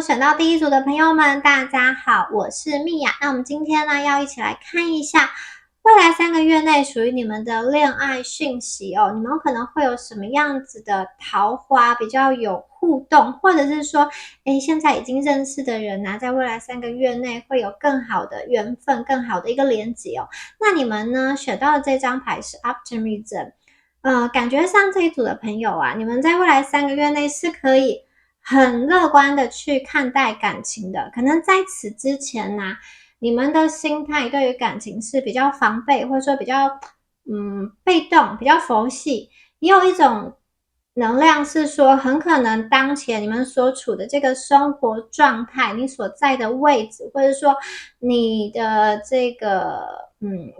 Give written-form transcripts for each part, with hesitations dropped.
选到第一组的朋友们，大家好，我是蜜雅。那我们今天呢，要一起来看一下未来3个月内属于你们的恋爱讯息哦。你们可能会有什么样子的桃花比较有互动，或者是说，现在已经认识的人啊，在未来3个月内会有更好的缘分，更好的一个连结哦。那你们呢，选到的这张牌是 Optimism。感觉上这一组的朋友啊，你们在未来3个月内是可以很乐观的去看待感情的。可能在此之前呢，你们的心态对于感情是比较防备，或者说比较被动，比较佛系。也有一种能量是说，很可能当前你们所处的这个生活状态，你所在的位置，或者说你的这个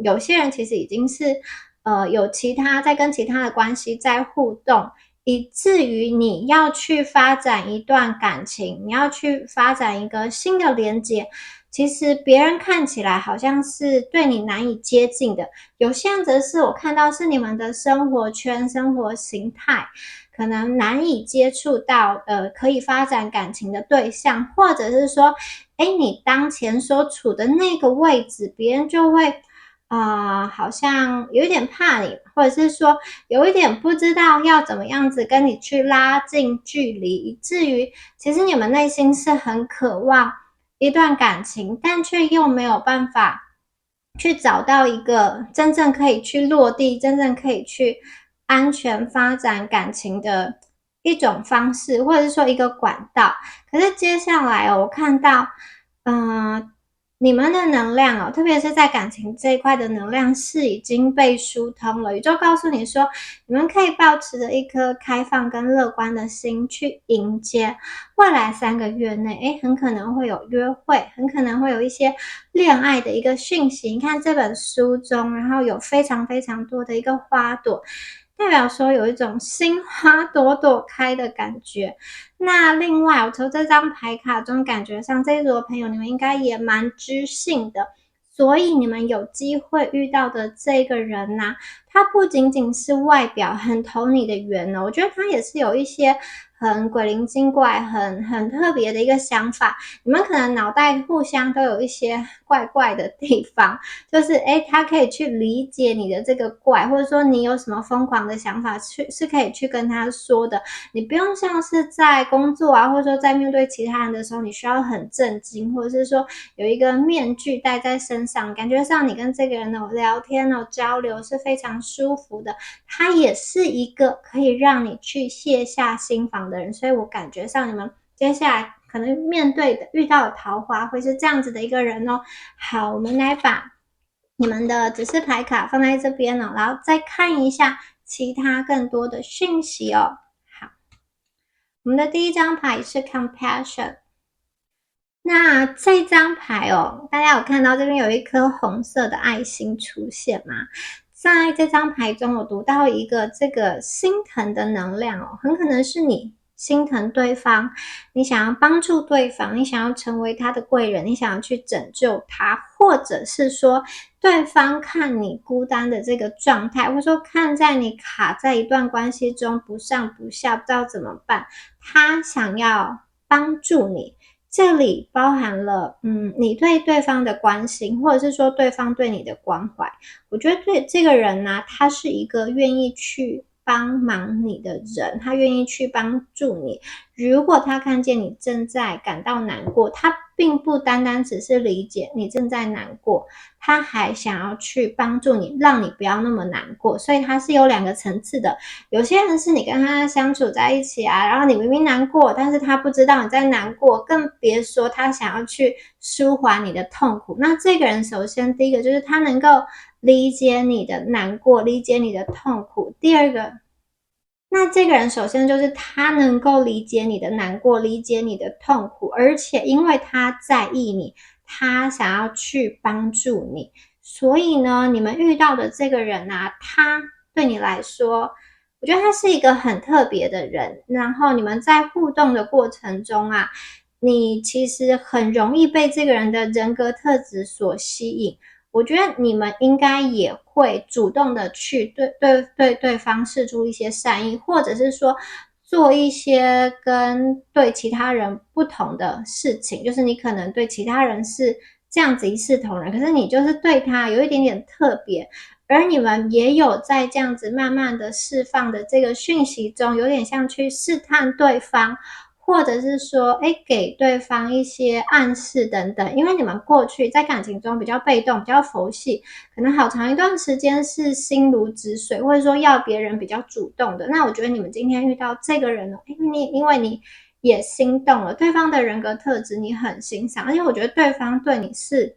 有些人其实已经是有在跟其他的关系在互动，以至于你要去发展一段感情，你要去发展一个新的连接，其实别人看起来好像是对你难以接近的，有些人则是我看到是你们的生活圈、生活形态可能难以接触到可以发展感情的对象，或者是说你当前所处的那个位置，别人就会好像有一点怕你，或者是说有一点不知道要怎么样子跟你去拉近距离，以至于其实你们内心是很渴望一段感情，但却又没有办法去找到一个真正可以去落地，真正可以去安全发展感情的一种方式，或者是说一个管道。可是接下来我看到你们的能量特别是在感情这一块的能量是已经被疏通了。宇宙告诉你说，你们可以抱持着一颗开放跟乐观的心去迎接未来3个月内，很可能会有约会，很可能会有一些恋爱的一个讯息。你看这本书中，然后有非常非常多的一个花朵，代表说有一种心花朵朵开的感觉。那另外我从这张牌卡中感觉上，这一组的朋友你们应该也蛮知性的，所以你们有机会遇到的这个人啊，他不仅仅是外表很投你的缘我觉得他也是有一些很鬼灵精怪、很特别的一个想法。你们可能脑袋互相都有一些怪怪的地方，就是他可以去理解你的这个怪，或者说你有什么疯狂的想法是可以去跟他说的。你不用像是在工作啊，或者说在面对其他人的时候，你需要很震惊，或者是说有一个面具戴在身上，感觉上你跟这个人聊天交流是非常舒服的。他也是一个可以让你去卸下心防的人，所以我感觉上你们接下来可能面对的遇到的桃花会是这样子的一个人好，我们来把你们的指示牌卡放在这边然后再看一下其他更多的讯息好，我们的第一张牌是 Compassion。那这张牌大家有看到这边有一颗红色的爱心出现吗？在这张牌中我读到一个这个心疼的能量很可能是你心疼对方，你想要帮助对方，你想要成为他的贵人，你想要去拯救他，或者是说对方看你孤单的这个状态，或者说看在你卡在一段关系中不上不下，不知道怎么办，他想要帮助你。这里包含了你对对方的关心，或者是说对方对你的关怀。我觉得对这个人呢，他是一个愿意去帮忙你的人，他愿意去帮助你。如果他看见你正在感到难过，他并不单单只是理解你正在难过，他还想要去帮助你，让你不要那么难过。所以他是有2个层次的。有些人是你跟他相处在一起啊，然后你明明难过，但是他不知道你在难过，更别说他想要去舒缓你的痛苦。那这个人首先第一个就是他能够理解你的难过，理解你的痛苦。第二个，那这个人首先就是他能够理解你的难过，理解你的痛苦，而且因为他在意你，他想要去帮助你。所以呢，你们遇到的这个人啊，他对你来说，我觉得他是一个很特别的人。然后你们在互动的过程中啊，你其实很容易被这个人的人格特质所吸引。我觉得你们应该也会主动的去对对方释出一些善意，或者是说做一些跟对其他人不同的事情，就是你可能对其他人是这样子一视同仁，可是你就是对他有一点点特别，而你们也有在这样子慢慢的释放的这个讯息中，有点像去试探对方，或者是说，给对方一些暗示等等。因为你们过去在感情中比较被动，比较佛系，可能好长一段时间是心如止水，或者说要别人比较主动的。那我觉得你们今天遇到这个人因为你也心动了，对方的人格特质你很欣赏，而且我觉得对方对你是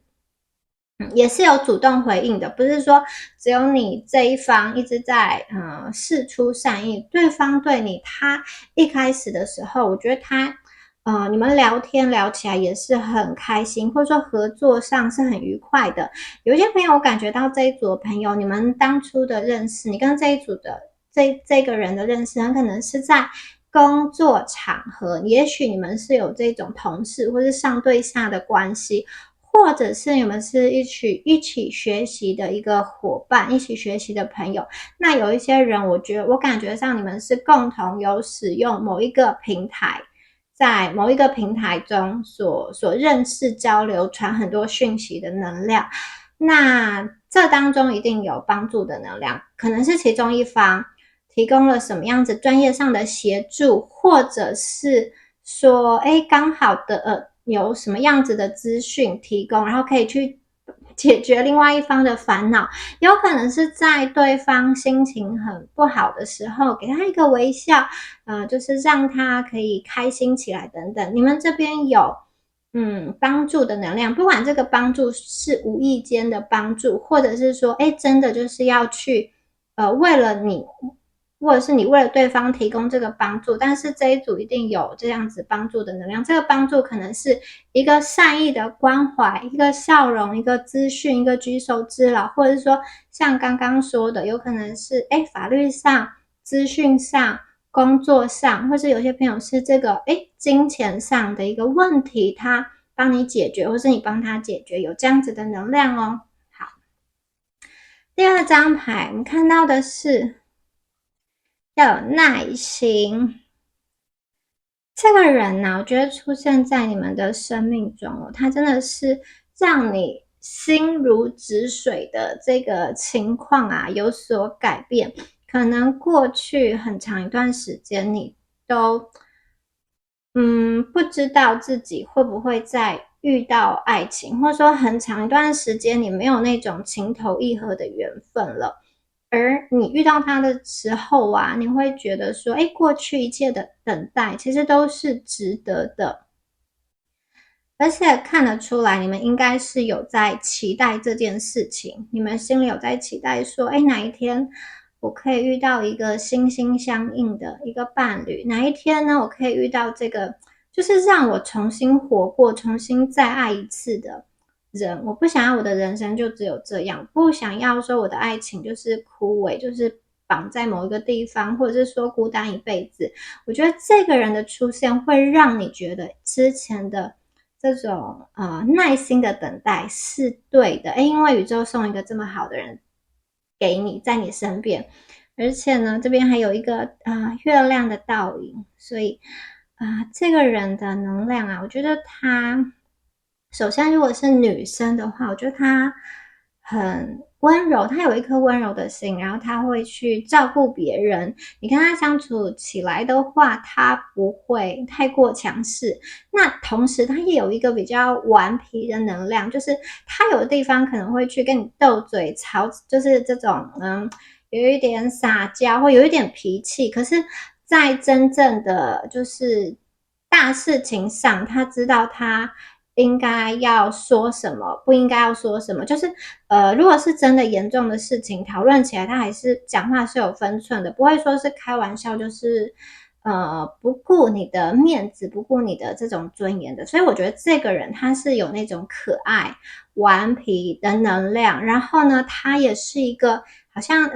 也是有主动回应的，不是说只有你这一方一直在释出善意，对方对你，他一开始的时候，我觉得他你们聊天聊起来也是很开心，或者说合作上是很愉快的。有些朋友我感觉到这一组的朋友，你们当初的认识，你跟这一组的这个人的认识，很可能是在工作场合，也许你们是有这种同事或是上对下的关系，或者是你们是一起学习的一个伙伴，一起学习的朋友。那有一些人，我感觉上你们是共同有使用某一个平台，在某一个平台中所认识、交流、传很多讯息的能量。那这当中一定有帮助的能量，可能是其中一方提供了什么样子专业上的协助，或者是说，刚好的有什么样子的资讯提供，然后可以去解决另外一方的烦恼。有可能是在对方心情很不好的时候，给他一个微笑，就是让他可以开心起来等等。你们这边有帮助的能量，不管这个帮助是无意间的帮助，或者是说真的就是要去为了你，或者是你为了对方提供这个帮助，但是这一组一定有这样子帮助的能量。这个帮助可能是一个善意的关怀，一个笑容，一个资讯，一个举手之劳，或者是说像刚刚说的，有可能是法律上、资讯上、工作上，或是有些朋友是这个金钱上的一个问题，他帮你解决，或是你帮他解决，有这样子的能量哦。好，第二张牌我们看到的是要有耐心。这个人呢，我觉得出现在你们的生命中哦，他真的是让你心如止水的这个情况啊有所改变。可能过去很长一段时间你都不知道自己会不会再遇到爱情，或者说很长一段时间你没有那种情投意合的缘分了。而你遇到他的时候啊，你会觉得说，过去一切的等待其实都是值得的。而且看得出来，你们应该是有在期待这件事情，你们心里有在期待说，哪一天我可以遇到一个心心相印的一个伴侣，哪一天呢，我可以遇到这个，就是让我重新活过，重新再爱一次的人。我不想要我的人生就只有这样，不想要说我的爱情就是枯萎，就是绑在某一个地方，或者是说孤单一辈子。我觉得这个人的出现会让你觉得之前的这种耐心的等待是对的，因为宇宙送一个这么好的人给你，在你身边，而且呢，这边还有一个月亮的倒影，所以这个人的能量啊，我觉得他首先如果是女生的话，我觉得他很温柔，他有一颗温柔的心，然后他会去照顾别人。你跟他相处起来的话，他不会太过强势。那同时他也有一个比较顽皮的能量，就是他有的地方可能会去跟你斗嘴吵，就是这种有一点撒娇或有一点脾气，可是在真正的就是大事情上，他知道他应该要说什么，不应该要说什么。就是如果是真的严重的事情，讨论起来他还是讲话是有分寸的，不会说是开玩笑，就是不顾你的面子，不顾你的这种尊严的。所以我觉得这个人他是有那种可爱、顽皮的能量，然后呢，他也是一个好像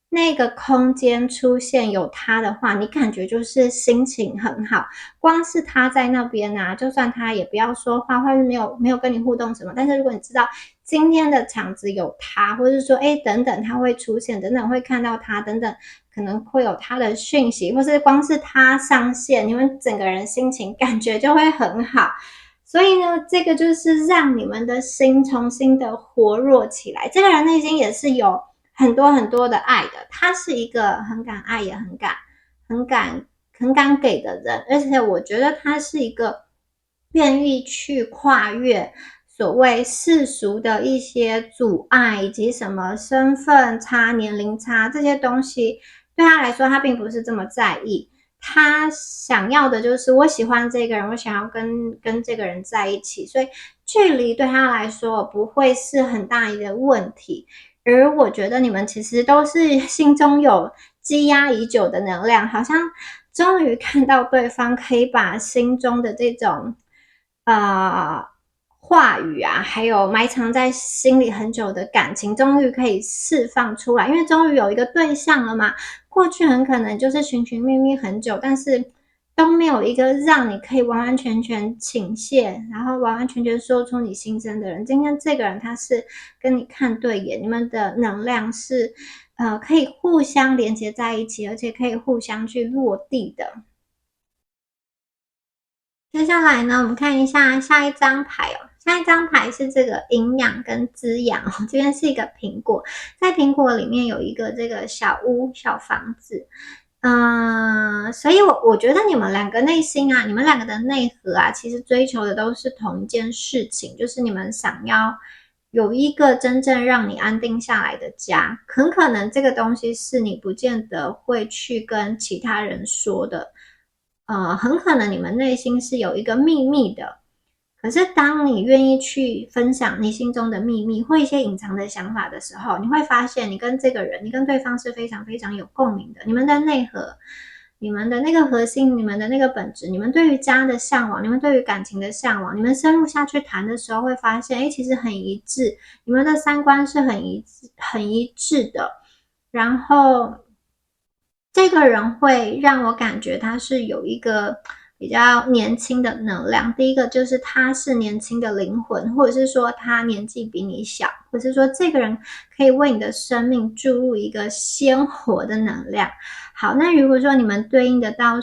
那个空间出现有他的话，你感觉就是心情很好。光是他在那边啊，就算他也不要说话，或是没有跟你互动什么，但是如果你知道今天的场子有他，或者是说等等他会出现，等等会看到他，等等可能会有他的讯息，或是光是他上线，你们整个人心情感觉就会很好。所以呢，这个就是让你们的心重新的活络起来。这个人内心也是有很多很多的爱的，他是一个很敢爱也很敢给的人，而且我觉得他是一个愿意去跨越所谓世俗的一些阻碍，以及什么身份差、年龄差这些东西，对他来说他并不是这么在意。他想要的就是我喜欢这个人，我想要跟这个人在一起，所以距离对他来说不会是很大一个问题。而我觉得你们其实都是心中有积压已久的能量，好像终于看到对方可以把心中的这种话语啊，还有埋藏在心里很久的感情，终于可以释放出来，因为终于有一个对象了嘛。过去很可能就是寻寻觅觅很久，但是都没有一个让你可以完完全全倾泻，然后完完全全说出你心声的人。今天这个人他是跟你看对眼，你们的能量是可以互相连接在一起，而且可以互相去落地的。接下来呢，我们看一下下一张牌哦。下一张牌是这个营养跟滋养哦，这边是一个苹果，在苹果里面有一个这个小屋、小房子。所以我觉得你们两个内心啊，你们两个的内核啊，其实追求的都是同一件事情，就是你们想要有一个真正让你安定下来的家。很可能这个东西是你不见得会去跟其他人说的。很可能你们内心是有一个秘密的，可是当你愿意去分享你心中的秘密或一些隐藏的想法的时候，你会发现你跟这个人，你跟对方是非常非常有共鸣的。你们的内核，你们的那个核心，你们的那个本质，你们对于家的向往，你们对于感情的向往，你们深入下去谈的时候会发现，其实很一致，你们的三观是很一致的。然后这个人会让我感觉他是有一个比较年轻的能量。第一个就是他是年轻的灵魂，或者是说他年纪比你小，或者是说这个人可以为你的生命注入一个鲜活的能量。好，那如果说你们对应的到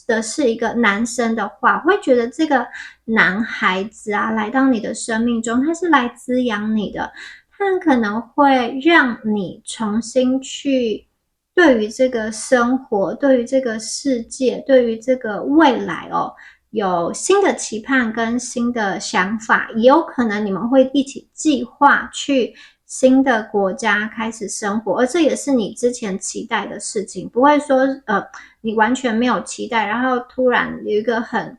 的是一个男生的话，会觉得这个男孩子啊来到你的生命中，他是来滋养你的，他很可能会让你重新去对于这个生活，对于这个世界，对于这个未来哦，有新的期盼跟新的想法，也有可能你们会一起计划去新的国家开始生活，而这也是你之前期待的事情，不会说你完全没有期待，然后突然有一个很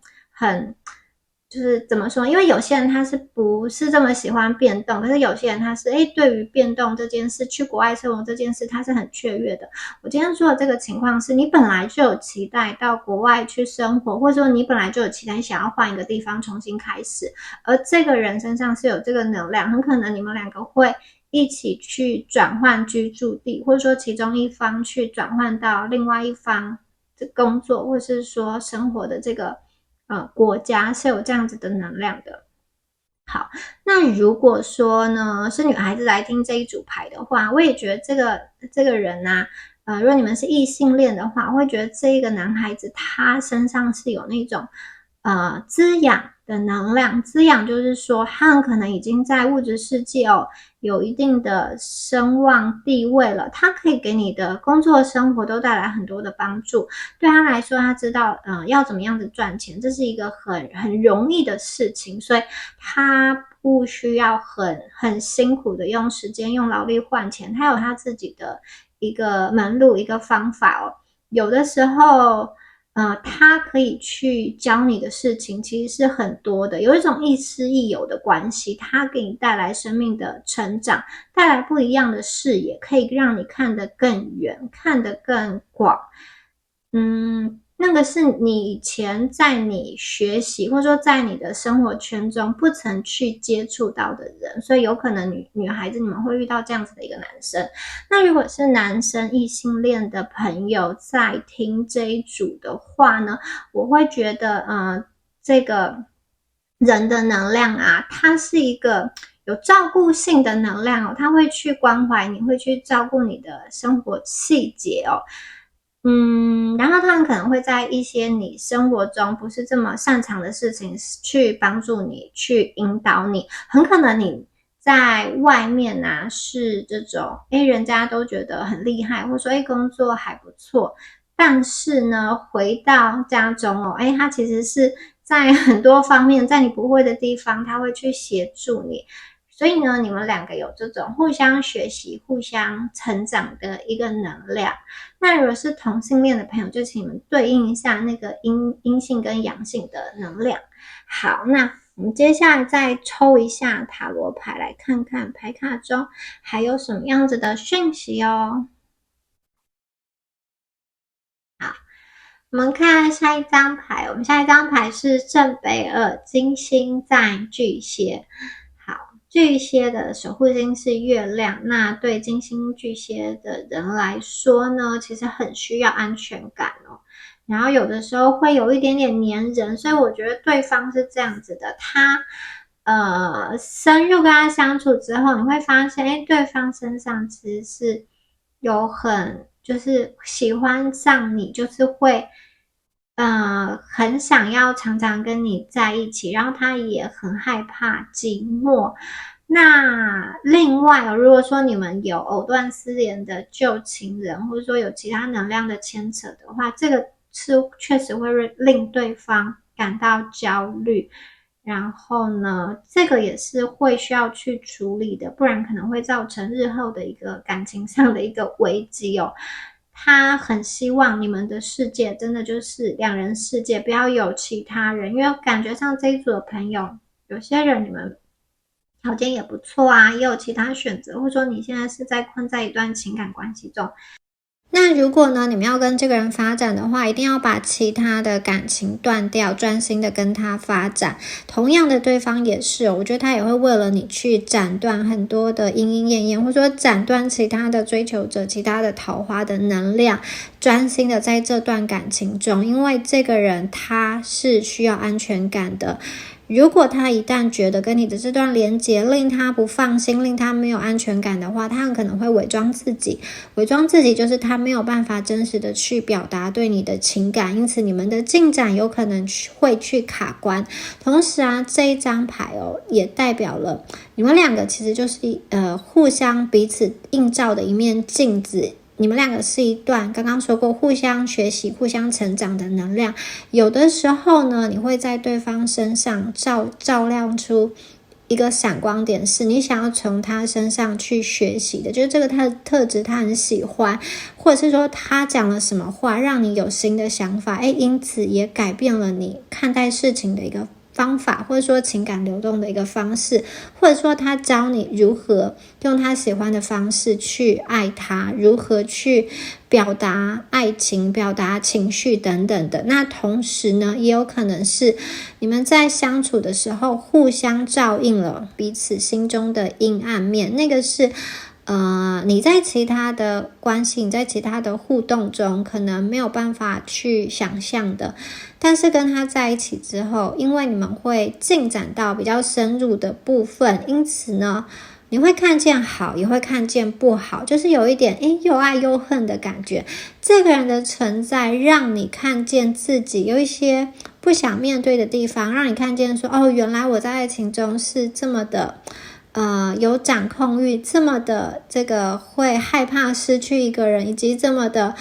就是怎么说？因为有些人他是不是这么喜欢变动，可是有些人他是对于变动这件事，去国外生活这件事，他是很雀跃的。我今天说的这个情况是你本来就有期待到国外去生活，或者说你本来就有期待想要换一个地方重新开始，而这个人身上是有这个能量，很可能你们两个会一起去转换居住地，或者说其中一方去转换到另外一方的工作，或者是说生活的这个国家是有这样子的能量的。好，那如果说呢是女孩子来听这一组牌的话，我也觉得这个人啊，如果你们是异性恋的话，我会觉得这一个男孩子他身上是有那种滋养的能量。滋养就是说他很可能已经在物质世界有一定的声望地位了，他可以给你的工作生活都带来很多的帮助。对他来说，他知道要怎么样子赚钱，这是一个很容易的事情，所以他不需要很辛苦的用时间用劳力换钱，他有他自己的一个门路一个方法哦。有的时候他可以去教你的事情其实是很多的，有一种亦师亦友的关系，他给你带来生命的成长，带来不一样的视野，可以让你看得更远，看得更广。那个是你以前在你学习或者说在你的生活圈中不曾去接触到的人，所以有可能女孩子你们会遇到这样子的一个男生。那如果是男生异性恋的朋友在听这一组的话呢，我会觉得这个人的能量啊，他是一个有照顾性的能量哦，他会去关怀你，会去照顾你的生活细节哦。然后他们可能会在一些你生活中不是这么擅长的事情去帮助你，去引导你。很可能你在外面啊是这种，人家都觉得很厉害，或者说工作还不错，但是呢，回到家中哦，他其实是在很多方面，在你不会的地方，他会去协助你。所以呢，你们两个有这种互相学习、互相成长的一个能量。那如果是同性恋的朋友，就请你们对应一下那个阴性跟阳性的能量。好，那我们接下来再抽一下塔罗牌，来看看牌卡中还有什么样子的讯息哦。好，我们看下一张牌，我们下一张牌是圣杯二，金星在巨蟹。好，巨蟹的守护星是月亮，那对金星巨蟹的人来说呢，其实很需要安全感哦。然后有的时候会有一点点黏人，所以我觉得对方是这样子的，他深入跟他相处之后，你会发现，对方身上其实是有就是喜欢上你，就是会很想要常常跟你在一起，然后他也很害怕寂寞。那另外如果说你们有藕断丝连的旧情人，或者说有其他能量的牵扯的话，这个是确实会令对方感到焦虑。然后呢，这个也是会需要去处理的，不然可能会造成日后的一个感情上的一个危机哦。他很希望你们的世界真的就是两人世界，不要有其他人，因为感觉上这一组的朋友，有些人你们条件也不错啊，也有其他选择，或者说你现在是在困在一段情感关系中。那如果呢，你们要跟这个人发展的话，一定要把其他的感情断掉，专心的跟他发展。同样的，对方也是我觉得他也会为了你去斩断很多的莺莺燕燕，或者说斩断其他的追求者、其他的桃花的能量，专心的在这段感情中，因为这个人他是需要安全感的。如果他一旦觉得跟你的这段连结令他不放心，令他没有安全感的话，他很可能会伪装自己。伪装自己就是他没有办法真实的去表达对你的情感，因此你们的进展有可能会去卡关。同时啊，这一张牌也代表了你们两个其实就是互相彼此映照的一面镜子。你们两个是一段刚刚说过互相学习、互相成长的能量。有的时候呢，你会在对方身上照亮出一个闪光点，是你想要从他身上去学习的，就是这个他的特质他很喜欢，或者是说他讲了什么话让你有新的想法，因此也改变了你看待事情的一个方法，或者说情感流动的一个方式，或者说他教你如何用他喜欢的方式去爱他，如何去表达爱情、表达情绪等等的。那同时呢，也有可能是你们在相处的时候互相照应了彼此心中的阴暗面，那个是你在其他的关系，你在其他的互动中可能没有办法去想象的，但是跟他在一起之后，因为你们会进展到比较深入的部分，因此呢，你会看见好，也会看见不好，就是有一点又爱又恨的感觉。这个人的存在让你看见自己有一些不想面对的地方，让你看见说原来我在爱情中是这么的有掌控欲，这么的这个会害怕失去一个人，以及这么的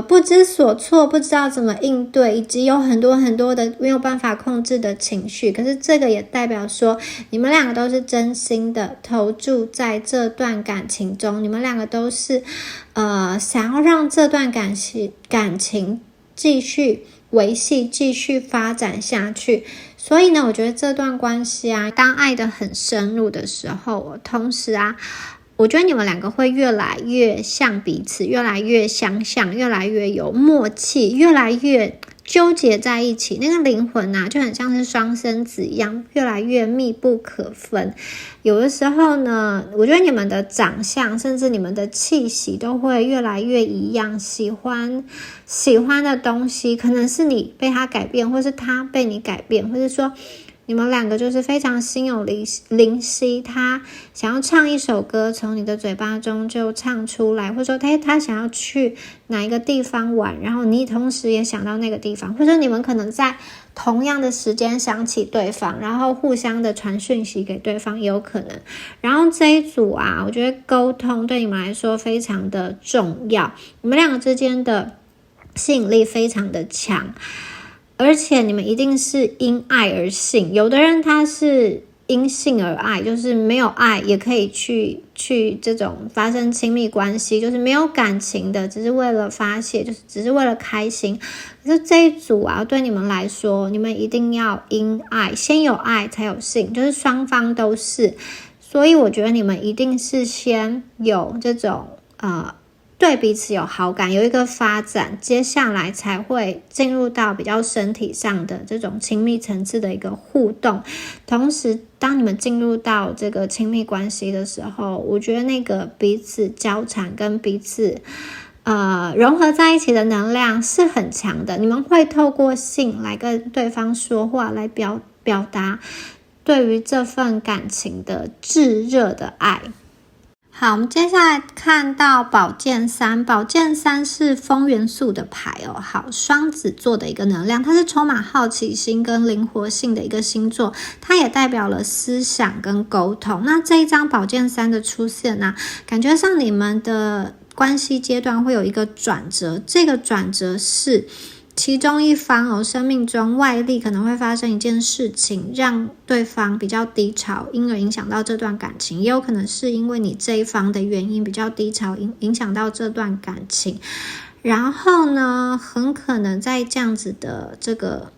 不知所措，不知道怎么应对，以及有很多很多的没有办法控制的情绪。可是这个也代表说你们两个都是真心的投注在这段感情中，你们两个都是想要让这段感情继续维系，继续发展下去。所以呢，我觉得这段关系啊，当爱得很深入的时候，同时啊，我觉得你们两个会越来越像彼此，越来越相像，越来越有默契，越来越纠结在一起，那个灵魂啊，就很像是双生子一样，越来越密不可分。有的时候呢，我觉得你们的长相，甚至你们的气息都会越来越一样，喜欢的东西可能是你被他改变，或是他被你改变，或是说你们两个就是非常心有灵犀，他想要唱一首歌从你的嘴巴中就唱出来，或者说他想要去哪一个地方玩，然后你同时也想到那个地方，或者你们可能在同样的时间想起对方，然后互相的传讯息给对方也有可能。然后这一组啊，我觉得沟通对你们来说非常的重要，你们两个之间的吸引力非常的强，而且你们一定是因爱而性。有的人他是因性而爱，就是没有爱也可以去这种发生亲密关系，就是没有感情的，只是为了发泄，就是只是为了开心。可是这一组啊，对你们来说，你们一定要因爱，先有爱才有性，就是双方都是。所以我觉得你们一定是先有这种对彼此有好感，有一个发展，接下来才会进入到比较身体上的这种亲密层次的一个互动。同时当你们进入到这个亲密关系的时候，我觉得那个彼此交缠跟彼此融合在一起的能量是很强的，你们会透过性来跟对方说话，来表达对于这份感情的炙热的爱。好，我们接下来看到宝剑三，宝剑三是风元素的牌哦。好，双子座的一个能量，它是充满好奇心跟灵活性的一个星座，它也代表了思想跟沟通。那这一张宝剑三的出现呢，感觉上你们的关系阶段会有一个转折，这个转折是其中一方生命中外力可能会发生一件事情，让对方比较低潮，因而影响到这段感情，也有可能是因为你这一方的原因比较低潮，影响到这段感情。然后呢，很可能在这样子的这个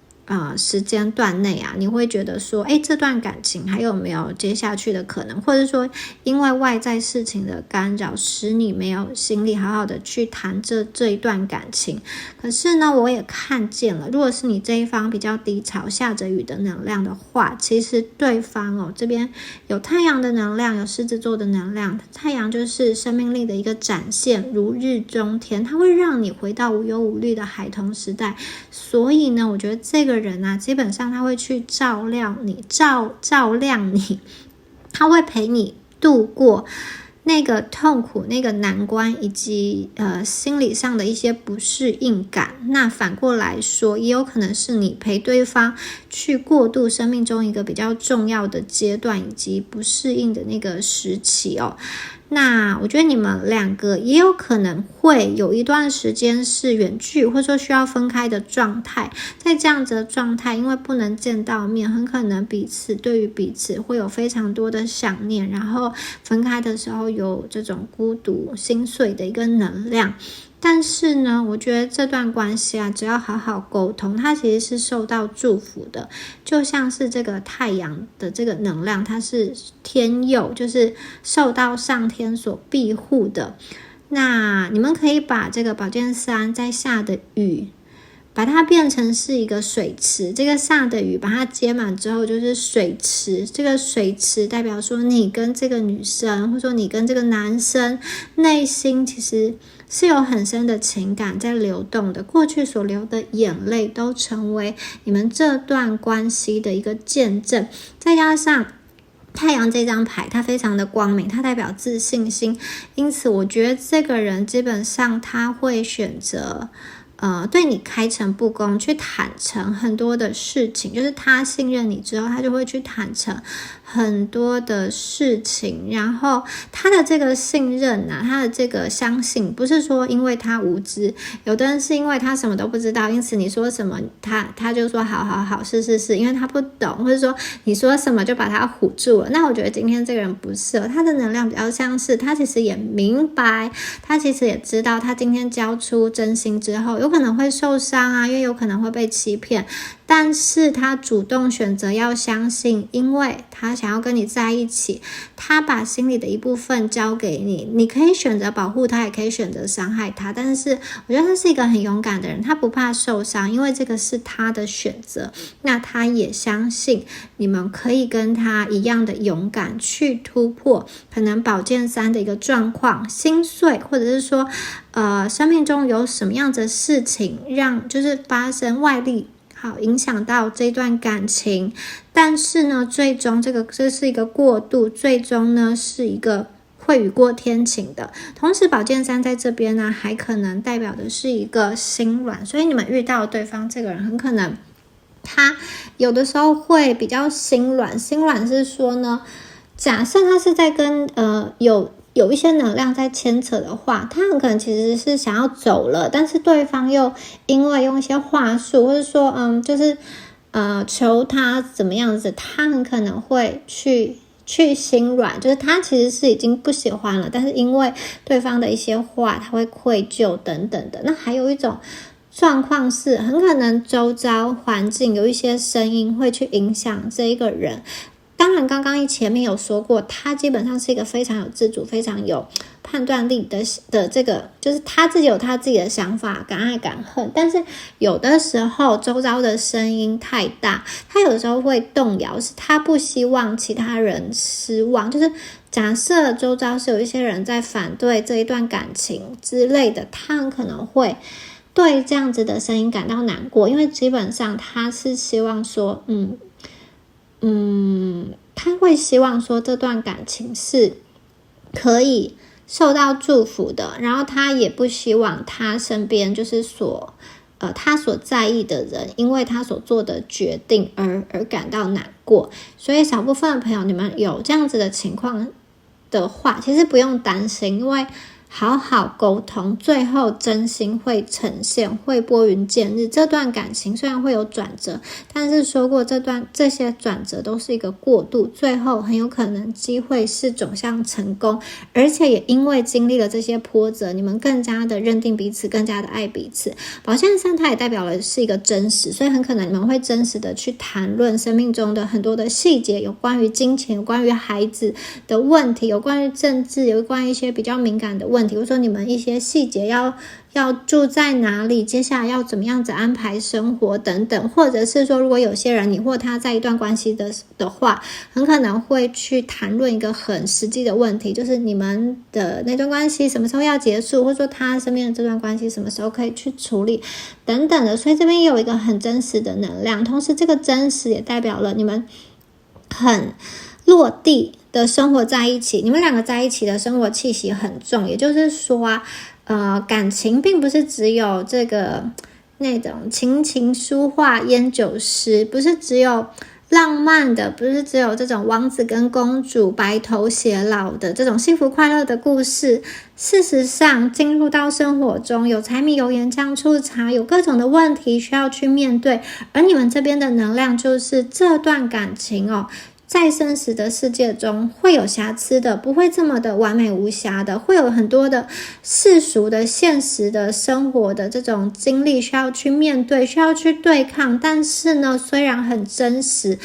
时间段内啊，你会觉得说这段感情还有没有接下去的可能，或者说因为外在事情的干扰使你没有心力好好的去谈这一段感情。可是呢，我也看见了，如果是你这一方比较低潮下着雨的能量的话，其实对方这边有太阳的能量，有狮子座的能量，太阳就是生命力的一个展现，如日中天，它会让你回到无忧无虑的孩童时代。所以呢，我觉得这个人啊，基本上他会去照亮你，他会陪你度过那个痛苦，那个难关，以及心理上的一些不适应感。那反过来说，也有可能是你陪对方去过渡生命中一个比较重要的阶段，以及不适应的那个时期哦。那我觉得你们两个也有可能会有一段时间是远距，或者说需要分开的状态。在这样子的状态，因为不能见到面，很可能对于彼此会有非常多的想念，然后分开的时候有这种孤独心碎的一个能量。但是呢，我觉得这段关系啊，只要好好沟通，它其实是受到祝福的。就像是这个太阳的这个能量，它是天佑，就是受到上天所庇护的。那你们可以把这个宝剑三在下的雨，把它变成是一个水池，这个下的雨把它接满之后就是水池，这个水池代表说你跟这个女生，或者说你跟这个男生内心其实是有很深的情感在流动的，过去所流的眼泪都成为你们这段关系的一个见证。再加上太阳这张牌，它非常的光明，它代表自信心，因此我觉得这个人基本上他会选择对你开诚布公，去坦诚很多的事情，就是他信任你之后，他就会去坦诚很多的事情。然后他的这个信任啊，他的这个相信，不是说因为他无知，有的人是因为他什么都不知道，因此你说什么他就说好是，因为他不懂，或者说你说什么就把他唬住了。那我觉得今天这个人不是他的能量比较像是他其实也明白，他其实也知道他今天交出真心之后有可能会受伤啊，因为有可能会被欺骗，但是他主动选择要相信，因为他想要跟你在一起，他把心里的一部分交给你，你可以选择保护他，也可以选择伤害他，但是我觉得他是一个很勇敢的人，他不怕受伤，因为这个是他的选择。那他也相信你们可以跟他一样的勇敢去突破可能宝剑三的一个状况，心碎，或者是说生命中有什么样的事情让就是发生外力好，影响到这段感情。但是呢，最终这是一个过渡，最终呢是一个会雨过天晴的。同时宝剑三在这边呢，还可能代表的是一个心软，所以你们遇到对方这个人，很可能他有的时候会比较心软。心软是说呢，假设他是在跟有一些能量在牵扯的话，他很可能其实是想要走了，但是对方又因为用一些话术，或者说就是求他怎么样子，他很可能会去心软，就是他其实是已经不喜欢了，但是因为对方的一些话，他会愧疚等等的。那还有一种状况是，很可能周遭环境有一些声音会去影响这一个人。当然刚刚前面有说过，他基本上是一个非常有自主、非常有判断力的这个，就是他自己有他自己的想法，敢爱敢恨。但是有的时候周遭的声音太大，他有的时候会动摇，是他不希望其他人失望。就是假设周遭是有一些人在反对这一段感情之类的，他很可能会对这样子的声音感到难过，因为基本上他是希望说他会希望说这段感情是可以受到祝福的，然后他也不希望他身边就是他所在意的人因为他所做的决定而感到难过。所以少部分的朋友，你们有这样子的情况的话，其实不用担心，因为好好沟通，最后真心会呈现，会拨云见日。这段感情虽然会有转折，但是说过这些转折都是一个过渡，最后很有可能机会是走向成功。而且也因为经历了这些波折，你们更加的认定彼此，更加的爱彼此。宝剑三它也代表了是一个真实，所以很可能你们会真实的去谈论生命中的很多的细节，有关于金钱，有关于孩子的问题，有关于政治，有关于一些比较敏感的问题，比如说你们一些细节要住在哪里，接下来要怎么样子安排生活等等，或者是说如果有些人你或他在一段关系的话，很可能会去谈论一个很实际的问题，就是你们的那段关系什么时候要结束，或者说他身边的这段关系什么时候可以去处理等等的。所以这边也有一个很真实的能量，同时这个真实也代表了你们很落地的生活在一起，你们两个在一起的生活气息很重。也就是说感情并不是只有这个那种琴棋书画烟酒诗，不是只有浪漫的，不是只有这种王子跟公主白头偕老的这种幸福快乐的故事。事实上进入到生活中，有柴米油盐酱醋茶，有各种的问题需要去面对，而你们这边的能量就是这段感情在真实的世界中会有瑕疵的，不会这么的完美无瑕的，会有很多的世俗的现实的生活的这种经历需要去面对，需要去对抗。但是呢，虽然很真实，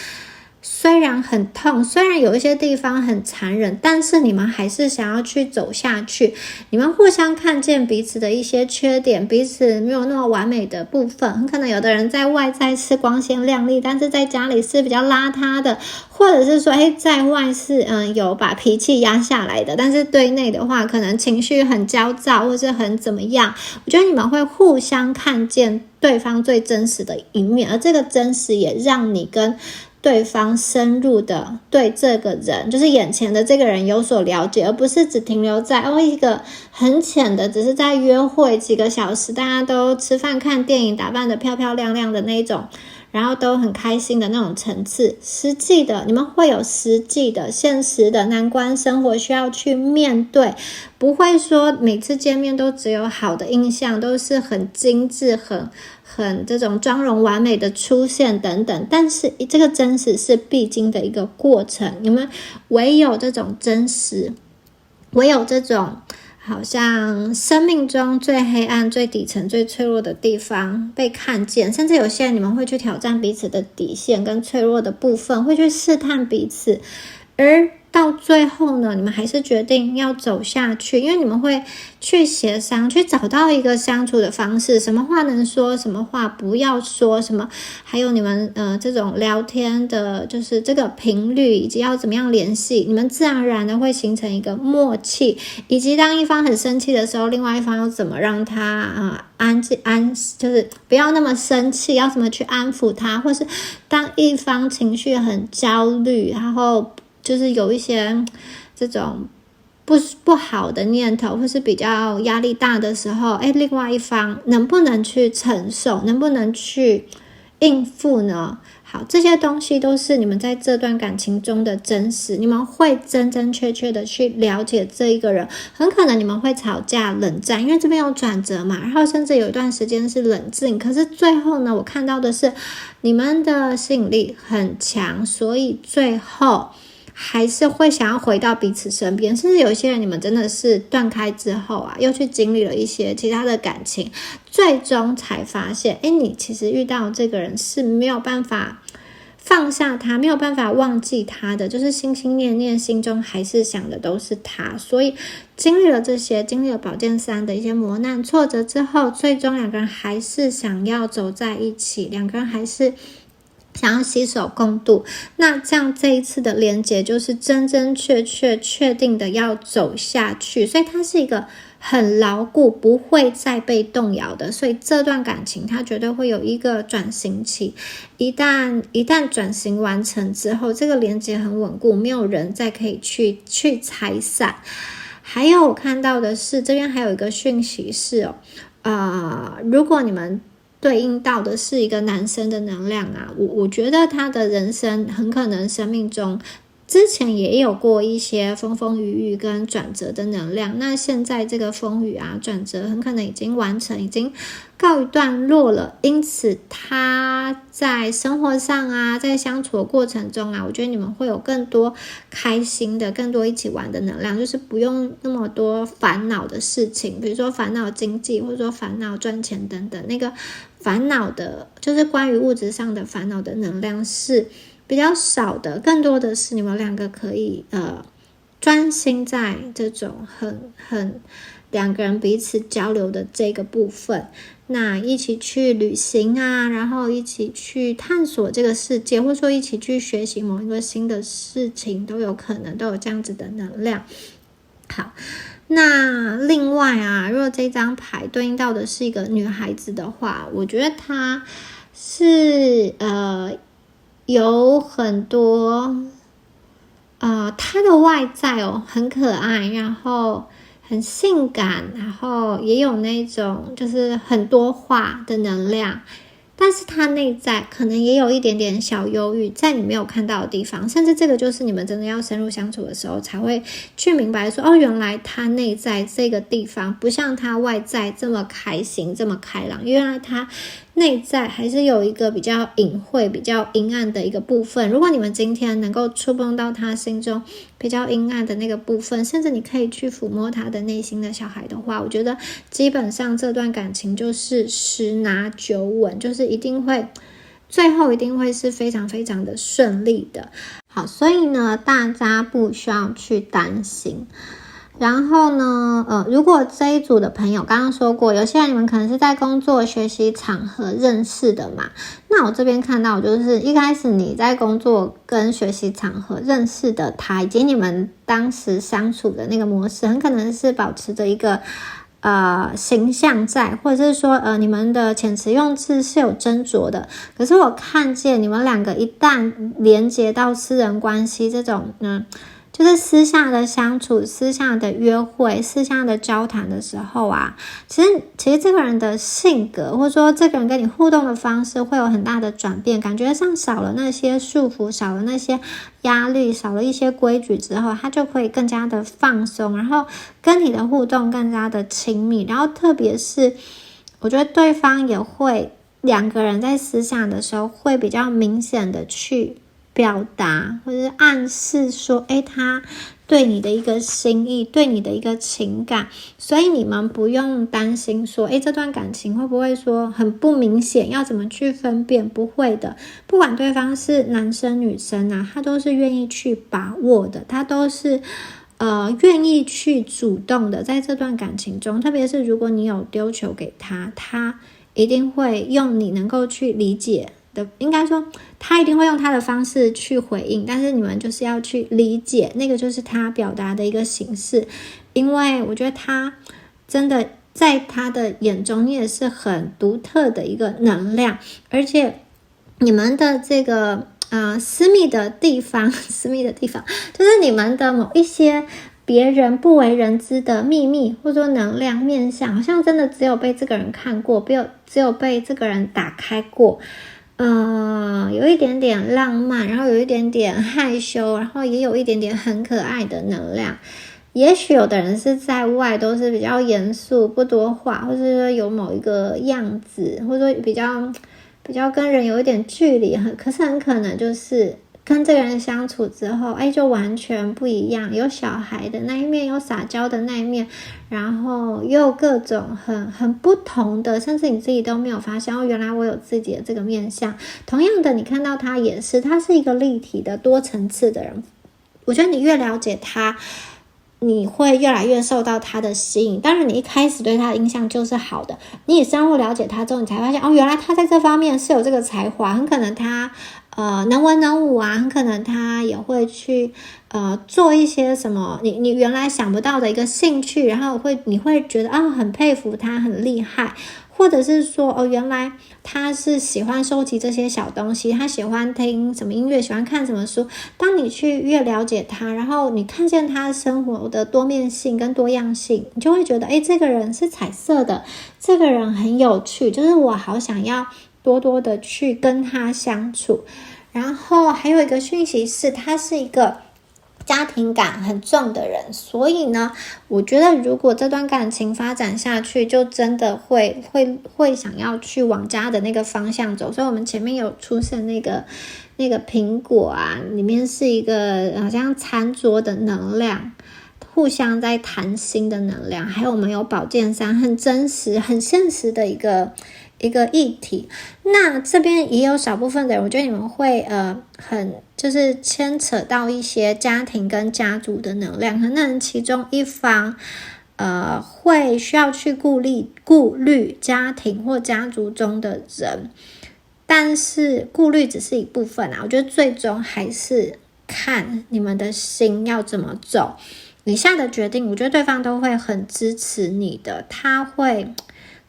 虽然很痛，虽然有一些地方很残忍，但是你们还是想要去走下去。你们互相看见彼此的一些缺点，彼此没有那么完美的部分。很可能有的人在外在是光鲜亮丽，但是在家里是比较邋遢的，或者是说在外是有把脾气压下来的，但是对内的话可能情绪很焦躁，或是很怎么样。我觉得你们会互相看见对方最真实的一面，而这个真实也让你跟对方深入的对这个人，就是眼前的这个人有所了解，而不是只停留在一个很浅的，只是在约会几个小时，大家都吃饭看电影，打扮得漂漂亮亮的那种，然后都很开心的那种层次。实际的，你们会有实际的现实的难关生活需要去面对，不会说每次见面都只有好的印象，都是很精致很这种妆容完美的出现等等。但是这个真实是必经的一个过程，你们唯有这种真实，唯有这种好像生命中最黑暗、最底层、最脆弱的地方被看见，甚至有些人你们会去挑战彼此的底线跟脆弱的部分，会去试探彼此，而到最后呢，你们还是决定要走下去，因为你们会去协商，去找到一个相处的方式，什么话能说，什么话不要说，什么还有你们这种聊天的就是这个频率，以及要怎么样联系，你们自然而然的会形成一个默契，以及当一方很生气的时候，另外一方要怎么让他就是不要那么生气，要怎么去安抚他，或是当一方情绪很焦虑，然后就是有一些这种不好的念头，或是比较压力大的时候，另外一方能不能去承受，能不能去应付呢？好，这些东西都是你们在这段感情中的真实，你们会真真确确的去了解这一个人，很可能你们会吵架冷战，因为这边有转折嘛，然后甚至有一段时间是冷静，可是最后呢，我看到的是你们的吸引力很强，所以最后还是会想要回到彼此身边，甚至有一些人你们真的是断开之后啊，又去经历了一些其他的感情，最终才发现你其实遇到这个人是没有办法放下他，没有办法忘记他的，就是心心念念心中还是想的都是他。所以经历了这些，经历了宝剑三的一些磨难挫折之后，最终两个人还是想要走在一起，两个人还是想要携手共度。那这样这一次的连结就是真真确确定的要走下去，所以它是一个很牢固，不会再被动摇的。所以这段感情它绝对会有一个转型期，一旦转型完成之后，这个连结很稳固，没有人再可以去拆散。还有我看到的是这边还有一个讯息是如果你们对应到的是一个男生的能量啊，我觉得他的人生很可能生命中之前也有过一些风风雨雨跟转折的能量，那现在这个风雨啊转折很可能已经完成，已经告一段落了，因此他在生活上啊，在相处的过程中啊，我觉得你们会有更多开心的，更多一起玩的能量，就是不用那么多烦恼的事情，比如说烦恼经济，或者说烦恼赚钱等等，那个烦恼的就是关于物质上的烦恼的能量是比较少的，更多的是你们两个可以专心在这种很两个人彼此交流的这个部分，那一起去旅行啊，然后一起去探索这个世界，或者说一起去学习某一个新的事情，都有可能都有这样子的能量。好，那另外啊，如果这张牌对应到的是一个女孩子的话，我觉得她是有很多她的外在很可爱，然后很性感，然后也有那种就是很多话的能量，但是她内在可能也有一点点小忧郁，在你没有看到的地方，甚至这个就是你们真的要深入相处的时候才会去明白说原来她内在这个地方不像她外在这么开心这么开朗，原来她内在还是有一个比较隐晦比较阴暗的一个部分。如果你们今天能够触碰到他心中比较阴暗的那个部分，甚至你可以去抚摸他的内心的小孩的话，我觉得基本上这段感情就是10拿9稳，就是最后一定会是非常非常的顺利的。好，所以呢大家不需要去担心。然后呢如果这一组的朋友刚刚说过，有些人你们可能是在工作学习场合认识的嘛，那我这边看到就是一开始你在工作跟学习场合认识的他，以及你们当时相处的那个模式，很可能是保持着一个形象在，或者是说你们的遣词用字是有斟酌的，可是我看见你们两个一旦连接到私人关系这种就是私下的相处，私下的约会，私下的交谈的时候啊，其实这个人的性格，或者说这个人跟你互动的方式会有很大的转变，感觉上少了那些束缚，少了那些压力，少了一些规矩之后，他就会更加的放松，然后跟你的互动更加的亲密，然后特别是我觉得对方也会，两个人在私下的时候会比较明显的去表达或者是暗示说他对你的一个心意，对你的一个情感，所以你们不用担心说，这段感情会不会说很不明显，要怎么去分辨？不会的，不管对方是男生女生啊，他都是愿意去把握的，他都是愿意去主动的，在这段感情中，特别是如果你有丢球给他，他一定会用你能够去理解的，应该说他一定会用他的方式去回应，但是你们就是要去理解，那个就是他表达的一个形式。因为我觉得他真的在他的眼中，你也是很独特的一个能量，而且你们的这个私密的地方就是你们的某一些别人不为人知的秘密，或者说能量面向，好像真的只有被这个人看过，只有被这个人打开过。有一点点浪漫，然后有一点点害羞，然后也有一点点很可爱的能量。也许有的人是在外都是比较严肃不多话，或者说有某一个样子，或者说比较跟人有一点距离，可是很可能就是跟这个人相处之后，就完全不一样，有小孩的那一面，有撒娇的那一面，然后又各种很不同的，甚至你自己都没有发现，原来我有自己的这个面向。同样的，你看到他也是，他是一个立体的多层次的人。我觉得你越了解他，你会越来越受到他的吸引。当然你一开始对他的印象就是好的，你也深入了解他之后，你才发现原来他在这方面是有这个才华，很可能他能文能武啊，很可能他也会去做一些什么你原来想不到的一个兴趣，然后你会觉得很佩服他，很厉害。或者是说原来他是喜欢收集这些小东西，他喜欢听什么音乐，喜欢看什么书。当你去越了解他，然后你看见他生活的多面性跟多样性，你就会觉得这个人是彩色的，这个人很有趣，就是我好想要多多的去跟他相处。然后还有一个讯息是，他是一个家庭感很重的人，所以呢，我觉得如果这段感情发展下去，就真的会想要去往家的那个方向走。所以我们前面有出现那个苹果啊，里面是一个好像餐桌的能量，互相在谈心的能量，还有我们有宝剑三，很真实很现实的一个议题。那这边也有少部分的人，我觉得你们会很就是牵扯到一些家庭跟家族的能量，可能其中一方会需要去顾虑家庭或家族中的人，但是顾虑只是一部分我觉得最终还是看你们的心要怎么走。你下的决定，我觉得对方都会很支持你的，他会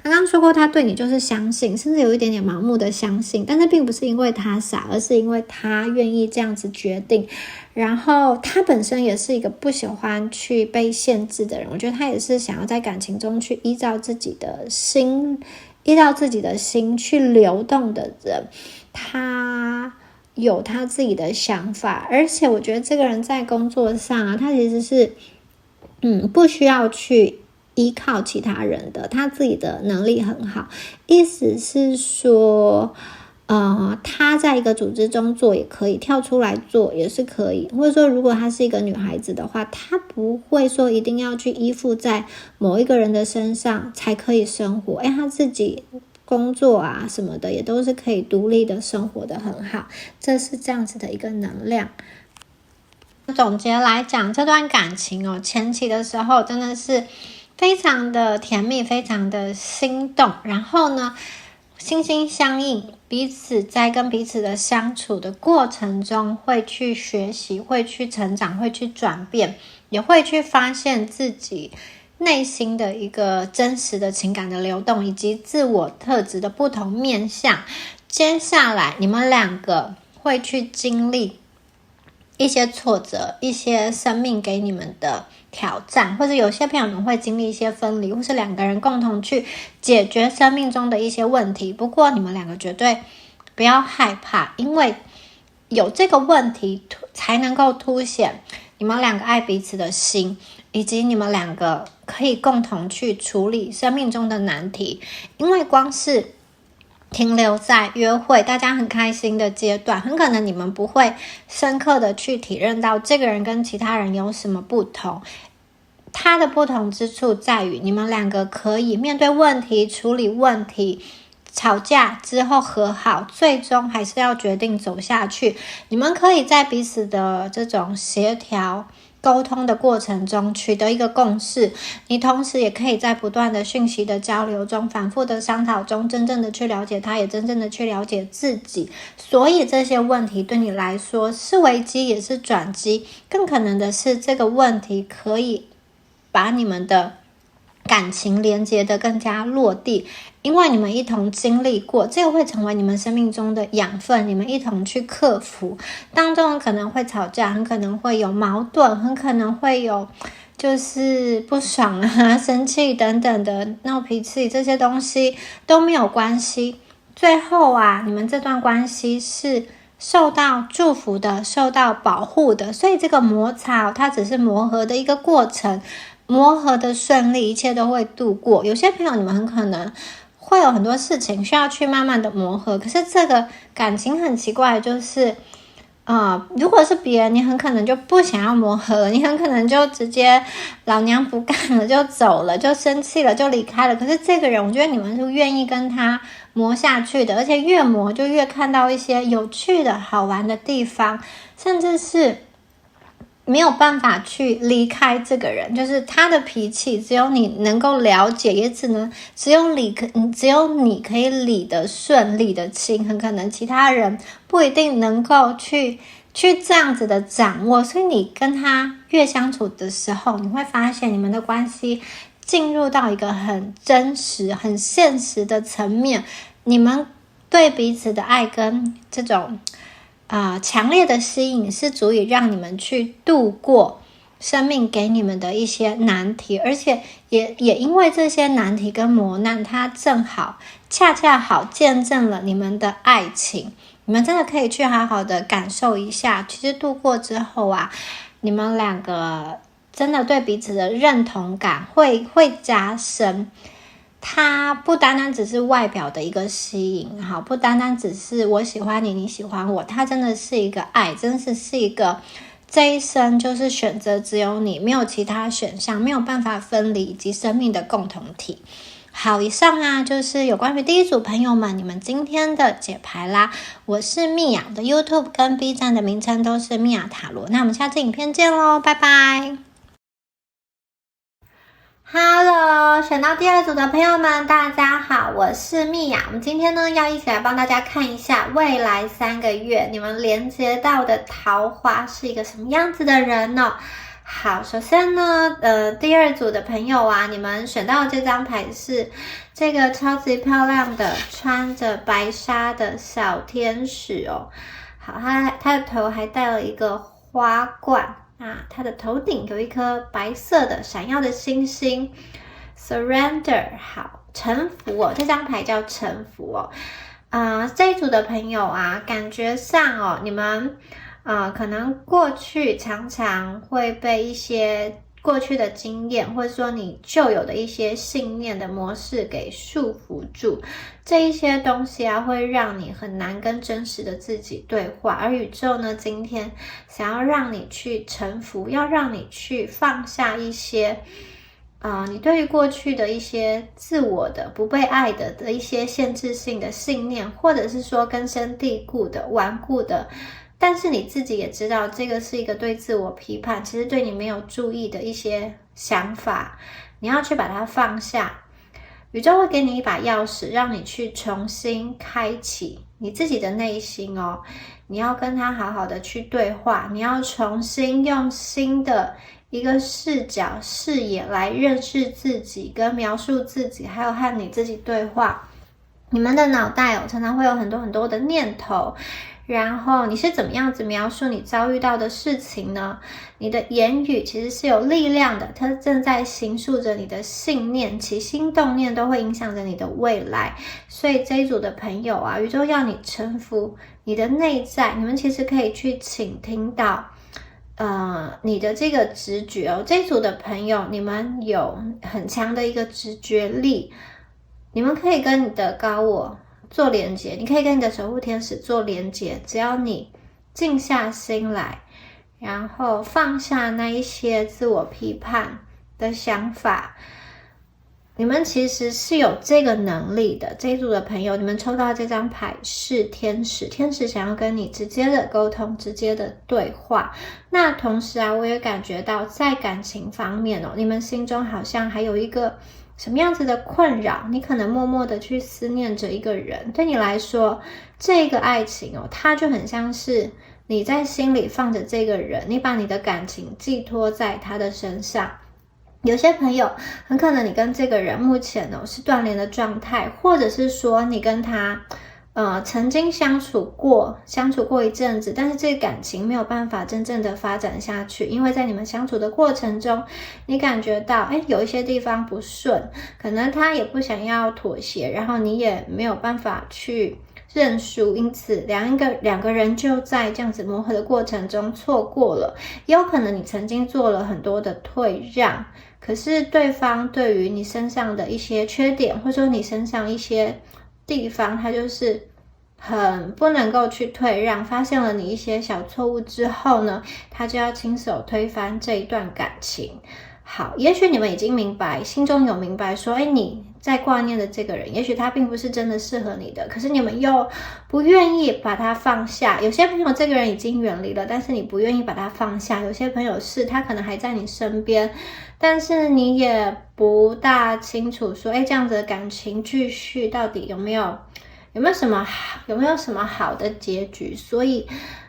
刚刚说过，他对你就是相信，甚至有一点点盲目的相信，但是并不是因为他傻，而是因为他愿意这样子决定。然后他本身也是一个不喜欢去被限制的人，我觉得他也是想要在感情中去依照自己的心去流动的人。他有他自己的想法，而且我觉得这个人在工作上他其实是不需要去依靠其他人的，他自己的能力很好。意思是说他在一个组织中做也可以，跳出来做也是可以。或者说如果她是一个女孩子的话，她不会说一定要去依附在某一个人的身上才可以生活，她自己工作什么的也都是可以独立的生活的很好，这是这样子的一个能量。总结来讲，这段感情前期的时候真的是非常的甜蜜，非常的心动，然后呢心心相印，彼此在跟彼此的相处的过程中会去学习，会去成长，会去转变，也会去发现自己内心的一个真实的情感的流动，以及自我特质的不同面向。接下来你们两个会去经历一些挫折，一些生命给你们的挑战，或者有些朋友们会经历一些分离，或是两个人共同去解决生命中的一些问题。不过你们两个绝对不要害怕，因为有这个问题才能够凸显你们两个爱彼此的心，以及你们两个可以共同去处理生命中的难题。因为光是停留在约会大家很开心的阶段，很可能你们不会深刻的去体认到这个人跟其他人有什么不同。他的不同之处在于你们两个可以面对问题，处理问题，吵架之后和好，最终还是要决定走下去。你们可以在彼此的这种协调沟通的过程中取得一个共识，你同时也可以在不断的讯息的交流中，反复的商讨中，真正的去了解他，也真正的去了解自己。所以这些问题对你来说是危机也是转机，更可能的是这个问题可以把你们的感情连接的更加落地，因为你们一同经历过，这个会成为你们生命中的养分，你们一同去克服，当中可能会吵架，很可能会有矛盾，很可能会有就是不爽啊、生气等等的闹脾气，这些东西都没有关系。最后啊，你们这段关系是受到祝福的，受到保护的，所以这个摩擦它只是磨合的一个过程，磨合的顺利，一切都会度过。有些朋友你们很可能会有很多事情需要去慢慢的磨合，可是这个感情很奇怪，就是如果是别人，你很可能就不想要磨合了，你很可能就直接老娘不干了就走了，就生气了就离开了。可是这个人，我觉得你们是愿意跟他磨下去的，而且越磨就越看到一些有趣的好玩的地方，甚至是没有办法去离开这个人，就是他的脾气只有你能够了解，也只有你可以理得顺理得清，很可能其他人不一定能够去这样子的掌握。所以你跟他越相处的时候，你会发现你们的关系进入到一个很真实很现实的层面，你们对彼此的爱跟这种强烈的吸引是足以让你们去度过生命给你们的一些难题，而且也因为这些难题跟磨难，它恰恰好见证了你们的爱情。你们真的可以去好好的感受一下，其实度过之后啊，你们两个真的对彼此的认同感会加深。它不单单只是外表的一个吸引，不单单只是我喜欢你，你喜欢我，它真的是一个爱，真的是一个这一生就是选择只有你，没有其他选项，没有办法分离，以及生命的共同体。好，以上就是有关于第一组朋友们你们今天的解牌啦。我是蜜雅的 YouTube 跟 B 站的名称都是蜜雅塔罗，那我们下次影片见咯，拜拜。Hello， 选到第二组的朋友们，大家好，我是蜜雅。我们今天呢要一起来帮大家看一下未来3个月你们连接到的桃花是一个什么样子的人呢？好，首先呢，第二组的朋友啊，你们选到的这张牌是这个超级漂亮的穿着白纱的小天使哦。好，他的头还戴了一个花冠。它的头顶有一颗白色的闪耀的星星 Surrender， 好，臣服哦，这张牌叫臣服哦。这一组的朋友啊，感觉上哦，你们可能过去常常会被一些过去的经验，或者说你旧有的一些信念的模式给束缚住，这一些东西会让你很难跟真实的自己对话。而宇宙呢，今天想要让你去臣服，要让你去放下一些你对于过去的一些自我的不被爱的一些限制性的信念，或者是说根深蒂固的顽固的，但是你自己也知道这个是一个对自我批判，其实对你没有注意的一些想法，你要去把它放下。宇宙会给你一把钥匙，让你去重新开启你自己的内心哦。你要跟他好好的去对话，你要重新用新的一个视角视野来认识自己，跟描述自己，还有和你自己对话。你们的脑袋常常会有很多很多的念头，然后你是怎么样子描述你遭遇到的事情呢？你的言语其实是有力量的，它正在形塑着你的信念，起心动念都会影响着你的未来。所以这一组的朋友宇宙要你臣服你的内在，你们其实可以去倾听到你的这个直觉哦。这一组的朋友，你们有很强的一个直觉力，你们可以跟你的高我做连结，你可以跟你的守护天使做连结，只要你静下心来，然后放下那一些自我批判的想法，你们其实是有这个能力的。这一组的朋友，你们抽到这张牌是天使，天使想要跟你直接的沟通，直接的对话。那同时啊，我也感觉到在感情方面你们心中好像还有一个什么样子的困扰，你可能默默的去思念着一个人。对你来说，这个爱情它就很像是你在心里放着这个人，你把你的感情寄托在他的身上。有些朋友很可能你跟这个人目前是断联的状态，或者是说你跟他曾经相处过一阵子，但是这个感情没有办法真正的发展下去，因为在你们相处的过程中，你感觉到有一些地方不顺，可能他也不想要妥协，然后你也没有办法去认输，因此两个人就在这样子磨合的过程中错过了。也有可能你曾经做了很多的退让，可是对方对于你身上的一些缺点，或者说你身上一些地方，他就是很不能够去退让，发现了你一些小错误之后呢，他就要亲手推翻这一段感情。好，也许你们已经明白，心中有明白说，你在挂念的这个人，也许他并不是真的适合你的，可是你们又不愿意把他放下。有些朋友这个人已经远离了，但是你不愿意把他放下。有些朋友是他可能还在你身边，但是你也不大清楚说，这样子的感情继续到底有没有什么好的结局。所以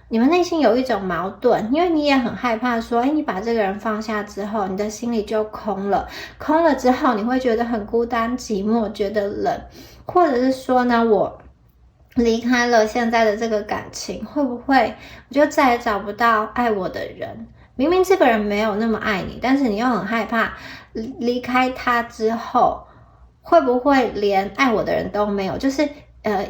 你们内心有一种矛盾，因为你也很害怕说，你把这个人放下之后，你的心里就空了之后，你会觉得很孤单寂寞，觉得冷，或者是说呢，我离开了现在的这个感情，会不会我就再也找不到爱我的人？明明这个人没有那么爱你，但是你又很害怕离开他之后，会不会连爱我的人都没有？就是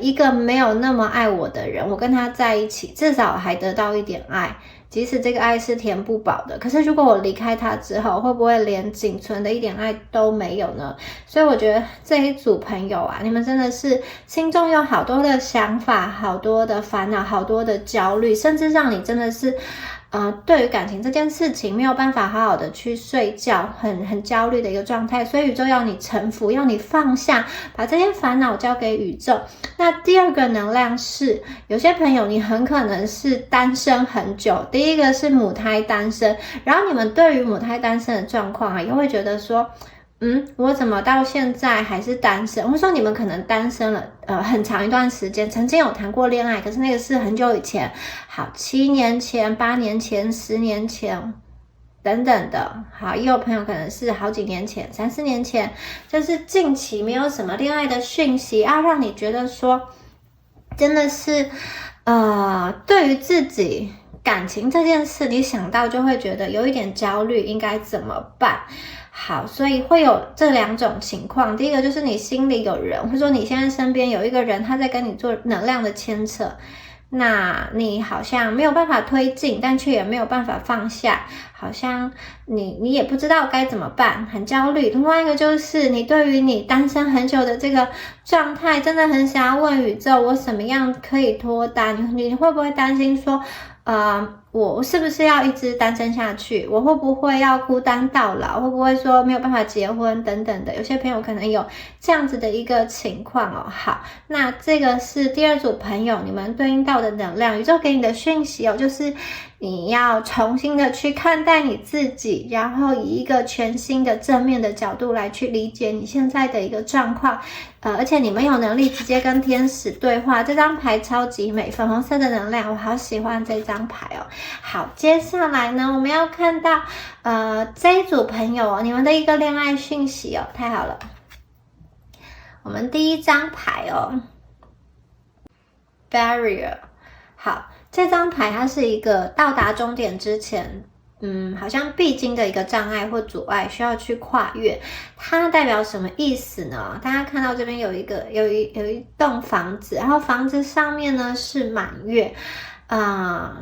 一个没有那么爱我的人，我跟他在一起，至少还得到一点爱，即使这个爱是填不饱的。可是如果我离开他之后，会不会连仅存的一点爱都没有呢？所以我觉得这一组朋友啊，你们真的是心中有好多的想法，好多的烦恼，好多的焦虑，甚至让你真的是对于感情这件事情没有办法好好的去睡觉，很焦虑的一个状态。所以宇宙要你臣服，要你放下，把这些烦恼交给宇宙。那第二个能量是，有些朋友你很可能是单身很久，第一个是母胎单身，然后你们对于母胎单身的状况也会觉得说，我怎么到现在还是单身？或者说你们可能单身了很长一段时间，曾经有谈过恋爱，可是那个是很久以前，好7年前、8年前、10年前等等的。好，也有朋友可能是好几年前、3、4年前，就是近期没有什么恋爱的讯息让你觉得说真的是对于自己感情这件事，你想到就会觉得有一点焦虑，应该怎么办？好，所以会有这两种情况。第一个就是你心里有人，或者说你现在身边有一个人，他在跟你做能量的牵扯，那你好像没有办法推进，但却也没有办法放下，好像你也不知道该怎么办，很焦虑。另外一个就是你对于你单身很久的这个状态，真的很想要问宇宙，我什么样可以脱单？你会不会担心说我是不是要一直单身下去？我会不会要孤单到老？会不会说没有办法结婚等等的？有些朋友可能有这样子的一个情况好，那这个是第二组朋友你们对应到的能量，宇宙给你的讯息就是你要重新的去看待你自己，然后以一个全新的正面的角度来去理解你现在的一个状况。而且你们有能力直接跟天使对话，这张牌超级美，粉红色的能量，我好喜欢这张牌好，接下来呢，我们要看到这一组朋友你们的一个恋爱讯息太好了。我们第一张牌Barrier。 好，这张牌它是一个到达终点之前好像必经的一个障碍或阻碍，需要去跨越。它代表什么意思呢？大家看到这边有一栋房子，然后房子上面呢是满月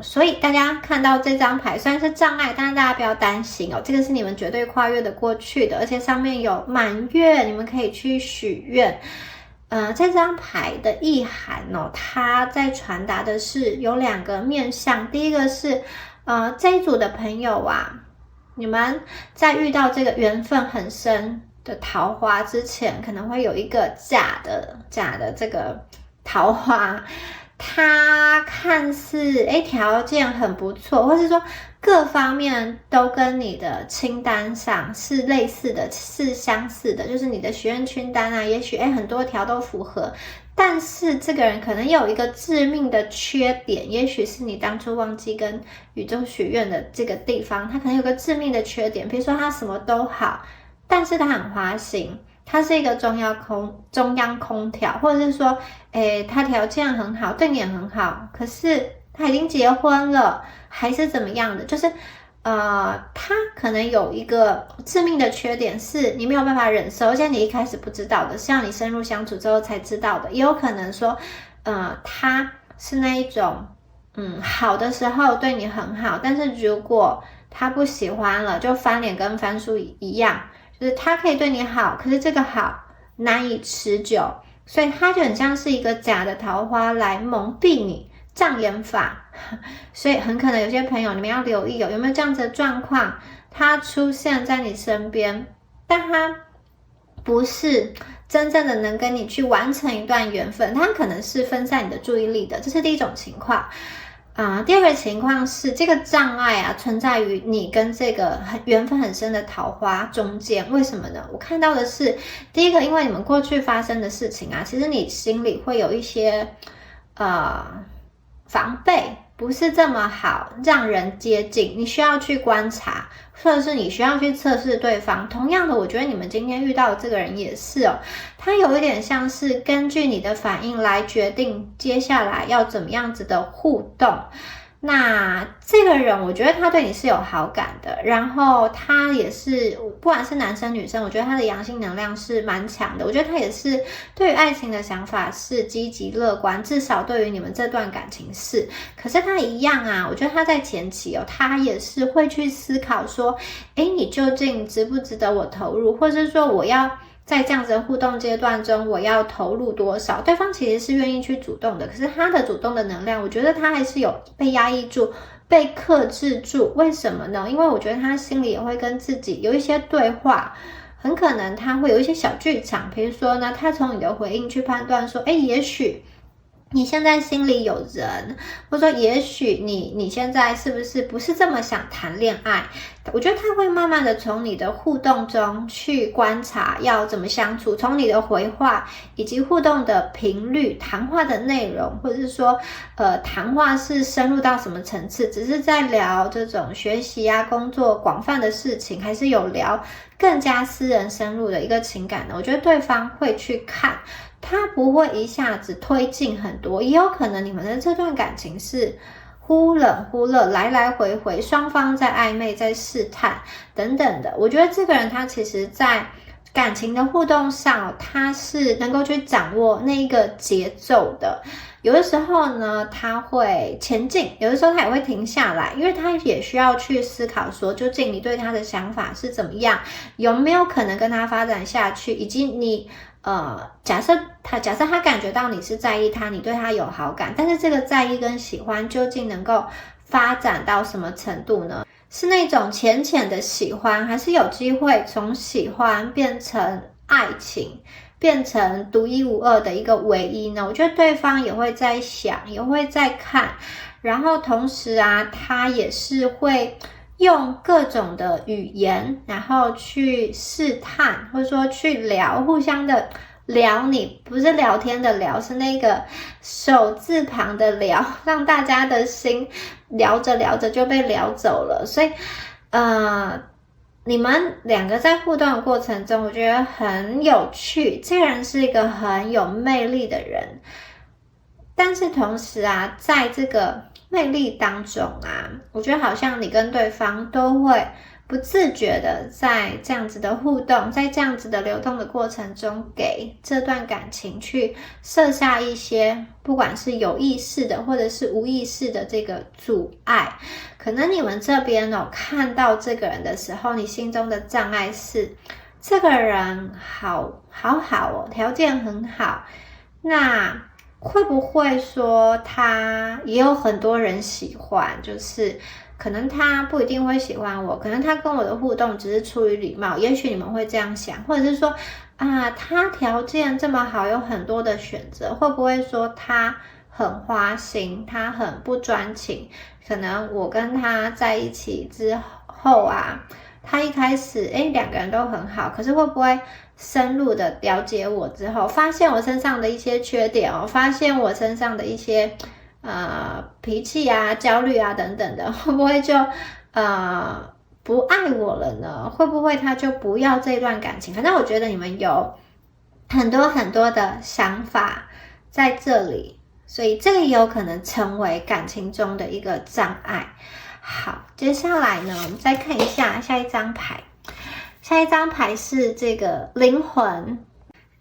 所以大家看到这张牌虽然是障碍，但是大家不要担心这个是你们绝对跨越的过去的，而且上面有满月，你们可以去许愿。这张牌的意涵哦，它在传达的是有2个面向。第一个是，这一组的朋友啊，你们在遇到这个缘分很深的桃花之前，可能会有一个假的这个桃花，它看似条件很不错，或是说各方面都跟你的清单上是类似的，是相似的，就是你的许愿清单啊，也许很多条都符合，但是这个人可能有一个致命的缺点，也许是你当初忘记跟宇宙许愿的这个地方，他可能有个致命的缺点，比如说他什么都好，但是他很花心，他是一个中央空调，或者是说他条件很好，对你也很好，可是他已经结婚了，还是怎么样的，就是他可能有一个致命的缺点是你没有办法忍受，而且你一开始不知道的，是要你深入相处之后才知道的，也有可能说他是那一种好的时候对你很好，但是如果他不喜欢了，就翻脸跟翻书一样，就是他可以对你好，可是这个好难以持久，所以他就很像是一个假的桃花来蒙蔽你，障眼法。所以很可能有些朋友你们要留意有没有这样子的状况，他出现在你身边，但他不是真正的能跟你去完成一段缘分，他可能是分散你的注意力的，这是第一种情况。第二个情况是这个障碍啊存在于你跟这个缘分很深的桃花中间，为什么呢？我看到的是第一个，因为你们过去发生的事情啊，其实你心里会有一些防备，不是这么好让人接近，你需要去观察，或者是你需要去测试对方。同样的，我觉得你们今天遇到的这个人也是哦，他有一点像是根据你的反应来决定接下来要怎么样子的互动。那这个人我觉得他对你是有好感的，然后他也是不管是男生女生，我觉得他的阳性能量是蛮强的，我觉得他也是对于爱情的想法是积极乐观，至少对于你们这段感情是。可是他一样啊，我觉得他在前期哦，他也是会去思考说你究竟值不值得我投入，或者是说我要在这样子的互动阶段中我要投入多少，对方其实是愿意去主动的，可是他的主动的能量我觉得他还是有被压抑住，被克制住。为什么呢？因为我觉得他心里也会跟自己有一些对话，很可能他会有一些小剧场，比如说呢，他从你的回应去判断说也许你现在心里有人，或者说也许你现在是不是这么想谈恋爱，我觉得他会慢慢的从你的互动中去观察要怎么相处，从你的回话以及互动的频率，谈话的内容，或者是说谈话是深入到什么层次，只是在聊这种学习啊工作广泛的事情，还是有聊更加私人深入的一个情感呢？我觉得对方会去看，他不会一下子推进很多，也有可能你们的这段感情是忽冷忽热，来来回回，双方在暧昧，在试探等等的。我觉得这个人他其实在感情的互动上，他是能够去掌握那个节奏的。有的时候呢，他会前进，有的时候他也会停下来，因为他也需要去思考说，究竟你对他的想法是怎么样，有没有可能跟他发展下去，以及你假设他感觉到你是在意他，你对他有好感，但是这个在意跟喜欢究竟能够发展到什么程度呢？是那种浅浅的喜欢，还是有机会从喜欢变成爱情，变成独一无二的一个唯一呢？我觉得对方也会在想，也会在看，然后同时啊，他也是会用各种的语言，然后去试探，或者说去聊，互相的聊你，不是聊天的聊，是那个手字旁的聊，让大家的心聊着聊着就被聊走了。所以你们两个在互动的过程中，我觉得很有趣，这个人是一个很有魅力的人，但是同时啊，在这个魅力当中啊，我觉得好像你跟对方都会不自觉的在这样子的互动，在这样子的流动的过程中，给这段感情去设下一些不管是有意识的或者是无意识的这个阻碍。可能你们这边看到这个人的时候，你心中的障碍是这个人好好好哦，条件很好，那会不会说他也有很多人喜欢，就是可能他不一定会喜欢我，可能他跟我的互动只是出于礼貌，也许你们会这样想，或者是说啊，他条件这么好，有很多的选择，会不会说他很花心，他很不专情，可能我跟他在一起之后啊，他一开始两个人都很好，可是会不会深入的了解我之后，发现我身上的一些缺点哦，发现我身上的一些脾气啊、焦虑啊等等的，会不会就不爱我了呢？会不会他就不要这段感情？反正我觉得你们有很多很多的想法在这里，所以这个也有可能成为感情中的一个障碍。好，接下来呢，我们再看一下下一张牌。下一张牌是这个灵魂。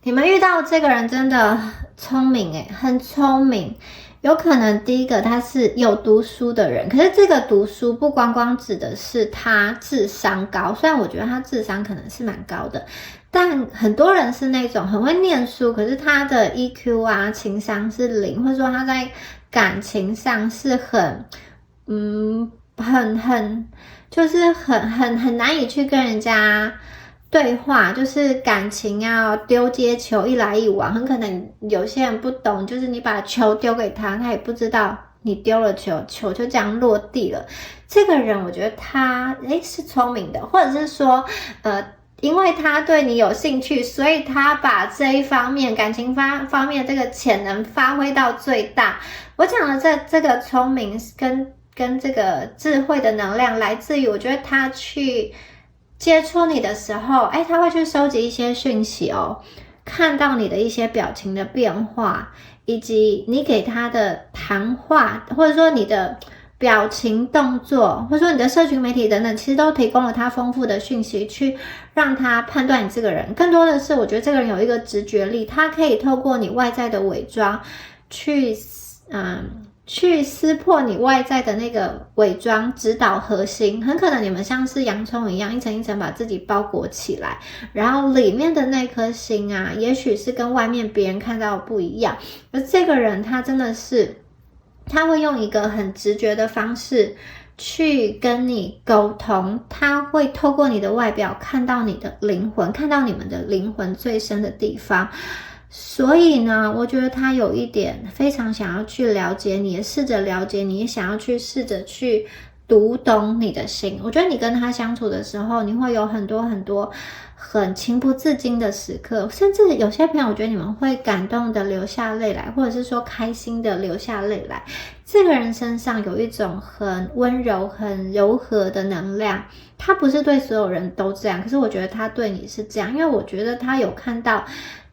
你们遇到这个人真的聪明很聪明。有可能第一个他是有读书的人，可是这个读书不光光指的是他智商高，虽然我觉得他智商可能是蛮高的，但很多人是那种很会念书，可是他的 EQ 啊情商是0，或者说他在感情上是就是很难以去跟人家对话，就是感情要丢接球一来一往，很可能有些人不懂，就是你把球丢给他，他也不知道你丢了球就这样落地了。这个人我觉得他是聪明的，或者是说因为他对你有兴趣，所以他把这一方面感情方面这个潜能发挥到最大。我讲的这个聪明跟这个智慧的能量来自于我觉得他去接触你的时候他会去收集一些讯息哦，看到你的一些表情的变化，以及你给他的谈话，或者说你的表情动作，或者说你的社群媒体等等，其实都提供了他丰富的讯息去让他判断你这个人。更多的是我觉得这个人有一个直觉力，他可以透过你外在的伪装去撕破你外在的那个伪装，直捣核心。很可能你们像是洋葱一样一层一层把自己包裹起来，然后里面的那颗心啊，也许是跟外面别人看到的不一样。而这个人他真的是他会用一个很直觉的方式去跟你沟通，他会透过你的外表看到你的灵魂，看到你们的灵魂最深的地方。所以呢，我觉得他有一点非常想要去了解你，也试着了解你，也想要去试着去读懂你的心。我觉得你跟他相处的时候，你会有很多很多很情不自禁的时刻，甚至有些朋友我觉得你们会感动的流下泪来，或者是说开心的流下泪来。这个人身上有一种很温柔很柔和的能量，他不是对所有人都这样，可是我觉得他对你是这样，因为我觉得他有看到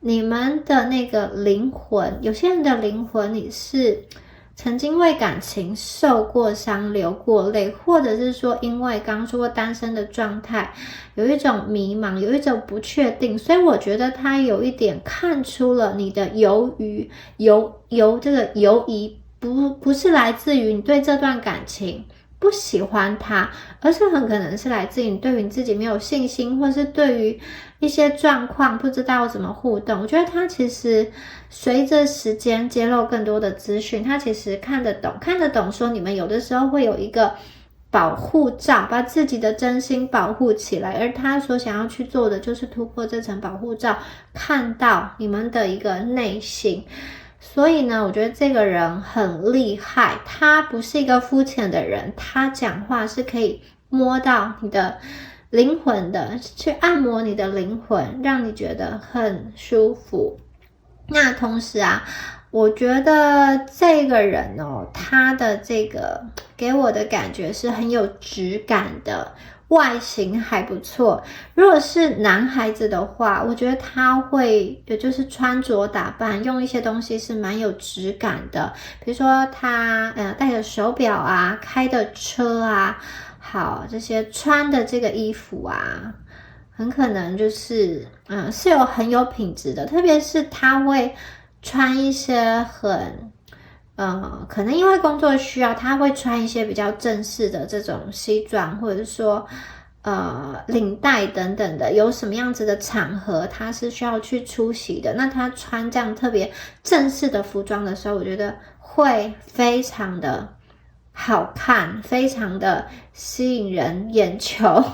你们的那个灵魂。有些人的灵魂你是曾经为感情受过伤流过泪，或者是说因为刚刚说过单身的状态有一种迷茫，有一种不确定，所以我觉得他有一点看出了你的犹豫，这个犹疑不是来自于你对这段感情不喜欢他，而是很可能是来自于你对于你自己没有信心，或是对于一些状况不知道怎么互动。我觉得他其实随着时间揭露更多的资讯，他其实看得懂说你们有的时候会有一个保护罩，把自己的真心保护起来，而他所想要去做的就是突破这层保护罩，看到你们的一个内心。所以呢，我觉得这个人很厉害，他不是一个肤浅的人，他讲话是可以摸到你的灵魂的，去按摩你的灵魂，让你觉得很舒服。那同时啊，我觉得这个人哦，他的这个给我的感觉是很有质感的，外形还不错。如果是男孩子的话，我觉得他会也就是穿着打扮用一些东西是蛮有质感的，比如说他戴的手表啊，开的车啊，好，这些穿的这个衣服啊，很可能就是是很有品质的。特别是他会穿一些可能因为工作需要，他会穿一些比较正式的这种西装，或者是说领带等等的，有什么样子的场合他是需要去出席的，那他穿这样特别正式的服装的时候，我觉得会非常的好看，非常的吸引人眼球。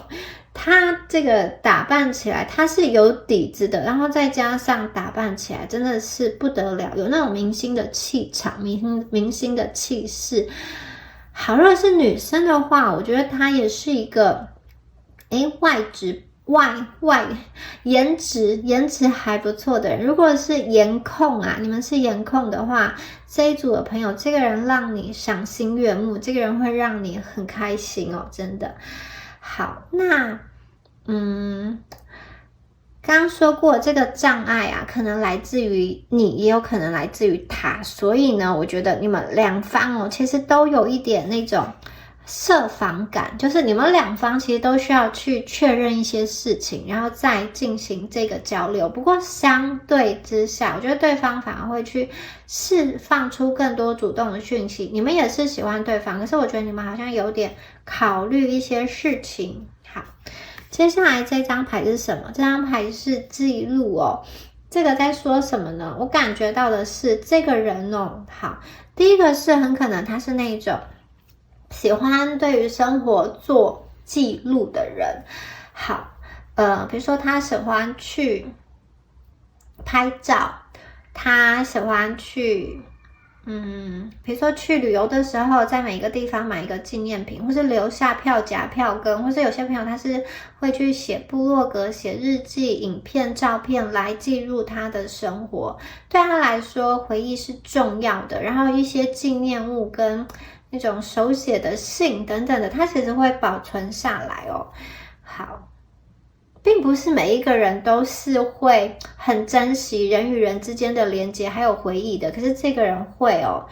他这个打扮起来，他是有底子的，然后再加上打扮起来真的是不得了，有那种明星的气场，明星的气势。好，如果是女生的话，我觉得她也是一个颜值还不错的人。如果是颜控啊，你们是颜控的话，这一组的朋友，这个人让你赏心悦目，这个人会让你很开心哦，真的。好，那刚刚说过这个障碍啊，可能来自于你，也有可能来自于他，所以呢，我觉得你们两方哦，其实都有一点那种设防感，就是你们两方其实都需要去确认一些事情，然后再进行这个交流。不过相对之下，我觉得对方反而会去释放出更多主动的讯息。你们也是喜欢对方，可是我觉得你们好像有点考虑一些事情。好，接下来这张牌是什么？这张牌是记录哦。这个在说什么呢？我感觉到的是这个人哦，好，第一个是很可能他是那种喜欢对于生活做记录的人。好，比如说他喜欢去拍照，他喜欢去比如说去旅游的时候，在每个地方买一个纪念品，或是留下票夹票根，或是有些朋友他是会去写部落格、写日记、影片、照片来记录他的生活。对他来说，回忆是重要的，然后一些纪念物跟那种手写的信等等的，他其实会保存下来哦。好，并不是每一个人都是会很珍惜人与人之间的连结还有回忆的，可是这个人会哦。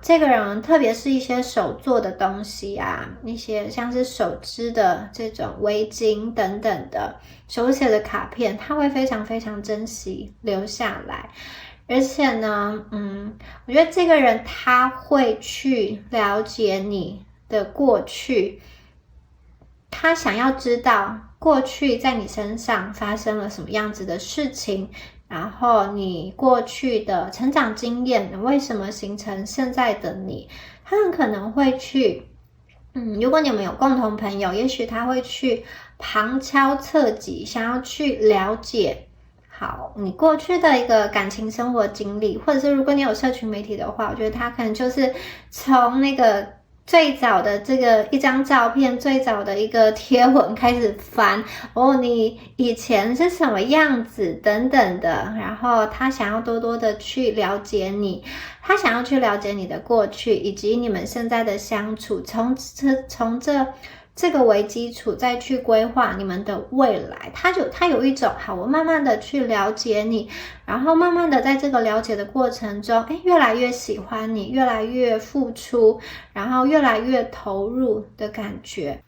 这个人特别是一些手做的东西啊，一些像是手织的这种围巾等等的手写的卡片，他会非常非常珍惜留下来。而且呢，我觉得这个人他会去了解你的过去，他想要知道过去在你身上发生了什么样子的事情，然后你过去的成长经验为什么形成现在的你，他很可能会去如果你们有共同朋友，也许他会去旁敲侧击，想要去了解好你过去的一个感情生活经历，或者是如果你有社群媒体的话，我觉得他可能就是从那个最早的这个一张照片，最早的一个贴文开始翻你以前是什么样子等等的，然后他想要多多的去了解你，他想要去了解你的过去以及你们现在的相处，从这个为基础再去规划你们的未来。他有一种好，我慢慢的去了解你，然后慢慢的在这个了解的过程中越来越喜欢你，越来越付出，然后越来越投入的感觉。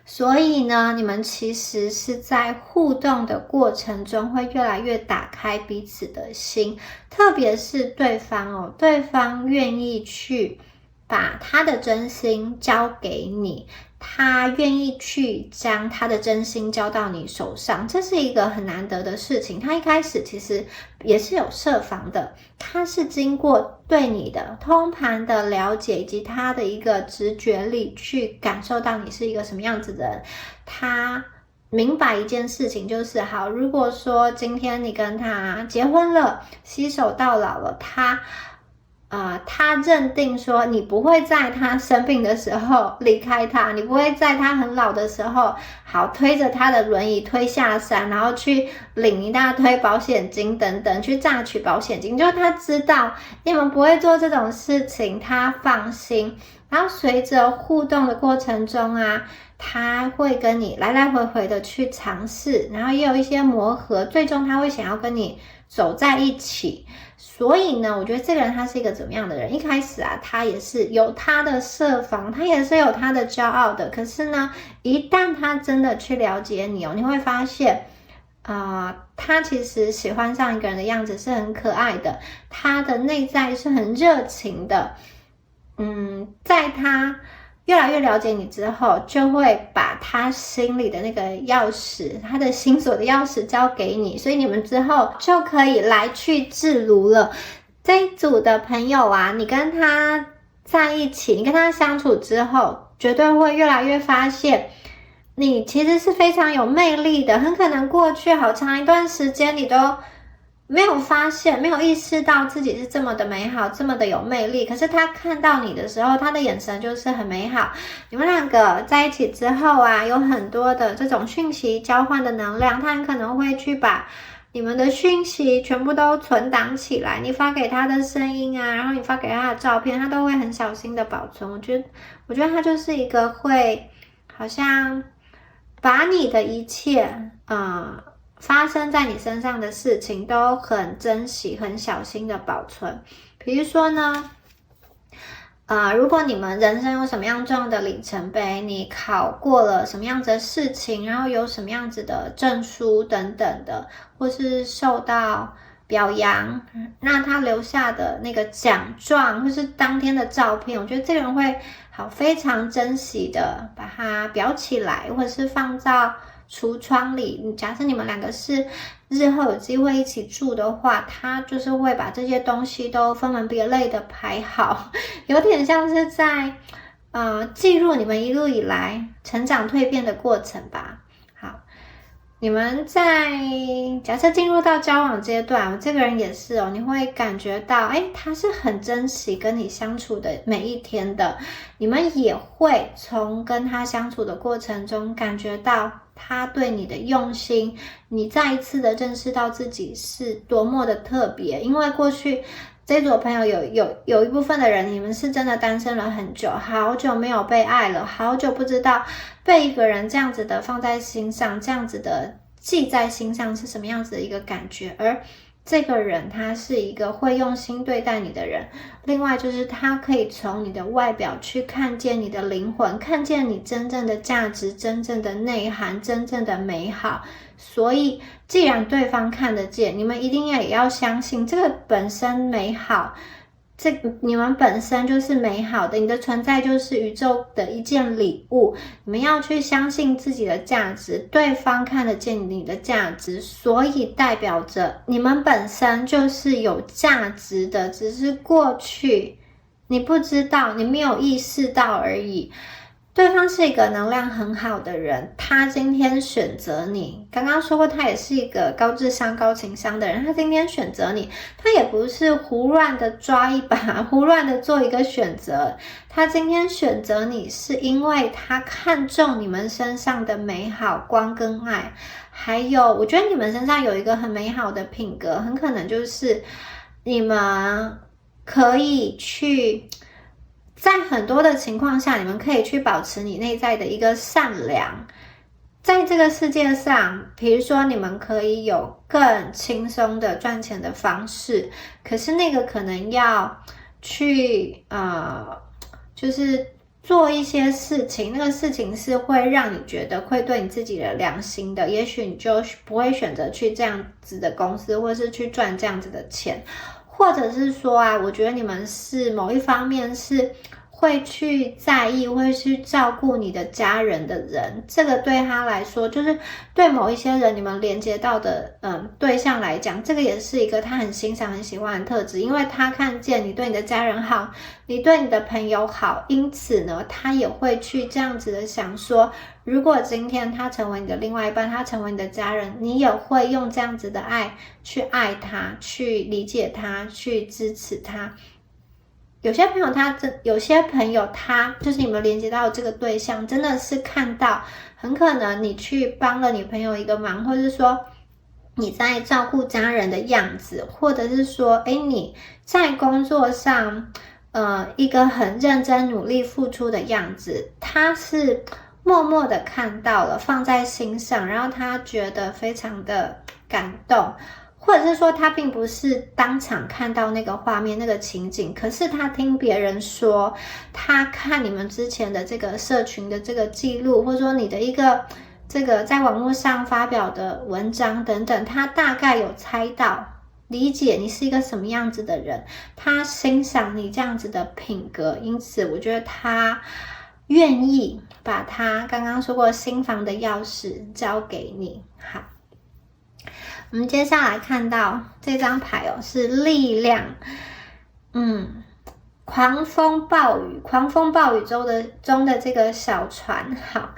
所以呢，你们其实是在互动的过程中会越来越打开彼此的心，特别是对方对方愿意去把他的真心交给你，他愿意去将他的真心交到你手上，这是一个很难得的事情。他一开始其实也是有设防的，他是经过对你的通盘的了解以及他的一个直觉力去感受到你是一个什么样子的人。他明白一件事情，就是好，如果说今天你跟他结婚了，携手到老了，他认定说你不会在他生病的时候离开他，你不会在他很老的时候好推着他的轮椅推下山，然后去领一大堆保险金等等，去榨取保险金，就是他知道你们不会做这种事情，他放心。然后随着互动的过程中他会跟你来来回回的去尝试，然后也有一些磨合，最终他会想要跟你走在一起。所以呢，我觉得这个人他是一个怎么样的人？一开始他也是有他的设防，他也是有他的骄傲的。可是呢，一旦他真的去了解你你会发现，他其实喜欢上一个人的样子是很可爱的，他的内在是很热情的。在他越来越了解你之后，就会把他心里的那个钥匙，他的心锁的钥匙交给你，所以你们之后就可以来去自如了。这一组的朋友啊，你跟他在一起，你跟他相处之后，绝对会越来越发现你其实是非常有魅力的，很可能过去好长一段时间你都没有发现，没有意识到自己是这么的美好，这么的有魅力。可是他看到你的时候，他的眼神就是很美好。你们两个在一起之后啊，有很多的这种讯息交换的能量，他很可能会去把你们的讯息全部都存档起来。你发给他的声音啊，然后你发给他的照片，他都会很小心的保存。我觉得他就是一个会好像把你的一切发生在你身上的事情都很珍惜、很小心的保存。比如说呢，如果你们人生有什么样重要的里程碑，你考过了什么样子的事情，然后有什么样子的证书等等的，或是受到表扬，那他留下的那个奖状或是当天的照片，我觉得这个人会非常珍惜的把它裱起来，或者是放到橱窗里。假设你们两个是日后有机会一起住的话，他就是会把这些东西都分门别类的排好，有点像是在记录你们一路以来成长蜕变的过程吧。好，你们在假设进入到交往阶段，这个人也是你会感觉到他是很珍惜跟你相处的每一天的。你们也会从跟他相处的过程中感觉到他对你的用心，你再一次的认识到自己是多么的特别。因为过去这组朋友有一部分的人，你们是真的单身了很久，好久没有被爱了，好久不知道被一个人这样子的放在心上，这样子的记在心上是什么样子的一个感觉。而这个人他是一个会用心对待你的人，另外就是他可以从你的外表去看见你的灵魂，看见你真正的价值，真正的内涵，真正的美好。所以既然对方看得见，你们一定也要相信这个本身美好，你们本身就是美好的，你的存在就是宇宙的一件礼物。你们要去相信自己的价值，对方看得见你的价值，所以代表着你们本身就是有价值的，只是过去你不知道，你没有意识到而已。对方是一个能量很好的人，他今天选择你，刚刚说过他也是一个高智商高情商的人，他今天选择你，他也不是胡乱的抓一把，胡乱的做一个选择，他今天选择你是因为他看中你们身上的美好光跟爱。还有我觉得你们身上有一个很美好的品格，很可能就是你们可以去在很多的情况下，你们可以去保持你内在的一个善良。在这个世界上，比如说你们可以有更轻松的赚钱的方式，可是那个可能要去就是做一些事情，那个事情是会让你觉得会对你自己的良心的，也许你就不会选择去这样子的公司，或是去赚这样子的钱。或者是说我觉得你们是某一方面是会去在意，会去照顾你的家人的人，这个对他来说，就是对某一些人你们连接到的对象来讲，这个也是一个他很欣赏很喜欢的特质，因为他看见你对你的家人好，你对你的朋友好，因此呢他也会去这样子的想说，如果今天他成为你的另外一半，他成为你的家人，你也会用这样子的爱去爱他，去理解他，去支持他。有些朋友他就是你们连接到的这个对象，真的是看到很可能你去帮了你朋友一个忙，或者是说你在照顾家人的样子，或者是说你在工作上一个很认真努力付出的样子，他是默默的看到了，放在心上，然后他觉得非常的感动，或者是说他并不是当场看到那个画面那个情景，可是他听别人说，他看你们之前的这个社群的这个记录，或者说你的一个这个在网络上发表的文章等等，他大概有猜到理解你是一个什么样子的人，他欣赏你这样子的品格，因此我觉得他愿意把他刚刚说过心房的钥匙交给你。好，我们接下来看到这张牌哦，是力量。狂风暴雨中的这个小船。好，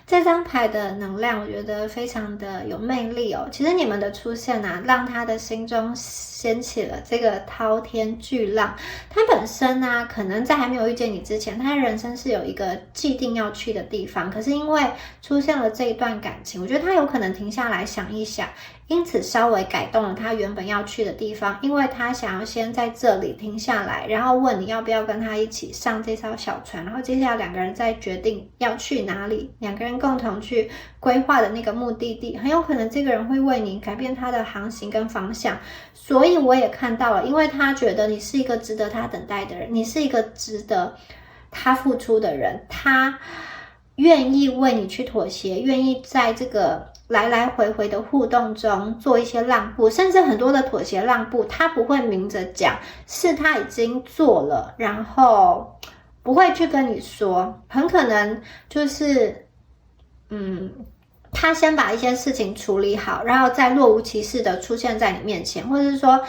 这张牌的能量我觉得非常的有魅力哦。其实你们的出现啊，让他的心中掀起了这个滔天巨浪。他本身啊，可能在还没有遇见你之前，他人生是有一个既定要去的地方，可是因为出现了这一段感情，我觉得他有可能停下来想一想，因此稍微改动了他原本要去的地方，因为他想要先在这里停下来，然后问你要不要跟他一起上这艘小船，然后接下来两个人再决定要去哪里，两个人共同去规划的那个目的地，很有可能这个人会为你改变他的航行跟方向。所以我也看到了，因为他觉得你是一个值得他等待的人，你是一个值得他付出的人，他愿意为你去妥协，愿意在这个来来回回的互动中做一些让步，甚至很多的妥协让步他不会明着讲，是他已经做了，然后不会去跟你说，很可能就是他先把一些事情处理好，然后再若无其事的出现在你面前，或者是说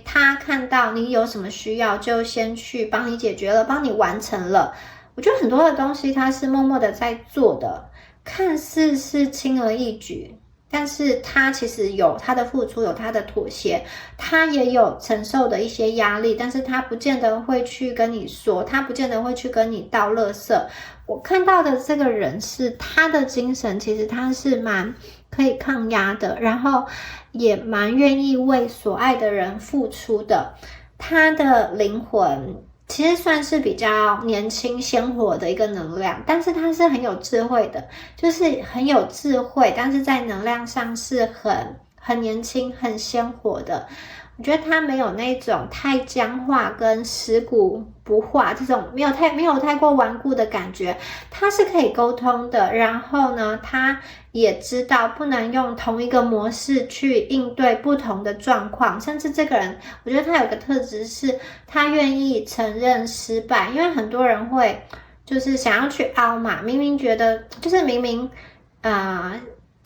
他看到你有什么需要就先去帮你解决了，帮你完成了。我觉得很多的东西他是默默的在做的，看似是轻而易举，但是他其实有他的付出，有他的妥协，他也有承受的一些压力，但是他不见得会去跟你说，他不见得会去跟你倒垃圾。我看到的这个人是他的精神，其实他是蛮可以抗压的，然后也蛮愿意为所爱的人付出的。他的灵魂其实算是比较年轻鲜活的一个能量，但是他是很有智慧的，就是很有智慧，但是在能量上是很年轻很鲜活的。我觉得他没有那种太僵化跟食古不化这种没有太过顽固的感觉，他是可以沟通的，然后呢他也知道不能用同一个模式去应对不同的状况，甚至这个人我觉得他有个特质是他愿意承认失败，因为很多人会就是想要去凹嘛，明明觉得就是明明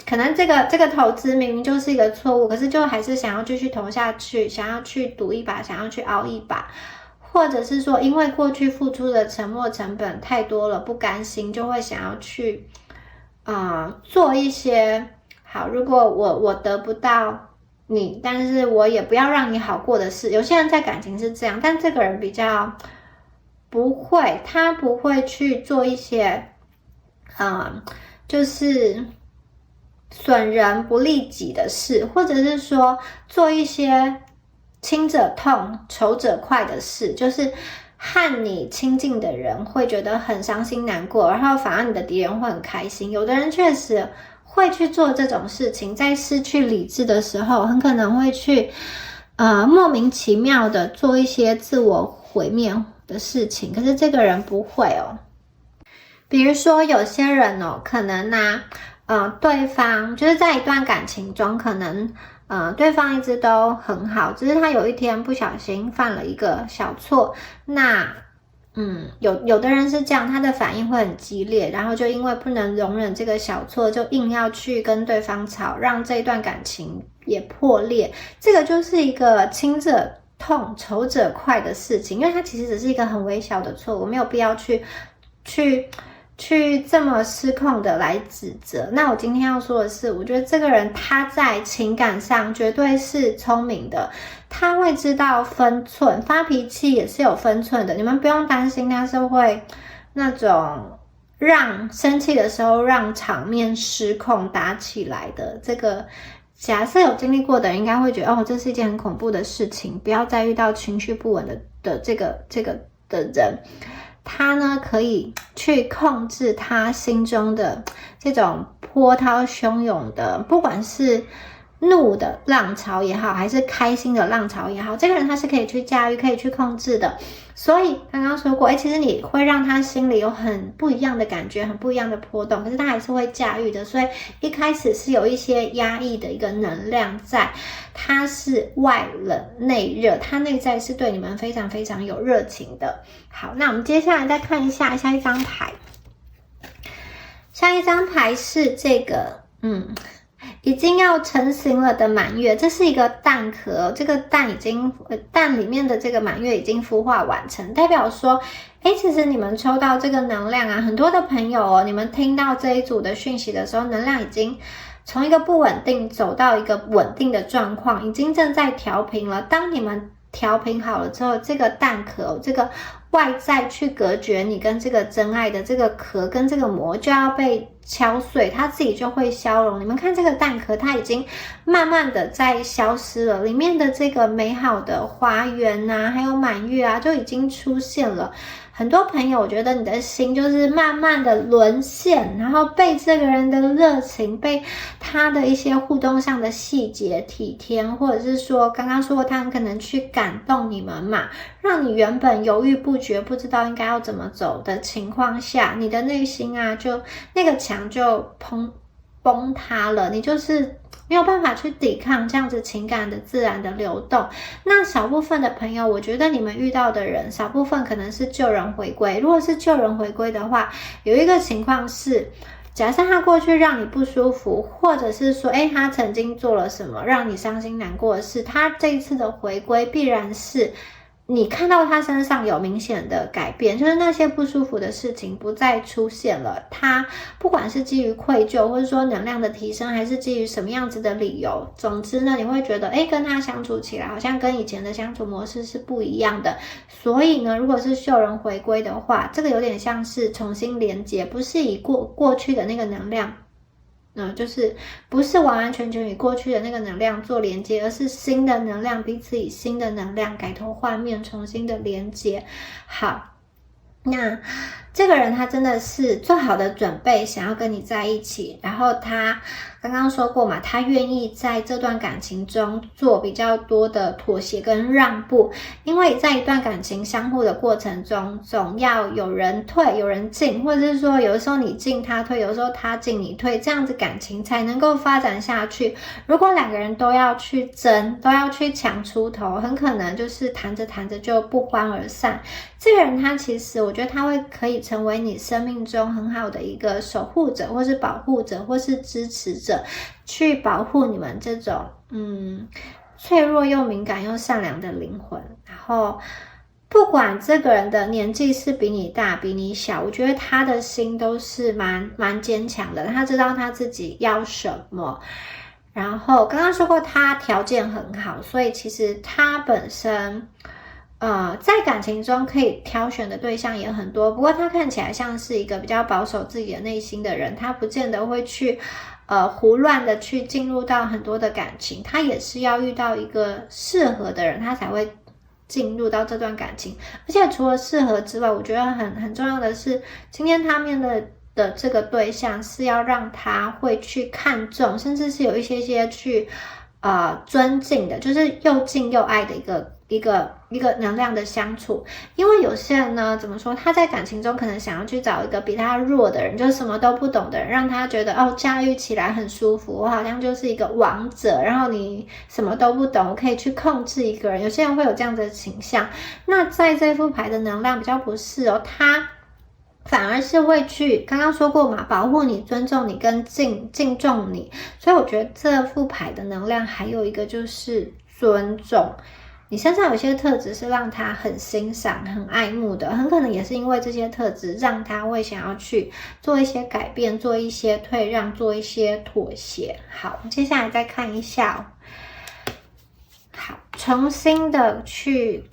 可能这个投资明明就是一个错误，可是就还是想要继续投下去，想要去赌一把，想要去凹一把，或者是说因为过去付出的沉没成本太多了，不甘心，就会想要去做一些好，如果我得不到你，但是我也不要让你好过的事。有些人在感情是这样，但这个人比较不会，他不会去做一些就是损人不利己的事，或者是说做一些亲者痛仇者快的事，就是和你亲近的人会觉得很伤心难过，然后反而你的敌人会很开心。有的人确实会去做这种事情，在失去理智的时候很可能会去莫名其妙的做一些自我毁灭的事情，可是这个人不会哦。比如说有些人哦，可能对方就是在一段感情中，可能对方一直都很好，只是他有一天不小心犯了一个小错，那有的人是这样，他的反应会很激烈，然后就因为不能容忍这个小错，就硬要去跟对方吵，让这一段感情也破裂。这个就是一个亲者痛仇者快的事情，因为它其实只是一个很微小的错误，没有必要去这么失控的来指责。那我今天要说的是，我觉得这个人他在情感上绝对是聪明的，他会知道分寸，发脾气也是有分寸的，你们不用担心他是会那种让生气的时候让场面失控打起来的。这个假设有经历过的人应该会觉得这是一件很恐怖的事情，不要再遇到情绪不稳的这个的人。他呢可以去控制他心中的这种波涛汹涌的，不管是怒的浪潮也好，还是开心的浪潮也好，这个人他是可以去驾驭，可以去控制的。所以刚刚说过其实你会让他心里有很不一样的感觉，很不一样的波动，可是他还是会驾驭的。所以一开始是有一些压抑的一个能量在，他是外冷内热，他内在是对你们非常非常有热情的。好，那我们接下来再看一下下一张牌。下一张牌是这个，已经要成型了的满月，这是一个蛋壳，这个蛋里面的这个满月已经孵化完成，代表说，其实你们抽到这个能量啊，很多的朋友你们听到这一组的讯息的时候，能量已经从一个不稳定走到一个稳定的状况，已经正在调平了。当你们调平好了之后，这个蛋壳，这个外在去隔绝你跟这个真爱的这个壳跟这个膜就要被敲碎，它自己就会消融。你们看这个蛋壳，它已经慢慢的在消失了，里面的这个美好的花园啊，还有满月啊，就已经出现了。很多朋友，我觉得你的心就是慢慢的沦陷，然后被这个人的热情，被他的一些互动上的细节体贴，或者是说刚刚说他很可能去感动你们嘛，让你原本犹豫不决，不知道应该要怎么走的情况下，你的内心啊，就那个墙就崩塌了，你就是没有办法去抵抗这样子情感的自然的流动。那少部分的朋友，我觉得你们遇到的人，少部分可能是旧人回归。如果是旧人回归的话，有一个情况是，假设他过去让你不舒服，或者是说，他曾经做了什么让你伤心难过的事，他这一次的回归必然是你看到他身上有明显的改变，就是那些不舒服的事情不再出现了。他不管是基于愧疚，或者说能量的提升，还是基于什么样子的理由，总之呢，你会觉得跟他相处起来好像跟以前的相处模式是不一样的。所以呢，如果是旧人回归的话，这个有点像是重新连接，不是以过去的那个能量就是不是完完全全与过去的那个能量做连接，而是新的能量，彼此以新的能量改头换面，重新的连接。好，那这个人他真的是做好的准备想要跟你在一起，然后他刚刚说过嘛，他愿意在这段感情中做比较多的妥协跟让步，因为在一段感情相互的过程中，总要有人退有人进，或者是说有的时候你进他退，有的时候他进你退，这样子感情才能够发展下去。如果两个人都要去争，都要去抢出头，很可能就是谈着谈着就不欢而散。这个人他其实我觉得他会可以成为你生命中很好的一个守护者，或是保护者，或是支持者，去保护你们这种脆弱又敏感又善良的灵魂。然后不管这个人的年纪是比你大比你小，我觉得他的心都是蛮坚强的，他知道他自己要什么。然后刚刚说过他条件很好，所以其实他本身在感情中可以挑选的对象也很多，不过他看起来像是一个比较保守自己的内心的人，他不见得会去胡乱的去进入到很多的感情，他也是要遇到一个适合的人，他才会进入到这段感情。而且除了适合之外，我觉得很重要的是，今天他面的这个对象是要让他会去看重，甚至是有一些去尊敬的，就是又敬又爱的一个能量的相处。因为有些人呢，怎么说，他在感情中可能想要去找一个比他弱的人，就是什么都不懂的人，让他觉得驾驭起来很舒服，我好像就是一个王者，然后你什么都不懂，我可以去控制一个人。有些人会有这样的倾向。那在这副牌的能量比较不是他反而是会去刚刚说过嘛，保护你、尊重你跟敬重你。所以我觉得这副牌的能量还有一个就是尊重。你身上有些特质是让他很欣赏很爱慕的，很可能也是因为这些特质让他会想要去做一些改变，做一些退让，做一些妥协。好，接下来再看一下好，重新的去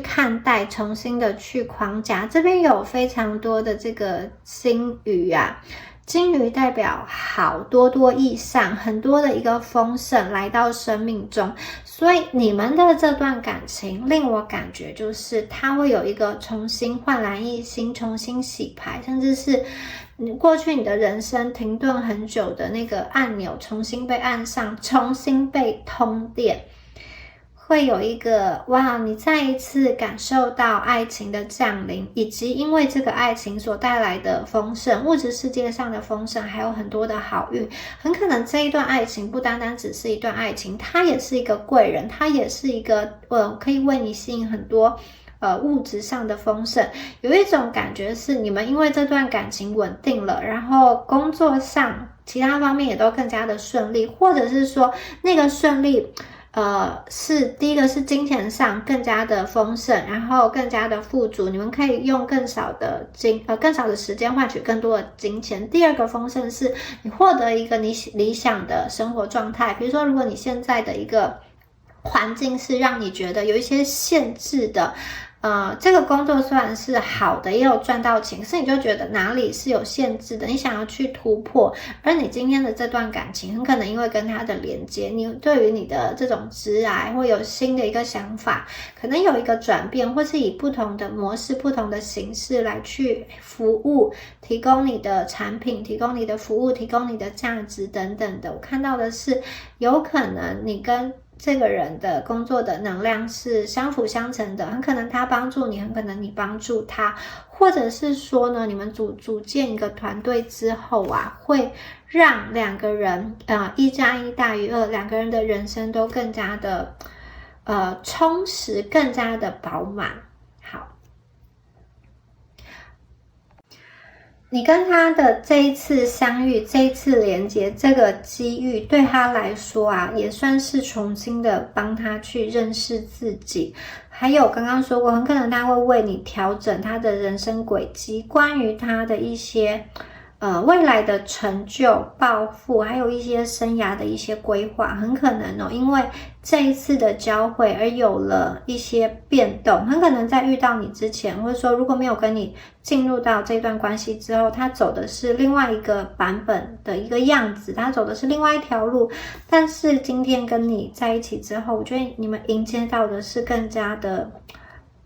看待，重新的去框架。这边有非常多的这个金鱼啊，金鱼代表好，多多益善，很多的一个丰盛来到生命中。所以你们的这段感情令我感觉就是它会有一个重新焕然一新，重新洗牌，甚至是你过去你的人生停顿很久的那个按钮重新被按上，重新被通电。会有一个哇，你再一次感受到爱情的降临，以及因为这个爱情所带来的丰盛，物质世界上的丰盛，还有很多的好运。很可能这一段爱情不单单只是一段爱情，它也是一个贵人，它也是一个可以为你吸引很多物质上的丰盛，有一种感觉是你们因为这段感情稳定了，然后工作上其他方面也都更加的顺利，或者是说那个顺利是第一个是金钱上更加的丰盛，然后更加的富足，你们可以用更少的时间换取更多的金钱。第二个丰盛是你获得一个你理想的生活状态，比如说如果你现在的一个环境是让你觉得有一些限制的，这个工作虽然是好的，也有赚到钱，可是你就觉得哪里是有限制的，你想要去突破。而你今天的这段感情，很可能因为跟他的连接，你对于你的这种职涯会有新的一个想法，可能有一个转变，或是以不同的模式、不同的形式来去服务，提供你的产品，提供你的服务，提供你的价值等等的。我看到的是，有可能你跟这个人的工作的能量是相辅相成的，很可能他帮助你，很可能你帮助他，或者是说呢，你们组建一个团队之后啊，会让两个人1+1大于2，两个人的人生都更加的充实，更加的饱满。好，你跟他的这一次相遇，这一次连接，这个机遇对他来说啊，也算是重新的帮他去认识自己。还有刚刚说过，很可能他会为你调整他的人生轨迹，关于他的一些未来的成就、抱负，还有一些生涯的一些规划，很可能因为这一次的交汇而有了一些变动。很可能在遇到你之前，或者说如果没有跟你进入到这段关系之后，他走的是另外一个版本的一个样子，他走的是另外一条路。但是今天跟你在一起之后，我觉得你们迎接到的是更加的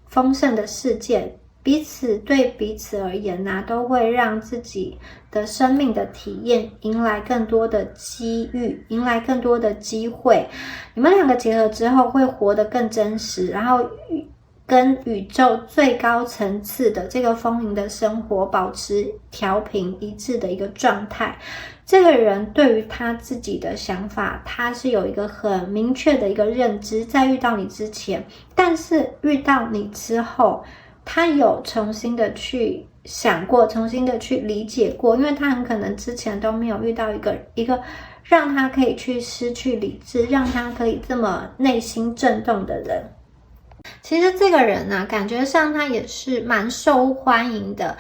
丰盛的世界。彼此对彼此而言都会让自己的生命的体验迎来更多的机遇，迎来更多的机会。你们两个结合之后会活得更真实，然后跟宇宙最高层次的这个丰盈的生活保持调频一致的一个状态。这个人对于他自己的想法，他是有一个很明确的一个认知，在遇到你之前，但是遇到你之后，他有重新的去想过，重新的去理解过，因为他很可能之前都没有遇到一个让他可以去失去理智，让他可以这么内心震动的人。其实这个人感觉上他也是蛮受欢迎的。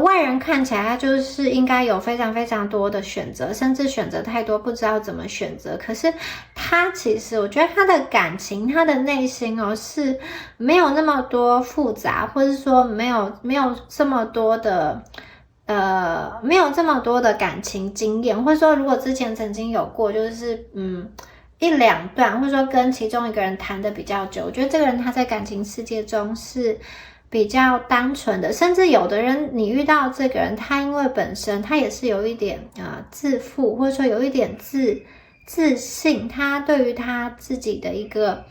外人看起来他就是应该有非常非常多的选择，甚至选择太多不知道怎么选择。可是他其实我觉得他的感情，他的内心是没有那么多复杂，或者说没有这么多的没有这么多的感情经验，或者说如果之前曾经有过就是1-2段，或者说跟其中一个人谈的比较久，我觉得这个人他在感情世界中是比较单纯的，甚至有的人你遇到这个人，他因为本身他也是有一点自负，或者说有一点自信，他对于他自己的一个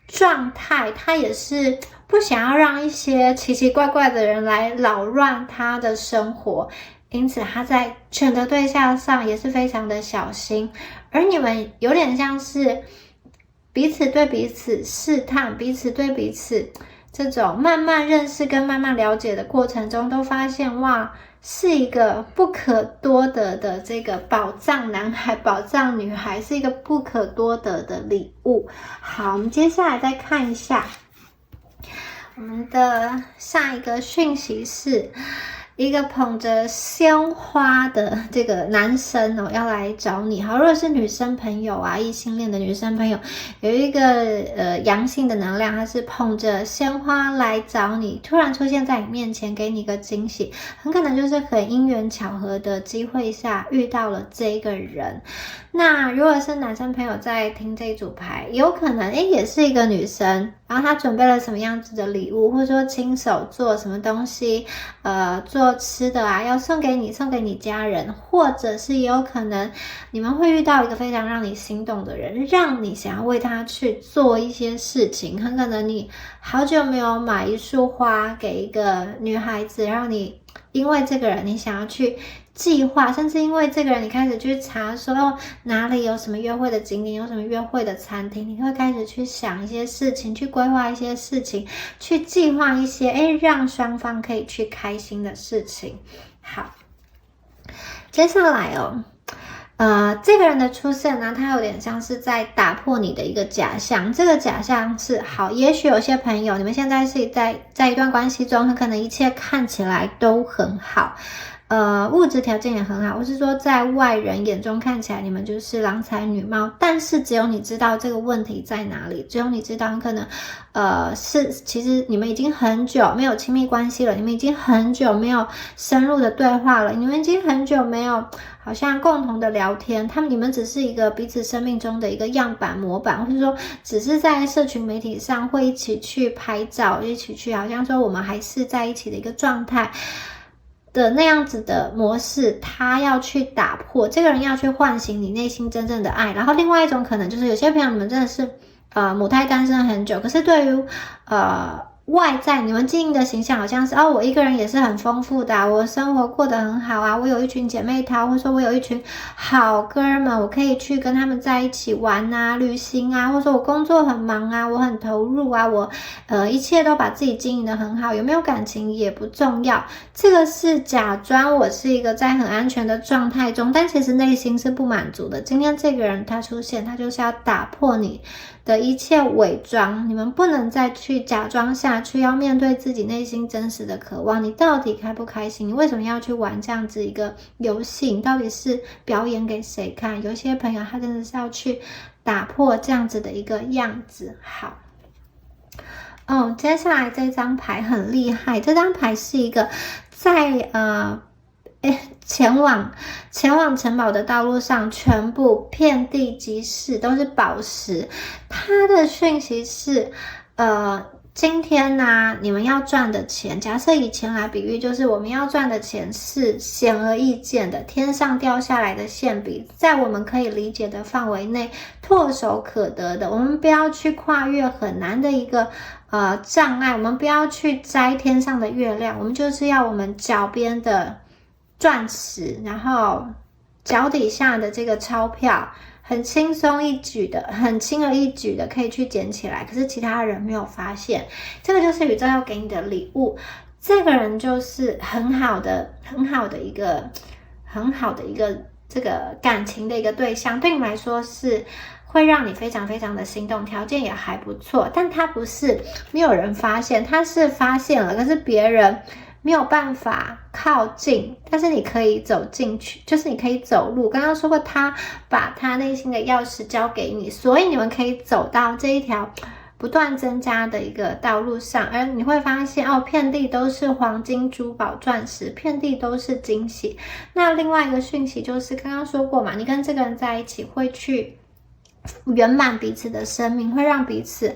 状态，他也是不想要让一些奇奇怪怪的人来扰乱他的生活，因此他在选择对象上也是非常的小心。而你们有点像是彼此对彼此试探，彼此对彼此这种慢慢认识跟慢慢了解的过程中，都发现哇，是一个不可多得的这个宝藏男孩、宝藏女孩，是一个不可多得的礼物。好，我们接下来再看一下我们的下一个讯息是一个捧着鲜花的这个男生要来找你。好，如果是女生朋友异性恋的女生朋友，有一个阳性的能量，他是捧着鲜花来找你，突然出现在你面前，给你一个惊喜，很可能就是很因缘巧合的机会下遇到了这个人。那如果是男生朋友在听这一组牌，有可能也是一个女生，然后她准备了什么样子的礼物，或者说亲手做什么东西做吃的要送给你，送给你家人，或者是也有可能你们会遇到一个非常让你心动的人，让你想要为他去做一些事情。很可能你好久没有买一束花给一个女孩子，然后你因为这个人你想要去计划，甚至因为这个人你开始去查说哪里有什么约会的景点，有什么约会的餐厅，你会开始去想一些事情，去规划一些事情，去计划一些让双方可以去开心的事情。好，接下来这个人的出现呢，他有点像是在打破你的一个假象。这个假象是好，也许有些朋友，你们现在是在一段关系中，很可能一切看起来都很好，物质条件也很好，或是说在外人眼中看起来你们就是郎才女貌，但是只有你知道这个问题在哪里，只有你知道很可能其实你们已经很久没有亲密关系了，你们已经很久没有深入的对话了，你们已经很久没有好像共同的聊天，你们只是一个彼此生命中的一个样板模板，或者说只是在社群媒体上会一起去拍照，一起去好像说我们还是在一起的一个状态的那样子的模式，他要去打破，这个人要去唤醒你内心真正的爱。然后另外一种可能就是有些朋友你们真的是母胎单身很久，可是对于外在你们经营的形象好像是我一个人也是很丰富的我生活过得很好我有一群姐妹淘，或者说我有一群好哥们，我可以去跟他们在一起玩旅行或者说我工作很忙我很投入我一切都把自己经营得很好，有没有感情也不重要，这个是假装我是一个在很安全的状态中，但其实内心是不满足的。今天这个人他出现，他就是要打破你的一切伪装，你们不能再去假装下去，要面对自己内心真实的渴望。你到底开不开心？你为什么要去玩这样子一个游戏？你到底是表演给谁看？有些朋友他真的是要去打破这样子的一个样子。好，接下来这张牌很厉害，这张牌是一个在前往城堡的道路上，全部遍地即是都是宝石。它的讯息是今天你们要赚的钱，假设以前来比喻，就是我们要赚的钱是显而易见的，天上掉下来的馅饼，在我们可以理解的范围内，唾手可得的。我们不要去跨越很难的一个障碍，我们不要去摘天上的月亮，我们就是要我们脚边的钻石，然后脚底下的这个钞票很轻松一举的，很轻而易举的可以去捡起来，可是其他人没有发现，这个就是宇宙要给你的礼物。这个人就是很好的一个这个感情的一个对象，对你来说是会让你非常非常的心动，条件也还不错，但他不是没有人发现，他是发现了，可是别人没有办法靠近，但是你可以走进去，就是你可以走路。刚刚说过，他把他内心的钥匙交给你，所以你们可以走到这一条不断增加的一个道路上，而你会发现遍地都是黄金、珠宝、钻石，遍地都是惊喜。那另外一个讯息就是刚刚说过嘛，你跟这个人在一起会去圆满彼此的生命，会让彼此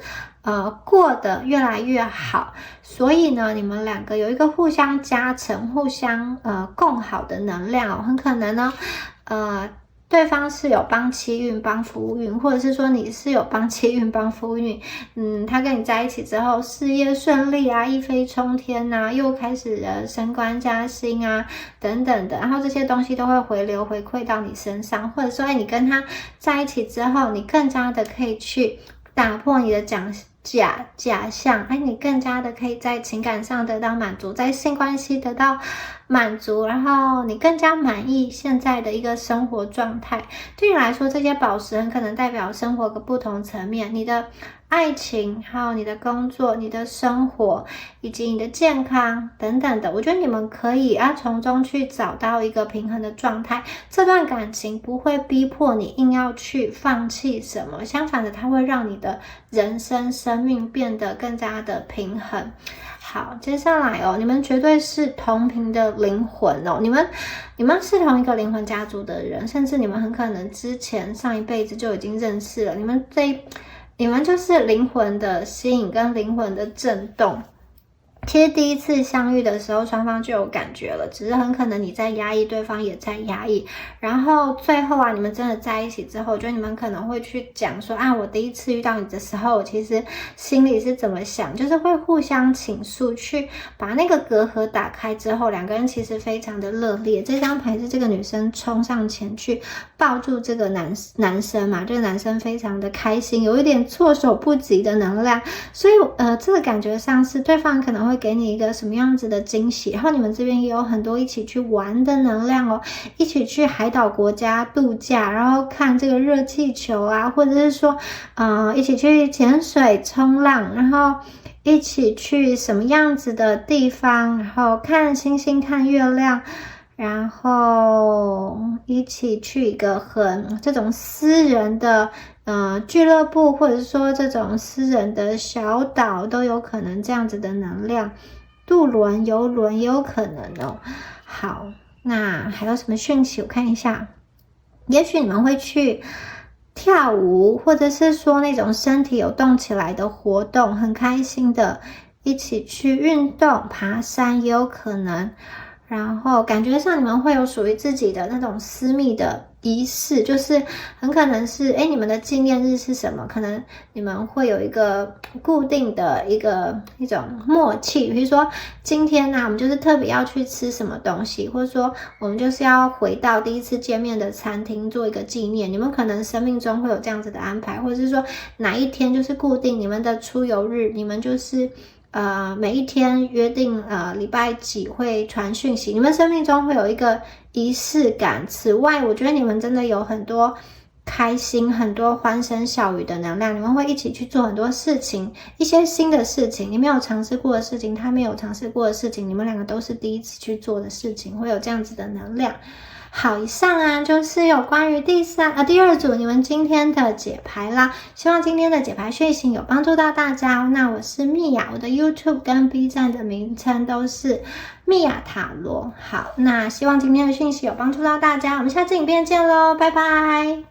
过得越来越好，所以呢，你们两个有一个互相加成、互相共好的能量很可能呢，对方是有帮妻运、帮夫运，或者是说你是有帮妻运、帮夫运，他跟你在一起之后，事业顺利一飞冲天又开始升官加薪等等的，然后这些东西都会回馈到你身上，或者说你跟他在一起之后，你更加的可以去打破你的假象，你更加的可以在情感上得到满足，在性关系得到满足，然后你更加满意现在的一个生活状态。对你来说，这些宝石很可能代表生活的不同层面，你的爱情，还有你的工作、你的生活，以及你的健康等等的，我觉得你们可以从中去找到一个平衡的状态。这段感情不会逼迫你硬要去放弃什么，相反的，它会让你的人生生命变得更加的平衡。好，接下来你们绝对是同频的灵魂你们是同一个灵魂家族的人，甚至你们很可能之前上一辈子就已经认识了，你们就是灵魂的吸引跟灵魂的震动。其实第一次相遇的时候，双方就有感觉了，只是很可能你在压抑，对方也在压抑。然后最后啊，你们真的在一起之后，我觉得你们可能会去讲说啊，我第一次遇到你的时候，我其实心里是怎么想，就是会互相倾诉，去把那个隔阂打开之后，两个人其实非常的热烈。这张牌是这个女生冲上前去抱住这个男生嘛，这个男生非常的开心，有一点措手不及的能量，所以这个感觉上是对方可能会给你一个什么样子的惊喜，然后你们这边也有很多一起去玩的能量哦，一起去海岛国家度假，然后看这个热气球啊，或者是说一起去潜水冲浪，然后一起去什么样子的地方，然后看星星看月亮，然后一起去一个这种私人的俱乐部，或者是说这种私人的小岛，都有可能这样子的能量。渡轮、游轮也有可能哦。好，那还有什么讯息？我看一下，也许你们会去跳舞，或者是说那种身体有动起来的活动，很开心的一起去运动、爬山也有可能。然后感觉上你们会有属于自己的那种私密的仪式，就是很可能是你们的纪念日是什么？可能你们会有一个固定的一种默契，比如说今天呢，我们就是特别要去吃什么东西，或者说我们就是要回到第一次见面的餐厅做一个纪念。你们可能生命中会有这样子的安排，或者是说哪一天就是固定你们的出游日，你们就是每一天约定礼拜几会传讯息，你们生命中会有一个仪式感。此外，我觉得你们真的有很多开心、很多欢声笑语的能量，你们会一起去做很多事情，一些新的事情，你没有尝试过的事情，他没有尝试过的事情，你们两个都是第一次去做的事情，会有这样子的能量。好，以上啊就是有关于第二组你们今天的解牌啦，希望今天的解牌讯息有帮助到大家哦。那我是蜜雅，我的 YouTube 跟 B 站的名称都是蜜雅塔罗。好，那希望今天的讯息有帮助到大家，我们下次影片见咯，拜拜。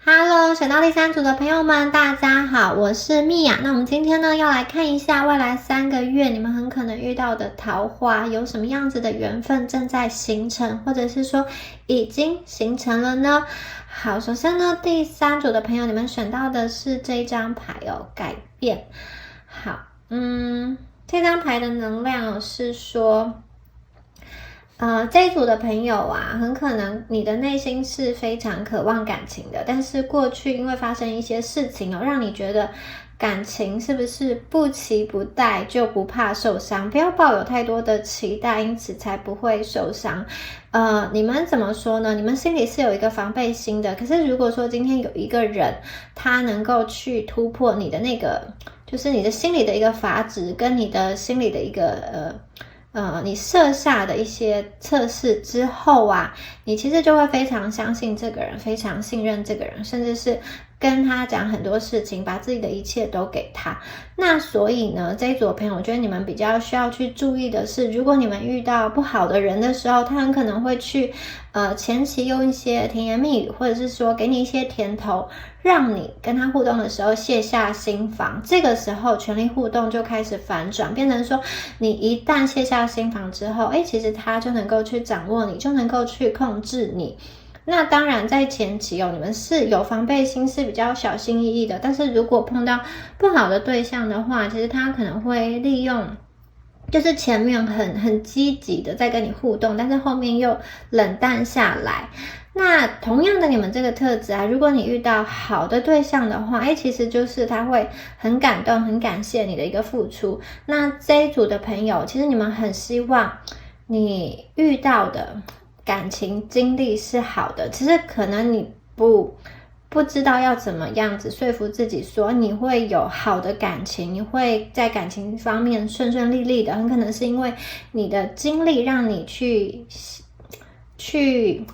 Hello， 选到第三组的朋友们，大家好，我是蜜雅。那我们今天呢，要来看一下未来3个月你们很可能遇到的桃花有什么样子的缘分正在形成，或者是说已经形成了呢？好，首先呢，第三组的朋友，你们选到的是这张牌哦，改变。好，这张牌的能量是说这一组的朋友啊，很可能你的内心是非常渴望感情的，但是过去因为发生一些事情让你觉得感情是不是不期不待就不怕受伤，不要抱有太多的期待，因此才不会受伤。你们怎么说呢？你们心里是有一个防备心的，可是如果说今天有一个人他能够去突破你的那个，就是你的心里的一个阀值，跟你的心里的一个你设下的一些测试之后啊，你其实就会非常相信这个人，非常信任这个人，甚至是跟他讲很多事情，把自己的一切都给他。那所以呢，这一组的朋友，我觉得你们比较需要去注意的是，如果你们遇到不好的人的时候，他很可能会去前期用一些甜言蜜语，或者是说给你一些甜头，让你跟他互动的时候卸下心防。这个时候权力互动就开始反转，变成说你一旦卸下心防之后，其实他就能够去掌握你，就能够去控制你。那当然在前期你们是有防备心，是比较小心翼翼的，但是如果碰到不好的对象的话，其实他可能会利用就是前面很积极的在跟你互动，但是后面又冷淡下来。那同样的你们这个特质啊，如果你遇到好的对象的话，其实就是他会很感动很感谢你的一个付出。那这一组的朋友，其实你们很希望你遇到的感情经历是好的，其实可能你不知道要怎么样子说服自己说你会有好的感情，你会在感情方面顺顺利利的，很可能是因为你的经历让你去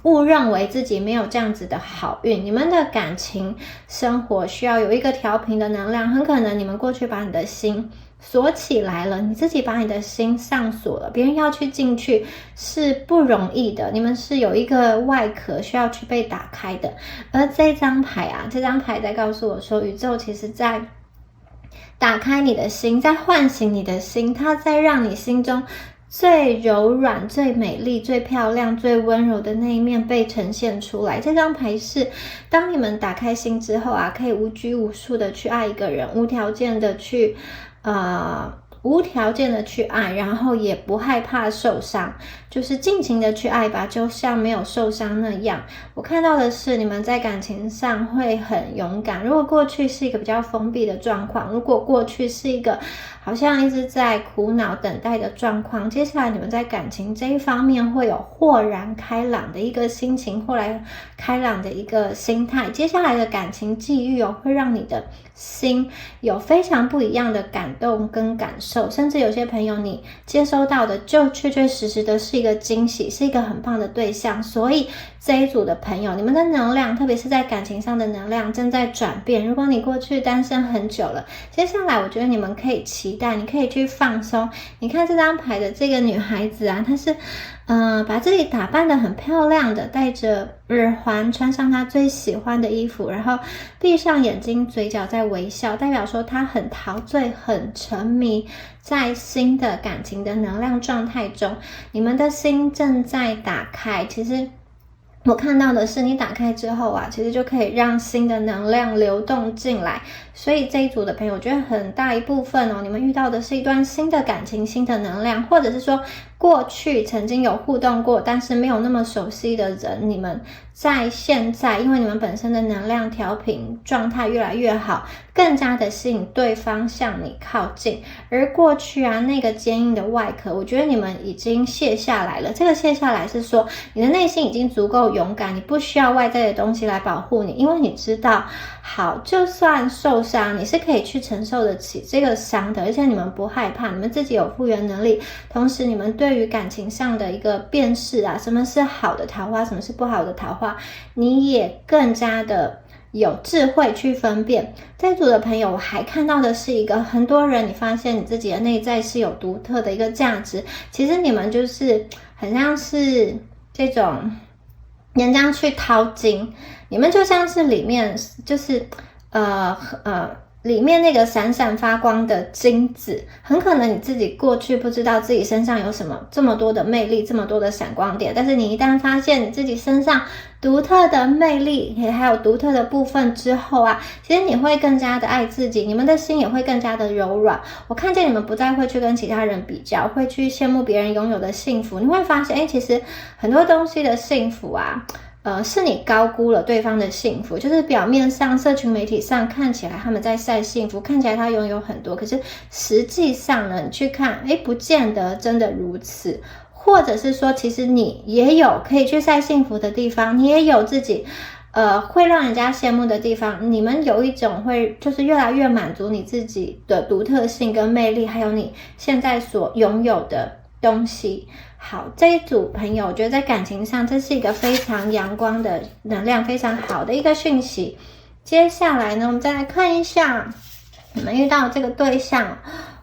误认为自己没有这样子的好运。你们的感情生活需要有一个调频的能量，很可能你们过去把你的心锁起来了，你自己把你的心上锁了，别人要去进去是不容易的，你们是有一个外壳需要去被打开的。而这张牌在告诉我说，宇宙其实在打开你的心，在唤醒你的心，它在让你心中最柔软、最美丽、最漂亮、最温柔的那一面被呈现出来。这张牌是，当你们打开心之后啊，可以无拘无束的去爱一个人，无条件的去爱，然后也不害怕受伤，就是尽情的去爱吧，就像没有受伤那样。我看到的是你们在感情上会很勇敢。如果过去是一个比较封闭的状况，如果过去是一个好像一直在苦恼等待的状况，接下来你们在感情这一方面会有豁然开朗的一个心情，豁然开朗的一个心态。接下来的感情际遇会让你的心有非常不一样的感动跟感受，甚至有些朋友你接收到的就确确实实的是一个惊喜，是一个很棒的对象。所以这一组的朋友，你们的能量，特别是在感情上的能量正在转变。如果你过去单身很久了，接下来我觉得你们可以期待，你可以去放松。你看这张牌的这个女孩子啊，她是把自己打扮得很漂亮的，戴着耳环，穿上她最喜欢的衣服，然后闭上眼睛，嘴角在微笑，代表说她很陶醉，很沉迷在新的感情的能量状态中。你们的心正在打开，其实我看到的是你打开之后啊，其实就可以让新的能量流动进来。所以这一组的朋友，我觉得很大一部分你们遇到的是一段新的感情，新的能量，或者是说过去曾经有互动过，但是没有那么熟悉的人，你们在现在因为你们本身的能量调频状态越来越好，更加的吸引对方向你靠近。而过去啊那个坚硬的外壳，我觉得你们已经卸下来了。这个卸下来是说你的内心已经足够勇敢，你不需要外在的东西来保护你，因为你知道好，就算受伤，你是可以去承受得起这个伤的，而且你们不害怕，你们自己有复原能力，同时你们对于感情上的一个辨识啊，什么是好的桃花，什么是不好的桃花，你也更加的有智慧去分辨。这组的朋友，我还看到的是一个很多人，你发现你自己的内在是有独特的一个价值，其实你们就是很像是这种人家去掏金，你们就像是里面就是里面那个闪闪发光的金子，很可能你自己过去不知道自己身上有什么这么多的魅力，这么多的闪光点，但是你一旦发现你自己身上独特的魅力还有独特的部分之后啊，其实你会更加的爱自己，你们的心也会更加的柔软。我看见你们不再会去跟其他人比较，会去羡慕别人拥有的幸福，你会发现其实很多东西的幸福啊是你高估了对方的幸福，就是表面上社群媒体上看起来他们在晒幸福，看起来他拥有很多，可是实际上呢，你去看不见得真的如此。或者是说其实你也有可以去晒幸福的地方，你也有自己会让人家羡慕的地方，你们有一种会就是越来越满足你自己的独特性跟魅力，还有你现在所拥有的东西。好，这一组朋友，我觉得在感情上这是一个非常阳光的能量，非常好的一个讯息。接下来呢，我们再来看一下你们遇到这个对象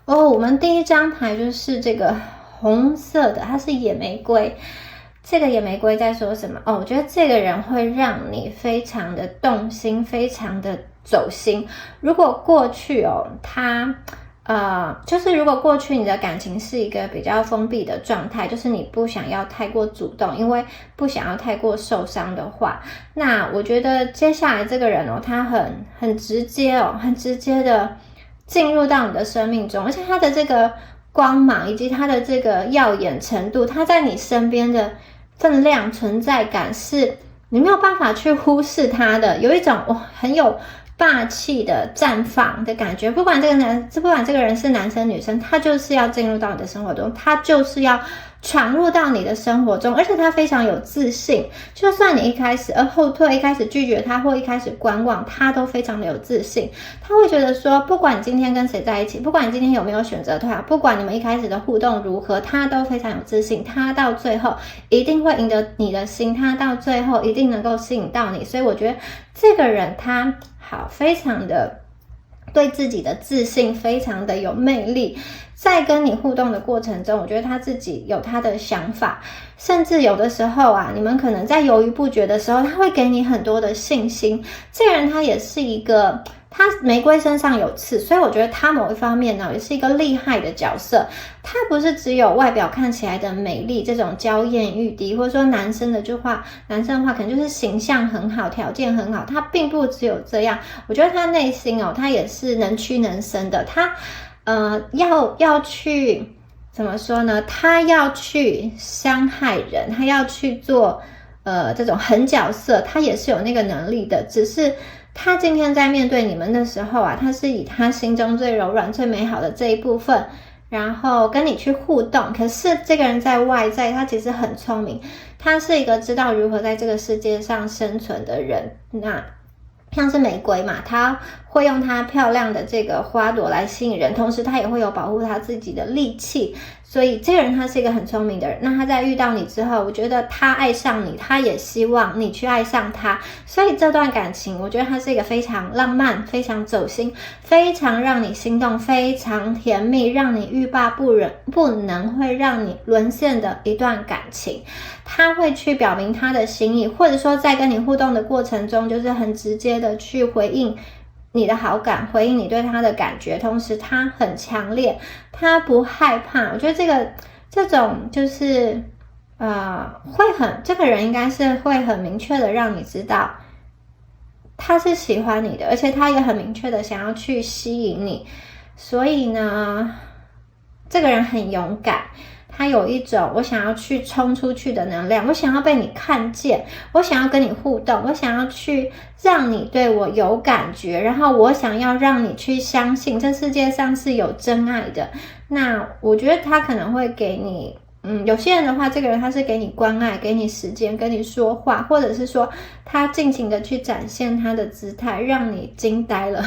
我们第一张牌就是这个红色的，它是野玫瑰。这个野玫瑰在说什么我觉得这个人会让你非常的动心，非常的走心。如果过去他就是如果过去你的感情是一个比较封闭的状态，就是你不想要太过主动，因为不想要太过受伤的话，那我觉得接下来这个人他很直接很直接的进入到你的生命中，而且他的这个光芒以及他的这个耀眼程度，他在你身边的分量存在感是你没有办法去忽视他的，有一种很有霸气的绽放的感觉。不管这个人是男生女生，他就是要进入到你的生活中，他就是要闯入到你的生活中，而且他非常有自信，就算你一开始后退，一开始拒绝他，或一开始观望，他都非常的有自信。他会觉得说不管你今天跟谁在一起，不管你今天有没有选择他，不管你们一开始的互动如何，他都非常有自信，他到最后一定会赢得你的心，他到最后一定能够吸引到你。所以我觉得这个人他非常的对自己的自信，非常的有魅力。在跟你互动的过程中，我觉得他自己有他的想法，甚至有的时候你们可能在犹豫不决的时候，他会给你很多的信心。这个人他也是一个他玫瑰身上有刺，所以我觉得他某一方面呢也是一个厉害的角色。他不是只有外表看起来的美丽这种娇艳欲滴，或者说男生的话可能就是形象很好，条件很好，他并不只有这样。我觉得他内心他也是能屈能伸的。他要去怎么说呢？他要去伤害人，他要去做这种狠角色，他也是有那个能力的。只是他今天在面对你们的时候啊，他是以他心中最柔软最美好的这一部分，然后跟你去互动。可是这个人在外在他其实很聪明，他是一个知道如何在这个世界上生存的人。那像是玫瑰嘛，他会用它漂亮的这个花朵来吸引人，同时他也会有保护他自己的利器。所以这个人他是一个很聪明的人。那他在遇到你之后，我觉得他爱上你，他也希望你去爱上他。所以这段感情我觉得他是一个非常浪漫，非常走心，非常让你心动，非常甜蜜，让你欲罢不能，会让你沦陷的一段感情。他会去表明他的心意，或者说在跟你互动的过程中，就是很直接的去回应你的好感，回应你对他的感觉，同时他很强烈，他不害怕。我觉得这种就是这个人应该是会很明确的让你知道他是喜欢你的，而且他也很明确的想要去吸引你。所以呢，这个人很勇敢，他有一种我想要去冲出去的能量，我想要被你看见，我想要跟你互动，我想要去让你对我有感觉，然后我想要让你去相信这世界上是有真爱的。那我觉得他可能会给你有些人的话，这个人他是给你关爱，给你时间，跟你说话，或者是说他尽情的去展现他的姿态，让你惊呆了，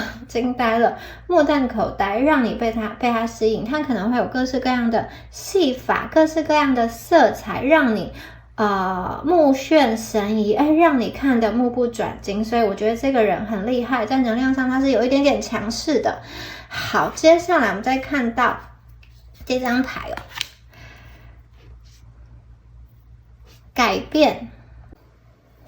目瞪口呆，让你被他吸引。他可能会有各式各样的戏法，各式各样的色彩，让你目眩神迷，让你看得目不转睛。所以我觉得这个人很厉害，在能量上他是有一点点强势的。好，接下来我们再看到这张牌改变。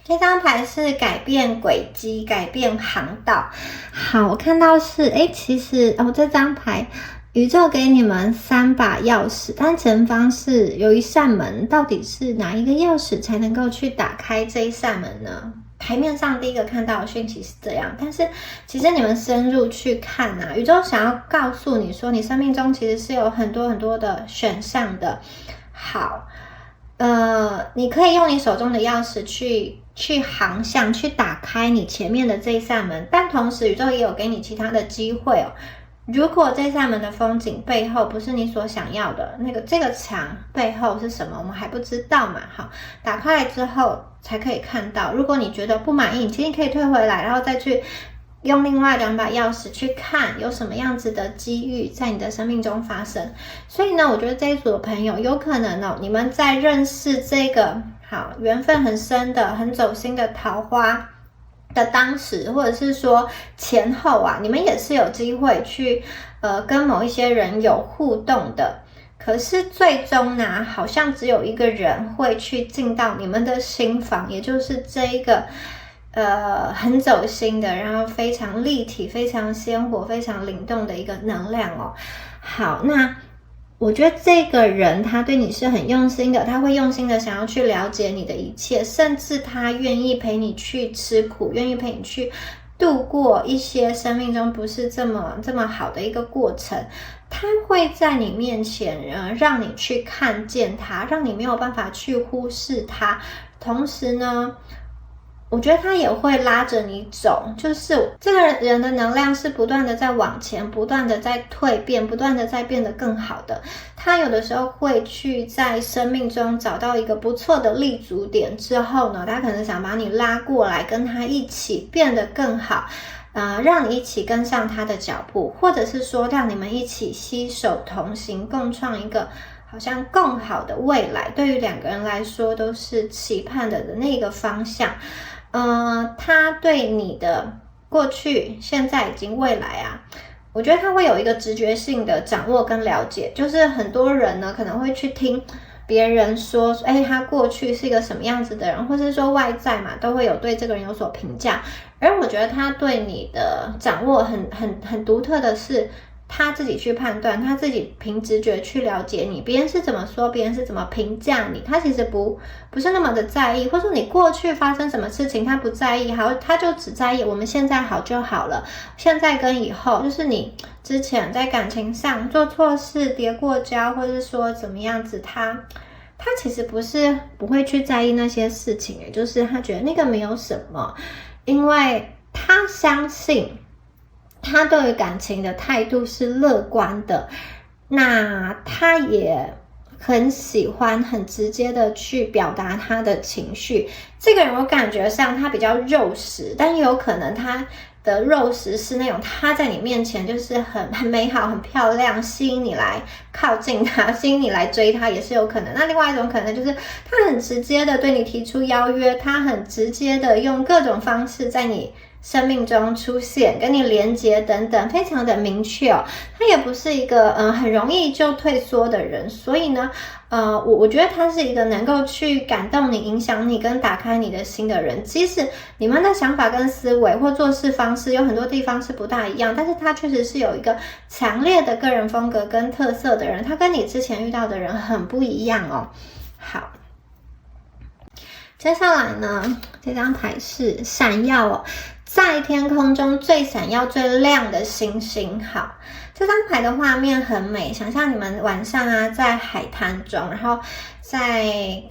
这张牌是改变轨迹，改变航道。好，我看到是其实这张牌宇宙给你们3把钥匙，但前方是有一扇门，到底是哪一个钥匙才能够去打开这一扇门呢？牌面上第一个看到的讯息是这样，但是其实你们深入去看宇宙想要告诉你说，你生命中其实是有很多很多的选项的。好，你可以用你手中的钥匙去航向，去打开你前面的这一扇门，但同时宇宙也有给你其他的机会如果这扇门的风景背后不是你所想要的，这个墙背后是什么，我们还不知道嘛。好，打开来之后才可以看到。如果你觉得不满意，你其实可以退回来，然后再去用另外2把钥匙去看有什么样子的机遇在你的生命中发生。所以呢，我觉得这一组的朋友有可能你们在认识这个缘分很深的很走心的桃花的当时，或者是说前后你们也是有机会去跟某一些人有互动的。可是最终呢，好像只有一个人会去进到你们的心房，也就是这一个很走心的，然后非常立体，非常鲜活，非常灵动的一个能量好，那我觉得这个人他对你是很用心的，他会用心的想要去了解你的一切，甚至他愿意陪你去吃苦，愿意陪你去度过一些生命中不是这么好的一个过程。他会在你面前让你去看见他，让你没有办法去忽视他。同时呢，我觉得他也会拉着你走，就是这个人的能量是不断的在往前，不断的在蜕变，不断的在变得更好的。他有的时候会去在生命中找到一个不错的立足点之后呢，他可能想把你拉过来，跟他一起变得更好，让你一起跟上他的脚步，或者是说让你们一起携手同行，共创一个好像更好的未来。对于2个人来说都是期盼的那个方向。他对你的过去、现在以及未来我觉得他会有一个直觉性的掌握跟了解。就是很多人呢可能会去听别人说，他过去是一个什么样子的人，或是说外在嘛，都会有对这个人有所评价。而我觉得他对你的掌握很独特的是，他自己去判断，他自己凭直觉去了解你，别人是怎么说，别人是怎么评价你，他其实不是那么的在意，或者说你过去发生什么事情他不在意，好，他就只在意我们现在好就好了，现在跟以后，就是你之前在感情上做错事、跌过跤，或是说怎么样子，他其实不会去在意那些事情，就是他觉得那个没有什么，因为他相信他对于感情的态度是乐观的，那他也很喜欢很直接的去表达他的情绪。这个人我感觉上他比较肉食，但也有可能他的肉食是那种他在你面前就是很美好很漂亮，吸引你来靠近他，吸引你来追他也是有可能。那另外一种可能就是他很直接的对你提出邀约，他很直接的用各种方式在你生命中出现，跟你连结等等，非常的明确哦。他也不是一个很容易就退缩的人，所以呢我觉得他是一个能够去感动你、影响你跟打开你的心的人。即使你们的想法跟思维或做事方式有很多地方是不大一样，但是他确实是有一个强烈的个人风格跟特色的人，他跟你之前遇到的人很不一样哦。好，接下来呢，这张牌是闪耀哦，在天空中最闪耀最亮的星星。好，这张牌的画面很美，想象你们晚上啊在海滩中，然后在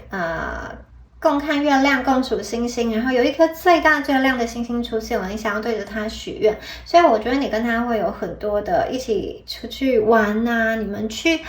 共看月亮，共数星星，然后有一颗最大最亮的星星出现了，你想要对着它许愿，所以我觉得你跟他会有很多的一起出去玩啊，你们去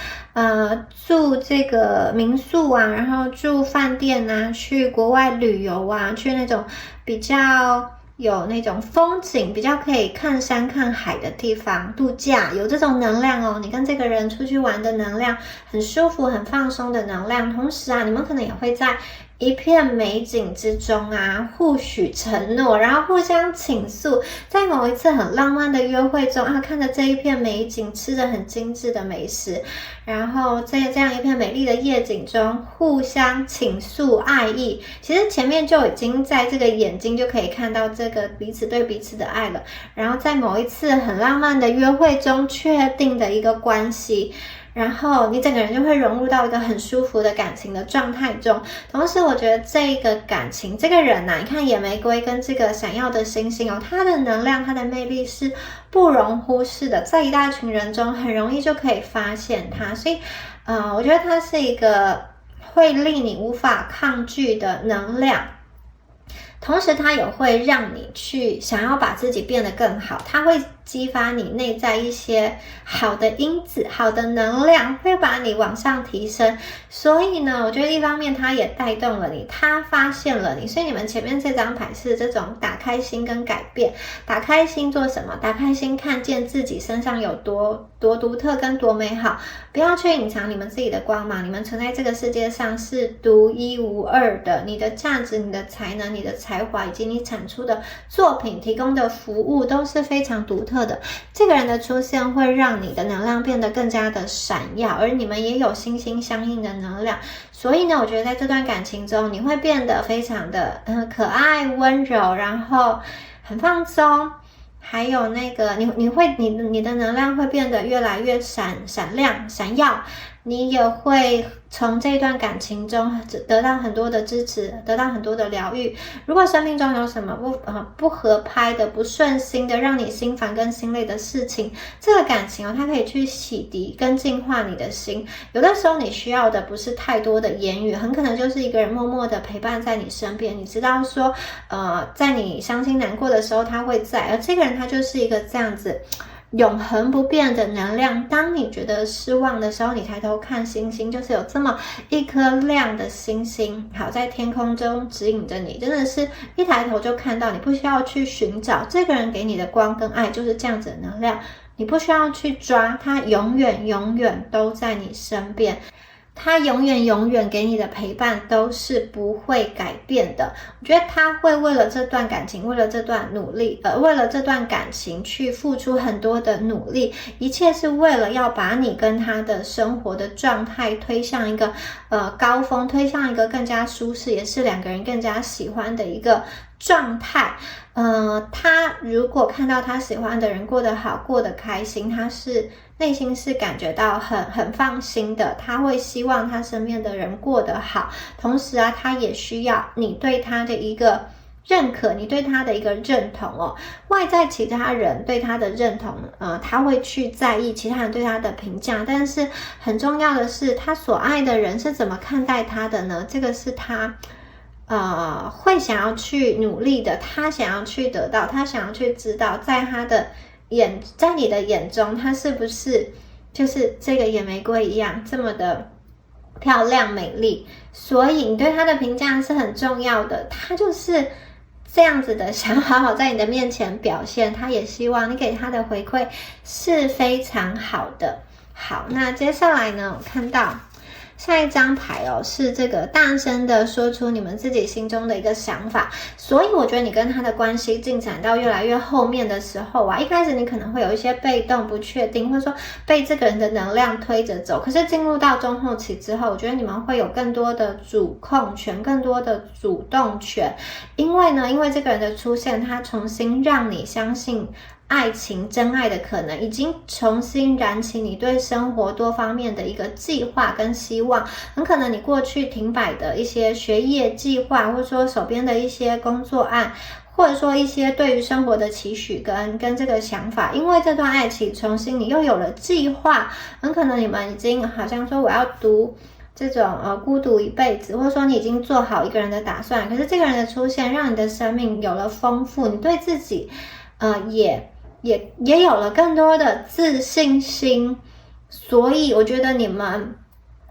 住这个民宿啊，然后住饭店啊，去国外旅游啊，去那种比较有那种风景，比较可以看山看海的地方度假，有这种能量哦。你跟这个人出去玩的能量很舒服很放松的能量，同时啊你们可能也会在一片美景之中啊互许承诺，然后互相倾诉，在某一次很浪漫的约会中啊，看着这一片美景，吃着很精致的美食，然后在这样一片美丽的夜景中互相倾诉爱意。其实前面就已经在这个眼睛就可以看到这个彼此对彼此的爱了，然后在某一次很浪漫的约会中确定的一个关系，然后你整个人就会融入到一个很舒服的感情的状态中。同时我觉得这个感情这个人啊，你看野玫瑰跟这个闪耀的星星哦，它的能量它的魅力是不容忽视的，在一大群人中很容易就可以发现它，所以我觉得它是一个会令你无法抗拒的能量，同时它也会让你去想要把自己变得更好，它会激发你内在一些好的因子，好的能量会把你往上提升。所以呢我觉得一方面它也带动了你，它发现了你，所以你们前面这张牌是这种打开心跟改变。打开心做什么？打开心看见自己身上有多独特跟多美好，不要去隐藏你们自己的光芒，你们存在这个世界上是独一无二的，你的价值，你的才能，你的才华以及你产出的作品提供的服务都是非常独特的。这个人的出现会让你的能量变得更加的闪耀，而你们也有心心相印的能量，所以呢我觉得在这段感情中你会变得非常的可爱温柔，然后很放松，还有那个你的能量会变得越来越闪亮闪耀，你也会从这段感情中得到很多的支持，得到很多的疗愈。如果生命中有什么不合拍的、不顺心的，让你心烦跟心累的事情，这个感情它可以去洗涤跟净化你的心。有的时候你需要的不是太多的言语，很可能就是一个人默默的陪伴在你身边，你知道说在你伤心难过的时候他会在，而这个人他就是一个这样子永恒不变的能量。当你觉得失望的时候，你抬头看星星，就是有这么一颗亮的星星，好在天空中指引着你，真的是一抬头就看到，你不需要去寻找，这个人给你的光跟爱就是这样子的能量，你不需要去抓，它永远都在你身边。他永远给你的陪伴都是不会改变的。我觉得他会为了这段感情，为了这段努力，为了这段感情去付出很多的努力，一切是为了要把你跟他的生活的状态推向一个高峰，推向一个更加舒适，也是两个人更加喜欢的一个状态。他如果看到他喜欢的人过得好，过得开心，他是内心是感觉到很放心的，他会希望他身边的人过得好，同时啊，他也需要你对他的一个认可，你对他的一个认同哦。外在其他人对他的认同，他会去在意其他人对他的评价，但是很重要的是，他所爱的人是怎么看待他的呢？这个是他会想要去努力的，他想要去得到，他想要去知道，在你的眼中，他是不是就是这个野玫瑰一样这么的漂亮美丽？所以你对他的评价是很重要的，他就是这样子的，想好好在你的面前表现，他也希望你给他的回馈是非常好的。好，那接下来呢，我看到下一张牌哦，是这个大声的说出你们自己心中的一个想法。所以我觉得你跟他的关系进展到越来越后面的时候啊，一开始你可能会有一些被动不确定，或者说被这个人的能量推着走，可是进入到中后期之后，我觉得你们会有更多的主控权，更多的主动权。因为这个人的出现，他重新让你相信爱情真爱的可能，已经重新燃起你对生活多方面的一个计划跟希望。很可能你过去停摆的一些学业计划，或者说手边的一些工作案，或者说一些对于生活的期许跟这个想法，因为这段爱情重新你又有了计划，很可能你们已经好像说我要读这种孤独一辈子，或者说你已经做好一个人的打算，可是这个人的出现让你的生命有了丰富，你对自己也有了更多的自信心。所以我觉得你们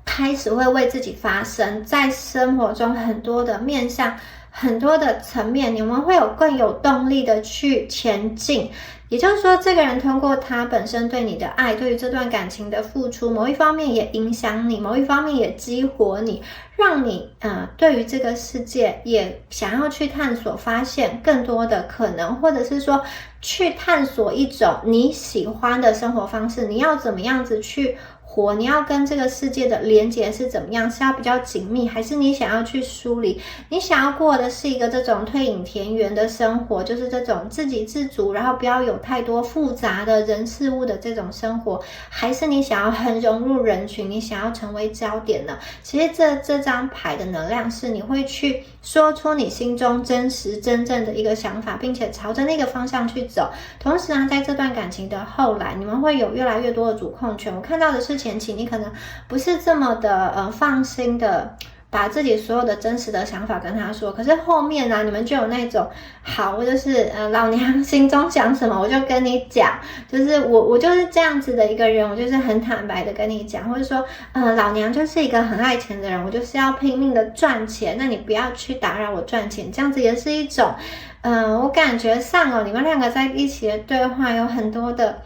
开始会为自己发声，在生活中很多的面向，很多的层面，你们会有更有动力的去前进。也就是说，这个人通过他本身对你的爱，对于这段感情的付出，某一方面也影响你，某一方面也激活你，让你对于这个世界也想要去探索，发现更多的可能，或者是说去探索一种你喜欢的生活方式，你要怎么样子去活，你要跟这个世界的连结是怎么样，是要比较紧密，还是你想要去梳理，你想要过的是一个这种退隐田园的生活，就是这种自给自足，然后不要有太多复杂的人事物的这种生活，还是你想要很融入人群，你想要成为焦点呢？其实这张牌的能量是你会去说出你心中真实真正的一个想法，并且朝着那个方向去走。同时呢，在这段感情的后来，你们会有越来越多的主控权。我看到的是前期你可能不是这么的放心的把自己所有的真实的想法跟他说，可是后面呢，你们就有那种好，我就是老娘心中想什么我就跟你讲，就是我就是这样子的一个人，我就是很坦白的跟你讲，或者说老娘就是一个很爱钱的人，我就是要拼命的赚钱，那你不要去打扰我赚钱，这样子也是一种我感觉上你们两个在一起的对话有很多的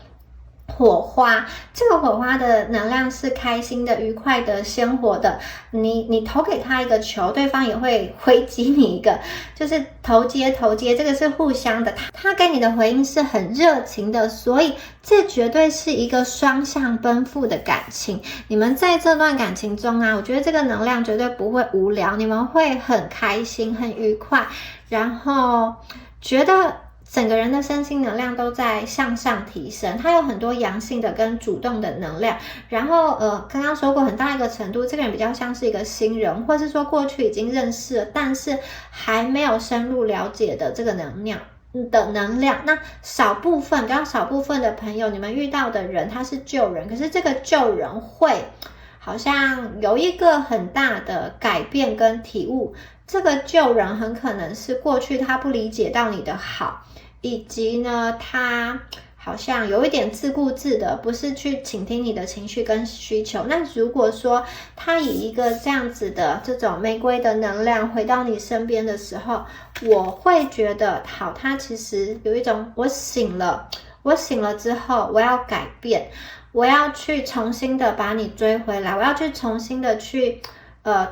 火花，这个火花的能量是开心的、愉快的、鲜活的。你投给他一个球，对方也会回击你一个，就是投接，这个是互相的。他给你的回应是很热情的，所以这绝对是一个双向奔赴的感情。你们在这段感情中啊，我觉得这个能量绝对不会无聊，你们会很开心、很愉快，然后觉得整个人的身心能量都在向上提升，它有很多阳性的跟主动的能量。然后刚刚说过很大一个程度，这个人比较像是一个新人，或是说过去已经认识了，但是还没有深入了解的这个能量。那比较少部分的朋友，你们遇到的人他是旧人，可是这个旧人会好像有一个很大的改变跟体悟。这个旧人很可能是过去他不理解到你的好，以及呢他好像有一点自顾自的，不是去倾听你的情绪跟需求。那如果说他以一个这样子的这种玫瑰的能量回到你身边的时候，我会觉得好，他其实有一种我醒了之后我要改变，我要去重新的把你追回来，我要去重新的去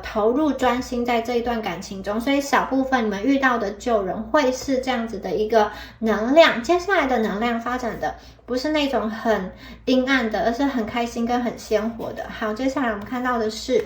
投入专心在这一段感情中，所以小部分你们遇到的旧人会是这样子的一个能量，接下来的能量发展的不是那种很阴暗的，而是很开心跟很鲜活的。好，接下来我们看到的是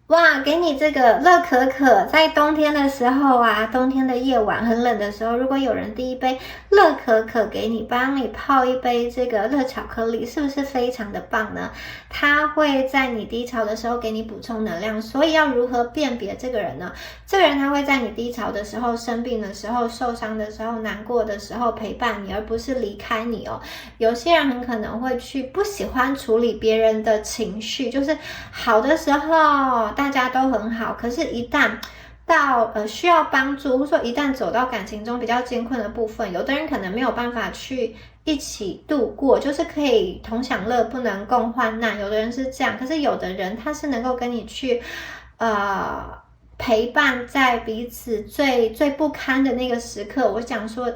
哇，给你这个乐可可，在冬天的时候啊，冬天的夜晚很冷的时候，如果有人递一杯乐可可给你，帮你泡一杯这个热巧克力，是不是非常的棒呢？它会在你低潮的时候给你补充能量，所以要如何辨别这个人呢？这个人他会在你低潮的时候、生病的时候、受伤的时候、难过的时候陪伴你，而不是离开你哦。有些人很可能会去不喜欢处理别人的情绪，就是好的时候大家都很好，可是一旦到需要帮助，或者说一旦走到感情中比较艰困的部分，有的人可能没有办法去一起度过，就是可以同享乐，不能共患难。有的人是这样，可是有的人他是能够跟你去陪伴在彼此最不堪的那个时刻。我想说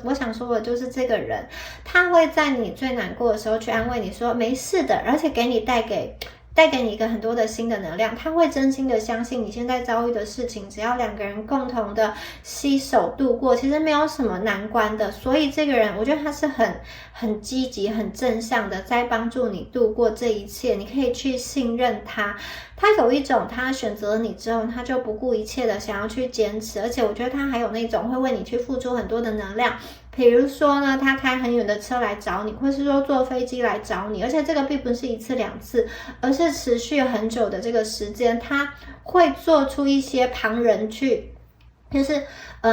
的就是这个人，他会在你最难过的时候去安慰你说没事的，而且给你带给你一个很多的新的能量，他会真心的相信你现在遭遇的事情，只要两个人共同的携手度过，其实没有什么难关的。所以这个人，我觉得他是很积极、很正向的，在帮助你度过这一切。你可以去信任他，他有一种他选择了你之后，他就不顾一切的想要去坚持，而且我觉得他还有那种会为你去付出很多的能量。比如说呢，他开很远的车来找你，或是说坐飞机来找你，而且这个并不是一次两次，而是持续很久的这个时间，他会做出一些旁人去，就是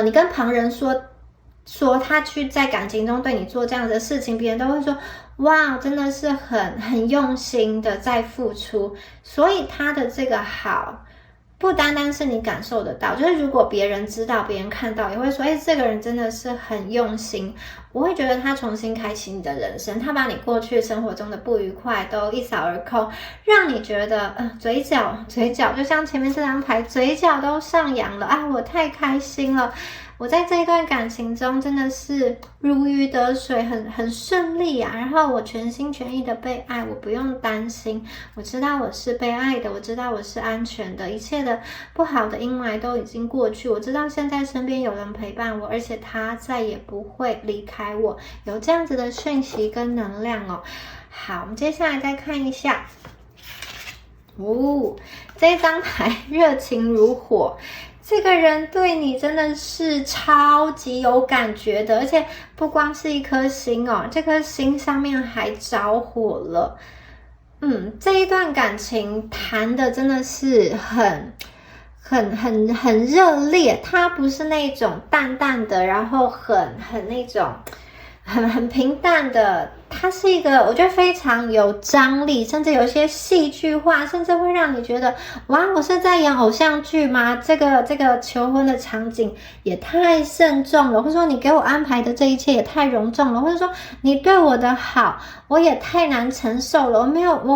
你跟旁人说他去在感情中对你做这样的事情，别人都会说哇，真的是很用心的在付出，所以他的这个好不单单是你感受得到，就是如果别人知道，别人看到也会说这个人真的是很用心。我会觉得他重新开启你的人生，他把你过去生活中的不愉快都一扫而空，让你觉得嘴角就像前面这张牌，嘴角都上扬了啊，我太开心了。我在这一段感情中真的是如鱼得水，很顺利啊，然后我全心全意的被爱，我不用担心，我知道我是被爱的，我知道我是安全的，一切的不好的阴霾都已经过去，我知道现在身边有人陪伴我，而且他再也不会离开我，有这样子的讯息跟能量哦。好，我们接下来再看一下这张牌热情如火，这个人对你真的是超级有感觉的，而且不光是一颗心哦，这颗心上面还着火了。这一段感情谈的真的是很热烈，它不是那种淡淡的，然后很那种很平淡的，它是一个我觉得非常有张力，甚至有一些戏剧化，甚至会让你觉得哇，我是在演偶像剧吗？这个求婚的场景也太慎重了，或者说你给我安排的这一切也太隆重了，或者说你对我的好我也太难承受了，我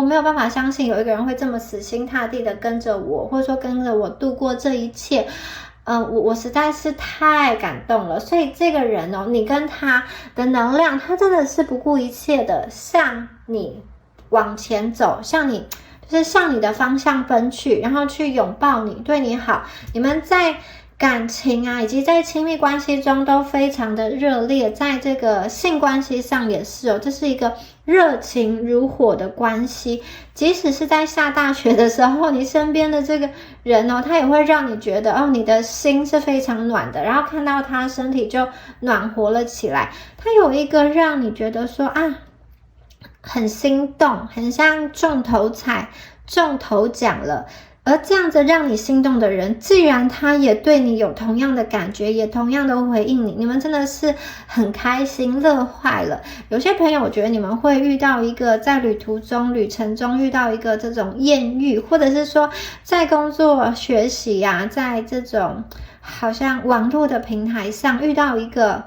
没有办法相信有一个人会这么死心塌地的跟着我，或者说跟着我度过这一切。我实在是太感动了，所以这个人哦，你跟他的能量，他真的是不顾一切的向你往前走，向你的方向奔去，然后去拥抱你，对你好。你们在感情啊，以及在亲密关系中都非常的热烈，在这个性关系上也是哦，这是一个热情如火的关系。即使是在下大雪的时候，你身边的这个人哦，他也会让你觉得你的心是非常暖的，然后看到他身体就暖和了起来。他有一个让你觉得说很心动，很像中头彩、中头奖了。而这样子让你心动的人，既然他也对你有同样的感觉，也同样的回应你，你们真的是很开心，乐坏了。有些朋友，我觉得你们会遇到一个在旅程中遇到一个这种艳遇，或者是说在工作学习啊，在这种好像网络的平台上遇到一个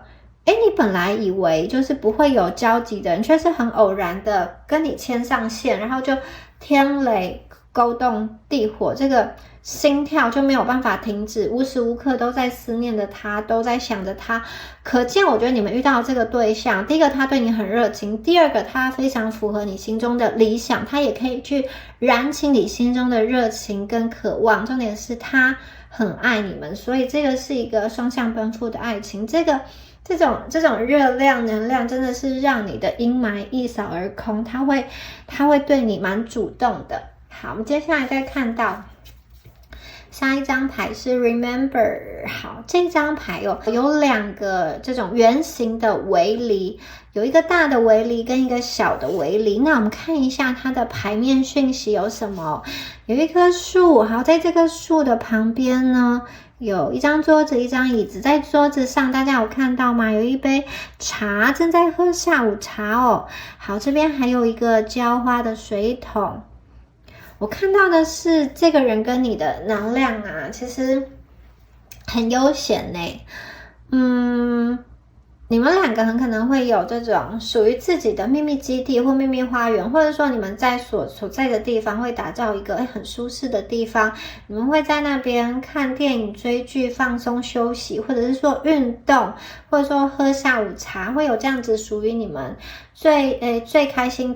你本来以为就是不会有交集的人，却是很偶然的跟你牵上线，然后就天雷勾动地火，这个心跳就没有办法停止，无时无刻都在思念着他，都在想着他。可见我觉得你们遇到这个对象，第一个他对你很热情，第二个他非常符合你心中的理想，他也可以去燃起你心中的热情跟渴望，重点是他很爱你们，所以这个是一个双向奔赴的爱情。这种热量能量真的是让你的阴霾一扫而空，他会对你蛮主动的。好，我们接下来再看到下一张牌是 Remember。 好，这张牌有2个这种圆形的围篱，有一个大的围篱跟一个小的围篱。那我们看一下它的牌面讯息有什么。有一棵树，好，在这个树的旁边呢有一张桌子，一张椅子，在桌子上大家有看到吗？有一杯茶，正在喝下午茶哦。好，这边还有一个浇花的水桶。我看到的是这个人跟你的能量啊，其实很悠闲呢。你们2个很可能会有这种属于自己的秘密基地或秘密花园，或者说你们在所在的地方会打造一个很舒适的地方，你们会在那边看电影、追剧、放松休息，或者是说运动，或者说喝下午茶，会有这样子属于你们最开心、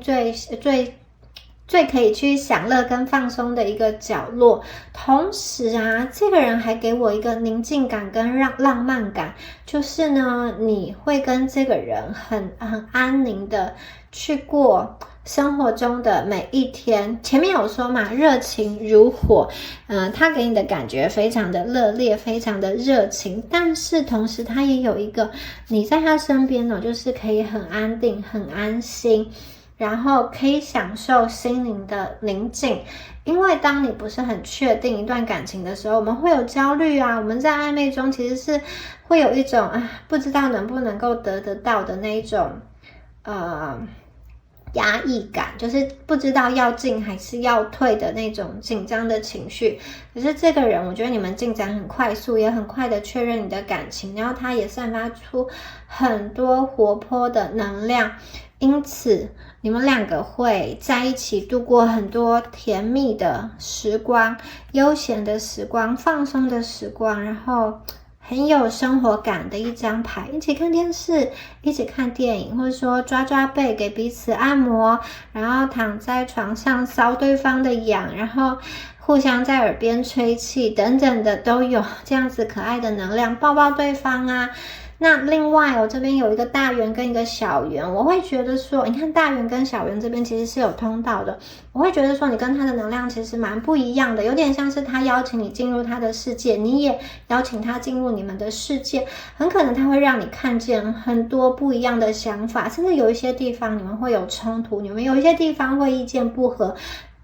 最可以去享乐跟放松的一个角落。同时啊，这个人还给我一个宁静感跟浪漫感，就是呢，你会跟这个人很安宁的去过生活中的每一天。前面有说嘛，热情如火，他给你的感觉非常的热烈，非常的热情，但是同时他也有一个你在他身边呢，就是可以很安定、很安心，然后可以享受心灵的宁静。因为当你不是很确定一段感情的时候，我们会有焦虑啊，我们在暧昧中其实是会有一种不知道能不能够得到的那一种压抑感，就是不知道要进还是要退的那种紧张的情绪。可是这个人我觉得你们进展很快速，也很快的确认你的感情，然后他也散发出很多活泼的能量，因此你们2个会在一起度过很多甜蜜的时光、悠闲的时光、放松的时光，然后很有生活感的一张牌。一起看电视，一起看电影，或者说抓背给彼此按摩，然后躺在床上搔对方的痒，然后互相在耳边吹气等等的，都有这样子可爱的能量，抱抱对方啊。那另外这边有一个大圆跟一个小圆，我会觉得说，你看大圆跟小圆这边其实是有通道的，我会觉得说你跟他的能量其实蛮不一样的，有点像是他邀请你进入他的世界，你也邀请他进入你们的世界，很可能他会让你看见很多不一样的想法，甚至有一些地方你们会有冲突，你们有一些地方会意见不合。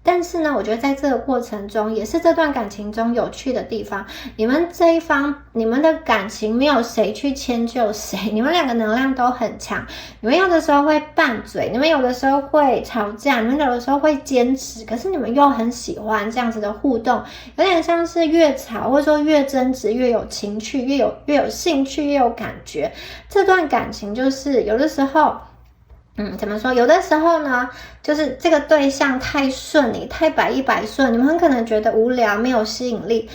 但是呢，我觉得在这个过程中，也是这段感情中有趣的地方。你们这一方，你们的感情没有谁去迁就谁，你们2个能量都很强。你们有的时候会拌嘴，你们有的时候会吵架，你们有的时候会坚持，可是你们又很喜欢这样子的互动，有点像是越吵或者说越争执越有情趣，越有兴趣，越有感觉。这段感情就是有的时候怎么说？有的时候呢，就是这个对象太顺利，太100%顺，你们很可能觉得无聊，没有吸引力。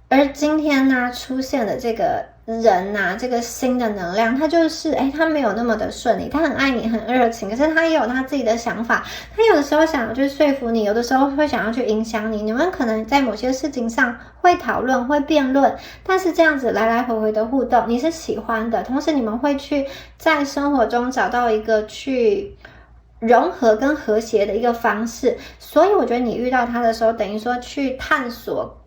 而今天呢，出现的这个人啊，这个新的能量，他就是他没有那么的顺利，他很爱你，很热情，可是他也有他自己的想法，他有的时候想要去说服你，有的时候会想要去影响你，你们可能在某些事情上会讨论，会辩论，但是这样子来来回回的互动你是喜欢的，同时你们会去在生活中找到一个去融合跟和谐的一个方式。所以我觉得你遇到他的时候，等于说去探索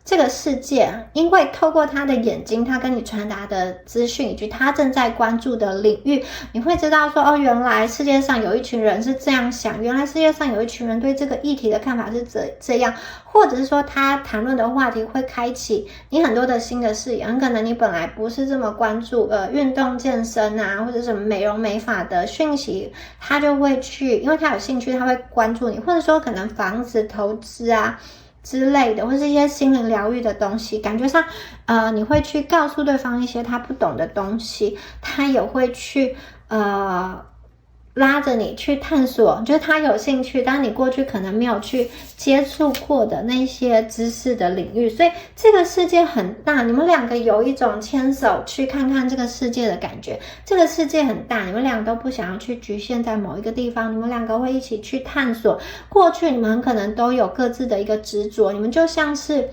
这个世界，因为透过他的眼睛，他跟你传达的资讯以及他正在关注的领域，你会知道说原来世界上有一群人是这样想，原来世界上有一群人对这个议题的看法是这样，或者是说他谈论的话题会开启你很多的新的视野，很可能你本来不是这么关注运动健身啊，或者什么美容美发的讯息，他就会去，因为他有兴趣，他会关注你，或者说可能房子投资啊之类的，或是一些心灵疗愈的东西，感觉上你会去告诉对方一些他不懂的东西，他也会去拉着你去探索，就是他有兴趣但你过去可能没有去接触过的那些知识的领域。所以这个世界很大，你们两个有一种牵手去看看这个世界的感觉。这个世界很大，你们两个都不想要去局限在某一个地方，你们两个会一起去探索。过去你们很可能都有各自的一个执着，你们就像是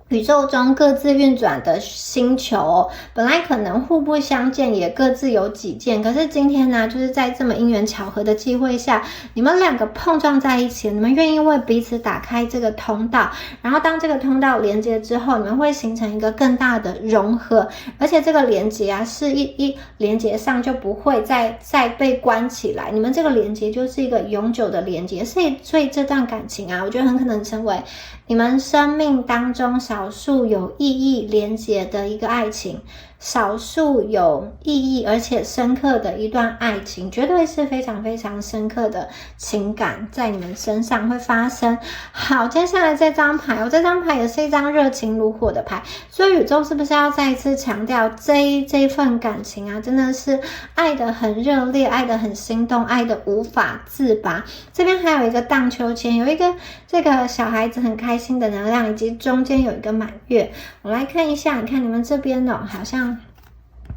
宇宙中各自运转的星球本来可能互不相见，也各自有己见，可是今天呢，就是在这么因缘巧合的机会下，你们两个碰撞在一起，你们愿意为彼此打开这个通道，然后当这个通道连接之后，你们会形成一个更大的融合，而且这个连接啊，是一连接上就不会再被关起来，你们这个连接就是一个永久的连接，所以这段感情啊，我觉得很可能成为你们生命当中少数有意义连结的一个爱情，少数有意义而且深刻的一段爱情，绝对是非常非常深刻的情感在你们身上会发生。好，接下来这张牌，这张牌也是一张热情如火的牌，所以宇宙是不是要再一次强调这份感情啊，真的是爱得很热烈，爱得很心动，爱得无法自拔。这边还有一个荡秋千，有一个这个小孩子很开心的能量，以及中间有一个满月。我来看一下，你看你们这边好像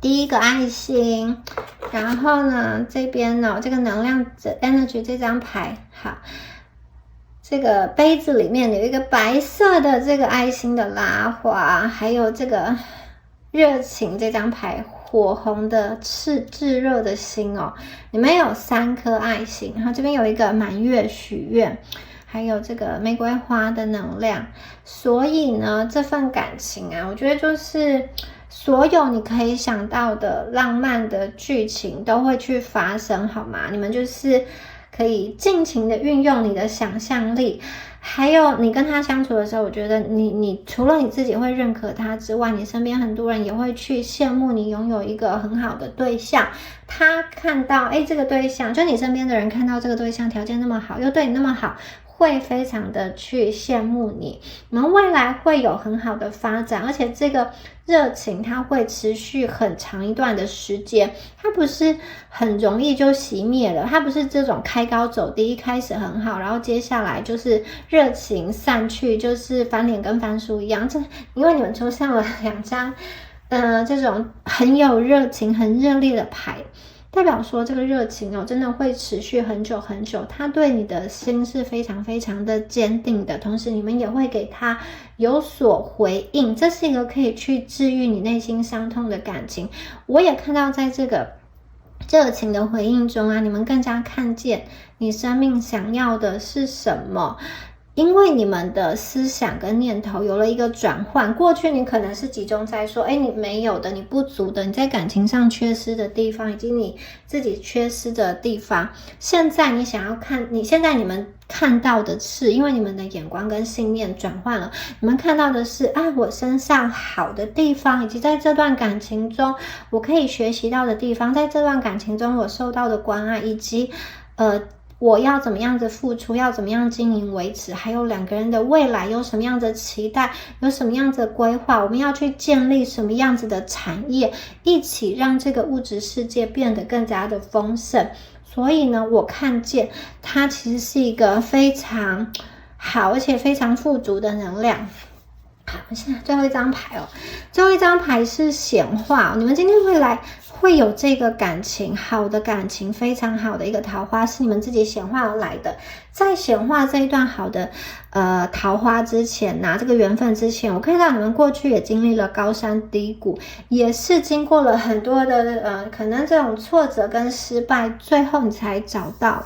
第一个爱心，然后呢这边这个能量的 energy 这张牌，好，这个杯子里面有一个白色的这个爱心的拉花，还有这个热情这张牌，火红的炙热的心你们有3颗爱心，然后这边有一个满月许愿，还有这个玫瑰花的能量。所以呢，这份感情啊，我觉得就是所有你可以想到的浪漫的剧情都会去发生，好吗？你们就是可以尽情的运用你的想象力，还有你跟他相处的时候，我觉得你除了你自己会认可他之外，你身边很多人也会去羡慕你拥有一个很好的对象。他看到这个对象，就你身边的人看到这个对象条件那么好，又对你那么好，会非常的去羡慕你，你们未来会有很好的发展，而且这个热情它会持续很长一段的时间，它不是很容易就熄灭了，它不是这种开高走低，一开始很好，然后接下来就是热情散去，就是翻脸跟翻书一样。这因为你们出现了2张这种很有热情很热烈的牌，代表说这个热情真的会持续很久很久，他对你的心是非常非常的坚定的，同时你们也会给他有所回应，这是一个可以去治愈你内心伤痛的感情。我也看到在这个热情的回应中啊，你们更加看见你生命想要的是什么，因为你们的思想跟念头有了一个转换。过去你可能是集中在说你没有的，你不足的，你在感情上缺失的地方，以及你自己缺失的地方。现在你想要看，现在你们看到的是，因为你们的眼光跟信念转换了，你们看到的是我身上好的地方，以及在这段感情中我可以学习到的地方，在这段感情中我受到的关爱，以及我要怎么样子付出，要怎么样经营维持，还有2个人的未来有什么样子的期待，有什么样子的规划，我们要去建立什么样子的产业，一起让这个物质世界变得更加的丰盛。所以呢，我看见它其实是一个非常好而且非常富足的能量。好，现在最后一张牌最后一张牌是显化你们今天会有这个感情，好的感情，非常好的一个桃花，是你们自己显化而来的。在显化这一段好的桃花之前这个缘分之前，我看到你们过去也经历了高山低谷，也是经过了很多的可能这种挫折跟失败，最后你才找到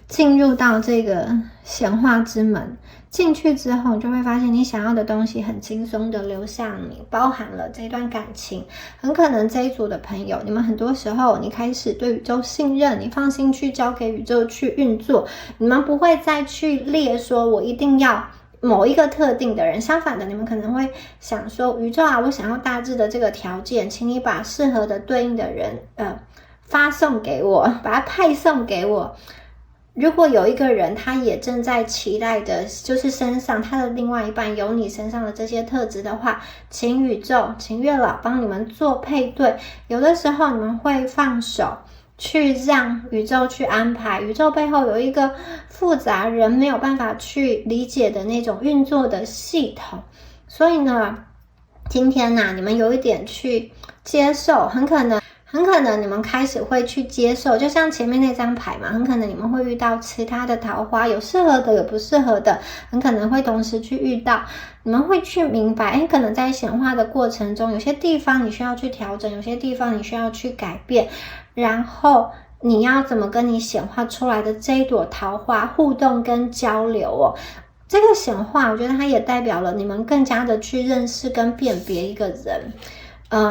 进入到这个显化之门。进去之后，你就会发现你想要的东西很轻松的流向你，包含了这段感情。很可能这一组的朋友，你们很多时候你开始对宇宙信任，你放心去交给宇宙去运作，你们不会再去列说我一定要某一个特定的人，相反的，你们可能会想说，宇宙我想要大致的这个条件，请你把适合的对应的人发送给我，把它派送给我。如果有一个人他也正在期待的就是身上他的另外一半有你身上的这些特质的话，请宇宙请月老帮你们做配对。有的时候你们会放手，去让宇宙去安排，宇宙背后有一个复杂人没有办法去理解的那种运作的系统。所以呢，今天呢，你们有一点去接受，很可能你们开始会去接受，就像前面那张牌嘛，很可能你们会遇到其他的桃花，有适合的有不适合的，很可能会同时去遇到。你们会去明白，可能在显化的过程中，有些地方你需要去调整，有些地方你需要去改变，然后你要怎么跟你显化出来的这一朵桃花互动跟交流哦。这个显化我觉得它也代表了你们更加的去认识跟辨别一个人。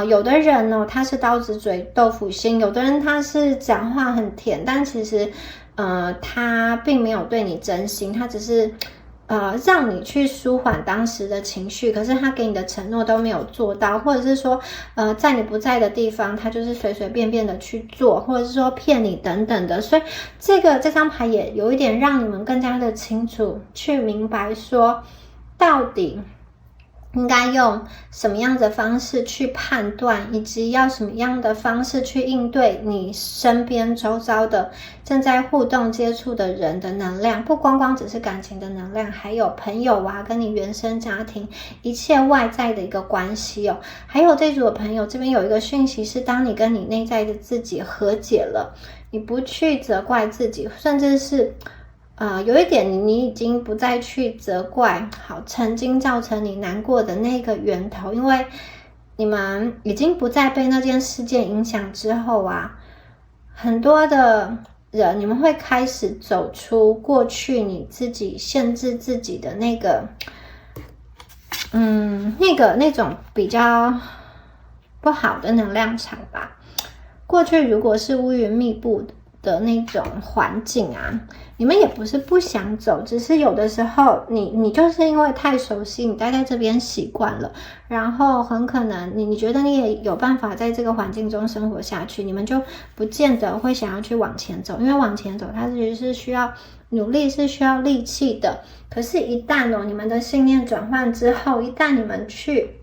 有的人呢，他是刀子嘴豆腐心，有的人他是讲话很甜，但其实他并没有对你真心，他只是让你去舒缓当时的情绪，可是他给你的承诺都没有做到，或者是说在你不在的地方他就是随随便便的去做，或者是说骗你等等的。所以这张牌也有一点让你们更加的清楚去明白说到底应该用什么样的方式去判断，以及要什么样的方式去应对你身边周遭的正在互动接触的人的能量，不光光只是感情的能量，还有朋友啊，跟你原生家庭一切外在的一个关系哦。还有这组的朋友这边有一个讯息是，当你跟你内在的自己和解了，你不去责怪自己，甚至是有一点你已经不再去责怪曾经造成你难过的那个源头，因为你们已经不再被那件事件影响之后啊，很多的人你们会开始走出过去你自己限制自己的那个那种比较不好的能量场吧。过去如果是乌云密布的那种环境啊，你们也不是不想走，只是有的时候你就是因为太熟悉，你待在这边习惯了，然后很可能你觉得你也有办法在这个环境中生活下去，你们就不见得会想要去往前走，因为往前走它其实是需要努力，是需要力气的。可是一旦你们的信念转换之后，一旦你们去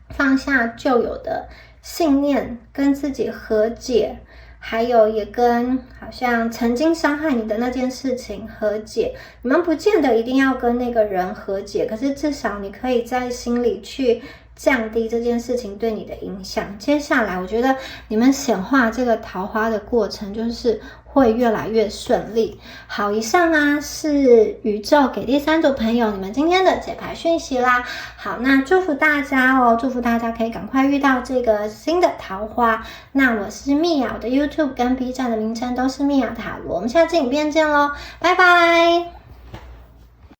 放下旧有的信念，跟自己和解，还有也跟好像曾经伤害你的那件事情和解，你们不见得一定要跟那个人和解，可是至少你可以在心里去降低这件事情对你的影响。接下来我觉得你们显化这个桃花的过程就是会越来越顺利。好，以上啊是宇宙给第3组朋友你们今天的解牌讯息啦。好，那祝福大家哦，祝福大家可以赶快遇到这个新的桃花。那我是蜜雅，我的 YouTube 跟 B 站的名称都是蜜雅塔罗，我们下次影片见咯，拜拜。